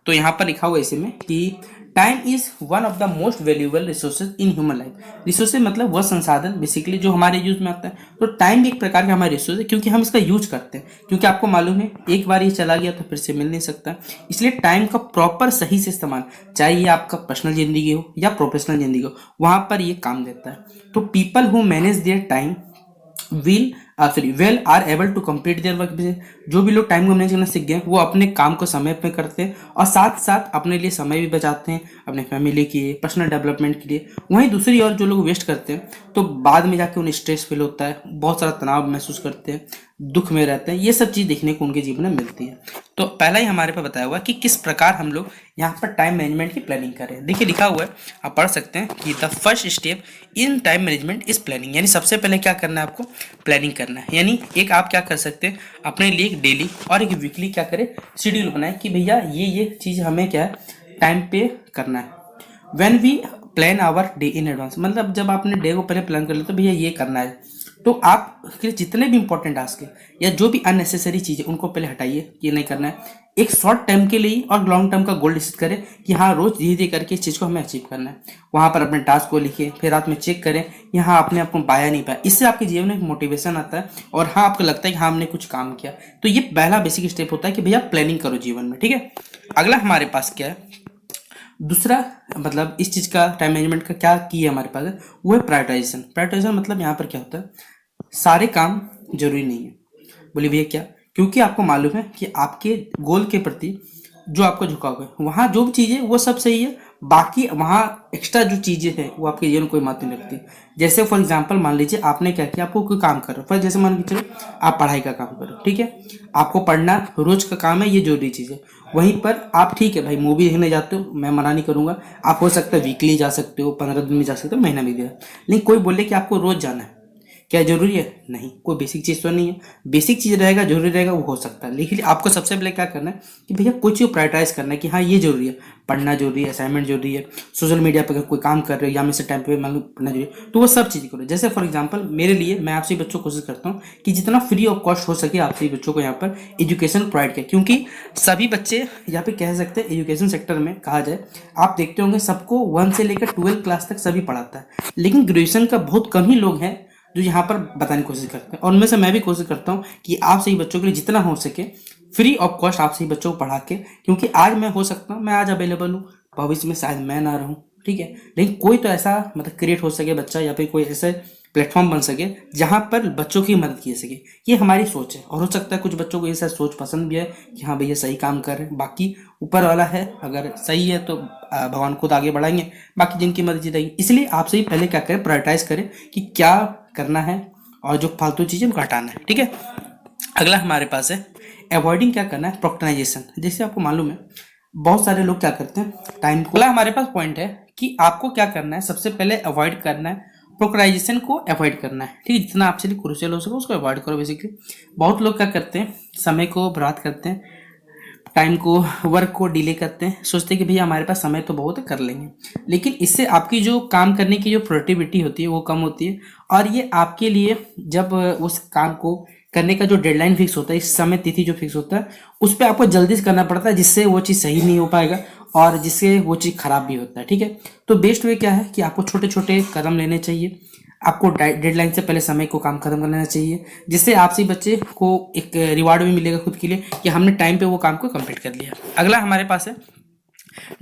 तो यहाँ पर लिखा हुआ इसी में कि time is one of the most valuable resources in human life. Resources मतलब वह संसाधन बेसिकली जो हमारे यूज में आता है। तो टाइम भी एक प्रकार का हमारा रिसोर्स है, क्योंकि हम इसका यूज करते हैं, क्योंकि आपको मालूम है एक बार ये चला गया तो फिर से मिल नहीं सकता। इसलिए टाइम का प्रॉपर सही से इस्तेमाल, चाहे ये आपका पर्सनल जिंदगी हो या प्रोफेशनल जिंदगी हो, वहां पर ये काम देता है। तो people who manage their time will sorry well are able to complete their work. जो भी लोग टाइम को मैनेज करना सीख गए वो अपने काम को समय पे करते हैं और साथ साथ अपने लिए समय भी बचाते हैं, अपने फैमिली के पर्सनल डेवलपमेंट के लिए। वहीं दूसरी ओर जो लोग वेस्ट करते हैं तो बाद में जाके उन्हें स्ट्रेस फील होता है, बहुत सारा तनाव महसूस करते हैं, दुख में रहते हैं। ये सब चीज़ देखने को उनके जीवन में मिलती है। तो पहला ही हमारे पास बताया हुआ है कि किस प्रकार हम लोग यहाँ पर टाइम मैनेजमेंट की प्लानिंग करें। देखिए लिखा हुआ है, आप पढ़ सकते हैं कि the first step in time management is planning. यानी सबसे पहले क्या करना है, आपको प्लानिंग करना है। यानी एक आप क्या कर सकते हैं, अपने लिए एक डेली और एक वीकली क्या करें, शेड्यूल बनाए कि भैया ये चीज़ हमें क्या है टाइम पे करना है। When we plan our day in advance, मतलब जब आपने डे को पहले प्लान कर लिया तो भैया ये करना है, तो आपके जितने भी इंपॉर्टेंट टास्क है या जो भी अननेसेसरी चीज़ है उनको पहले हटाइए कि नहीं करना है। एक शॉर्ट टाइम के लिए और लॉन्ग टर्म का गोल डिसाइड करें कि हाँ रोज धीरे धीरे करके इस चीज़ को हमें अचीव करना है। वहाँ पर अपने टास्क को लिखिए, फिर रात में चेक करें कि हाँ आपने आपको पाया नहीं पाया। इससे आपके जीवन में एक मोटिवेशन आता है और हाँ आपको लगता है कि हाँ हमने कुछ काम किया। तो ये पहला बेसिक स्टेप होता है कि भैया प्लानिंग करो जीवन में, ठीक है। अगला हमारे पास क्या है, दूसरा मतलब इस चीज़ का टाइम मैनेजमेंट का क्या की है हमारे पास है, वो है प्रायोरिटाइजेशन। प्रायोरिटाइजेशन मतलब यहाँ पर क्या होता है, सारे काम जरूरी नहीं है। बोलिए भैया क्या, क्योंकि आपको मालूम है कि आपके गोल के प्रति जो आपका झुकाव है वहाँ जो भी चीज़ें वो सब सही है, बाकी वहाँ एक्स्ट्रा जो चीज़ें हैं वो आपके जीवन में कोई मायने नहीं रखती। जैसे फॉर एग्जांपल मान लीजिए आपने क्या किया, आपको कोई काम कर रहे हो, फॉर जैसे मान लीजिए आप पढ़ाई का काम करो, ठीक है, आपको पढ़ना रोज का काम है, ये जरूरी चीज़ है। वहीं पर आप ठीक है भाई मूवी देखने जाते हो, मैं मना नहीं करूंगा, आप हो सकता है वीकली जा सकते हो, 15 दिन में जा सकते हो, महीना भी दिया, लेकिन कोई बोले कि आपको रोज जाना है, क्या जरूरी है? नहीं, कोई बेसिक चीज़ तो नहीं है। बेसिक चीज़ रहेगा जरूरी रहेगा वो हो सकता है, लेकिन आपको सबसे पहले क्या करना है कि भैया कुछ प्रायोरिटाइज करना है कि हाँ ये जरूरी है, पढ़ना जरूरी है, असाइनमेंट जरूरी है, सोशल मीडिया पर अगर कोई काम कर रहे हो या में से टाइम पे मान लो पढ़ना जरूरी है, तो वो सब चीज़ करो। जैसे फॉर एग्जाम्पल मेरे लिए, मैं आपसे बच्चों को कोशिश करता हूँ कि जितना फ्री ऑफ कॉस्ट हो सके आपसे बच्चों को यहाँ पर एजुकेशन प्रोवाइड करें, क्योंकि सभी बच्चे यहाँ पे कह सकते हैं एजुकेशन सेक्टर में कहा जाए, आप देखते होंगे सबको 1 से लेकर 12 क्लास तक सभी पढ़ाता है, लेकिन ग्रेजुएशन का बहुत कम ही लोग हैं जो यहाँ पर बताने की कोशिश करते हैं। और उनमें से मैं भी कोशिश करता हूँ कि आप सही बच्चों के लिए जितना हो सके फ्री ऑफ कॉस्ट आप सही बच्चों को पढ़ा के, क्योंकि आज मैं हो सकता हूँ मैं आज अवेलेबल हूँ, भविष्य में शायद मैं ना रहूँ, ठीक है, लेकिन कोई तो ऐसा मतलब क्रिएट हो सके बच्चा या फिर कोई ऐसे प्लेटफॉर्म बन सके जहाँ पर बच्चों की मदद की सके। ये हमारी सोच है और हो सकता है कुछ बच्चों को ये सब सोच पसंद भी है कि हाँ भैया सही काम कर रहे हैं, बाकी ऊपर वाला है, अगर सही है तो भगवान खुद आगे बढ़ाएंगे, बाकी जिनकी मर्जी रहेगी। इसलिए आपसे ही पहले क्या करें, प्रायोरिटाइज करें कि क्या करना है और जो फालतू चीज़ें उनको हटाना है, ठीक है। अगला हमारे पास है अवॉइडिंग, क्या करना है, प्रोक्रेस्टिनेशन। जैसे आपको मालूम है बहुत सारे लोग क्या करते हैं टाइम को, अगला हमारे पास पॉइंट है कि आपको क्या करना है, सबसे पहले अवॉइड करना है, प्रोक्रेस्टिनेशन को अवॉइड करना है, ठीक है, जितना आपसे लिए क्रूशियल हो सके उसको अवॉइड करो। बेसिकली बहुत लोग क्या करते हैं, समय को बर्बाद करते हैं, टाइम को, वर्क को डिले करते हैं, सोचते हैं कि भैया हमारे पास समय तो बहुत है कर लेंगे, लेकिन इससे आपकी जो काम करने की जो प्रोडक्टिविटी होती है वो कम होती है। और ये आपके लिए जब उस काम को करने का जो डेडलाइन फिक्स होता है, इस समय तिथि जो फिक्स होता है, उस पर आपको जल्दी से करना पड़ता है, जिससे वो चीज़ सही नहीं हो पाएगा और जिससे वो चीज़ खराब भी होता है, ठीक है। तो बेस्ट वे क्या है कि आपको छोटे छोटे कदम लेने चाहिए, आपको डेडलाइन से पहले समय को काम खत्म कर लेना चाहिए, जिससे आपसे बच्चे को एक रिवार्ड भी मिलेगा खुद के लिए कि हमने टाइम पे वो काम को कंप्लीट कर लिया। अगला हमारे पास है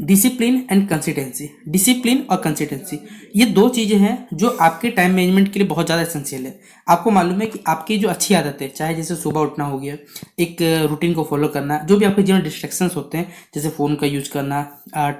डिसिप्लिन एंड कंसिस्टेंसी। डिसिप्लिन और कंसिस्टेंसी ये दो चीज़ें हैं जो आपके टाइम मैनेजमेंट के लिए बहुत ज़्यादा एसेंशियल है। आपको मालूम है कि आपकी जो अच्छी आदतें, चाहे जैसे सुबह उठना हो गया, एक रूटीन को फॉलो करना, जो भी आपके जीवन डिस्ट्रैक्शंस होते हैं जैसे फ़ोन का यूज करना,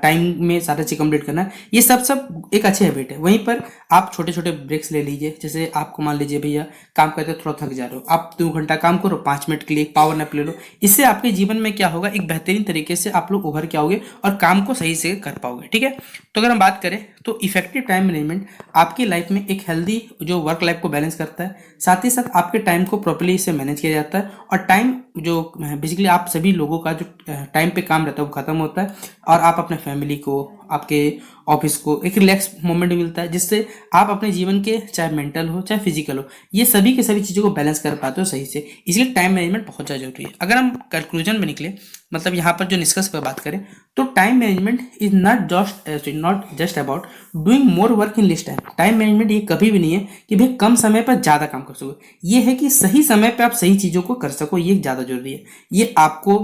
टाइम में सारा चीज़ कंप्लीट करना, ये सब एक अच्छे हैबिट है। वहीं पर आप छोटे छोटे ब्रेक्स ले लीजिए, जैसे आपको मान लीजिए भैया काम करते थोड़ा थक जा रहे हो, आप 2 घंटा काम करो, 5 मिनट के लिए एक पावर नैप ले लो। इससे आपके जीवन में क्या होगा, एक बेहतरीन तरीके से आप लोग उभर के आओगे और काम को सही से कर पाओगे, ठीक है। तो अगर हम बात करें तो इफेक्टिव टाइम मैनेजमेंट आपकी लाइफ में एक हेल्दी जो वर्क लाइफ को बैलेंस करता है, साथ ही साथ आपके टाइम को प्रॉपर्ली इसे मैनेज किया जाता है और टाइम जो बेसिकली आप सभी लोगों का जो टाइम पे काम रहता है वो खत्म होता है और आप अपने फैमिली को, आपके ऑफिस को एक रिलैक्स मोमेंट मिलता है, जिससे आप अपने जीवन के चाहे मेंटल हो चाहे फिजिकल हो, ये सभी के सभी चीज़ों को बैलेंस कर पाते हो सही से। इसलिए टाइम मैनेजमेंट बहुत ज़्यादा जरूरी है। अगर हम कंक्लूजन में निकले, मतलब यहाँ पर जो निष्कर्ष पर बात करें, तो time management is not just about doing more work in less time. Time management ये कभी भी नहीं है कि भाई कम समय पर ज़्यादा काम कर सको, ये है कि सही समय पर आप सही चीज़ों को कर सको, ये ज़्यादा जरूरी है। ये आपको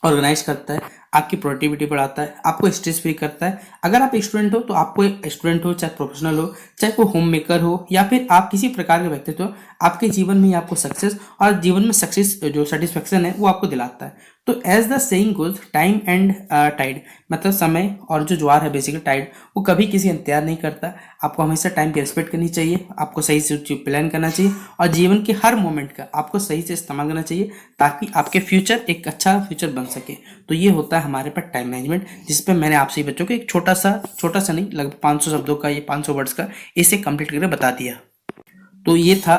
ऑर्गेनाइज करता है, आपकी प्रोडक्टिविटी बढ़ाता है, आपको स्ट्रेस फ्री करता है। अगर आप स्टूडेंट हो तो आपको, स्टूडेंट हो चाहे प्रोफेशनल हो, चाहे कोई होम मेकर हो, या फिर आप किसी प्रकार के व्यक्तित्व हो, आपके जीवन में ही आपको सक्सेस और जीवन में सक्सेस जो सेटिस्फेक्शन है वो आपको दिलाता है। तो as the saying goes, time and tide, मतलब समय और जो ज्वार है बेसिकली टाइड, वो कभी किसी इंतजार नहीं करता। आपको हमेशा टाइम की रिस्पेक्ट करनी चाहिए, आपको सही से प्लान करना चाहिए, और जीवन के हर मोमेंट का आपको सही से इस्तेमाल करना चाहिए, ताकि आपके फ्यूचर एक अच्छा फ्यूचर बन सके। तो ये होता है हमारे पास टाइम मैनेजमेंट, जिस पे मैंने आपसे बच्चों को एक छोटा सा नहीं, लगभग 500 शब्दों का, ये 500 वर्ड्स का इसे कंप्लीट करके बता दिया। तो ये था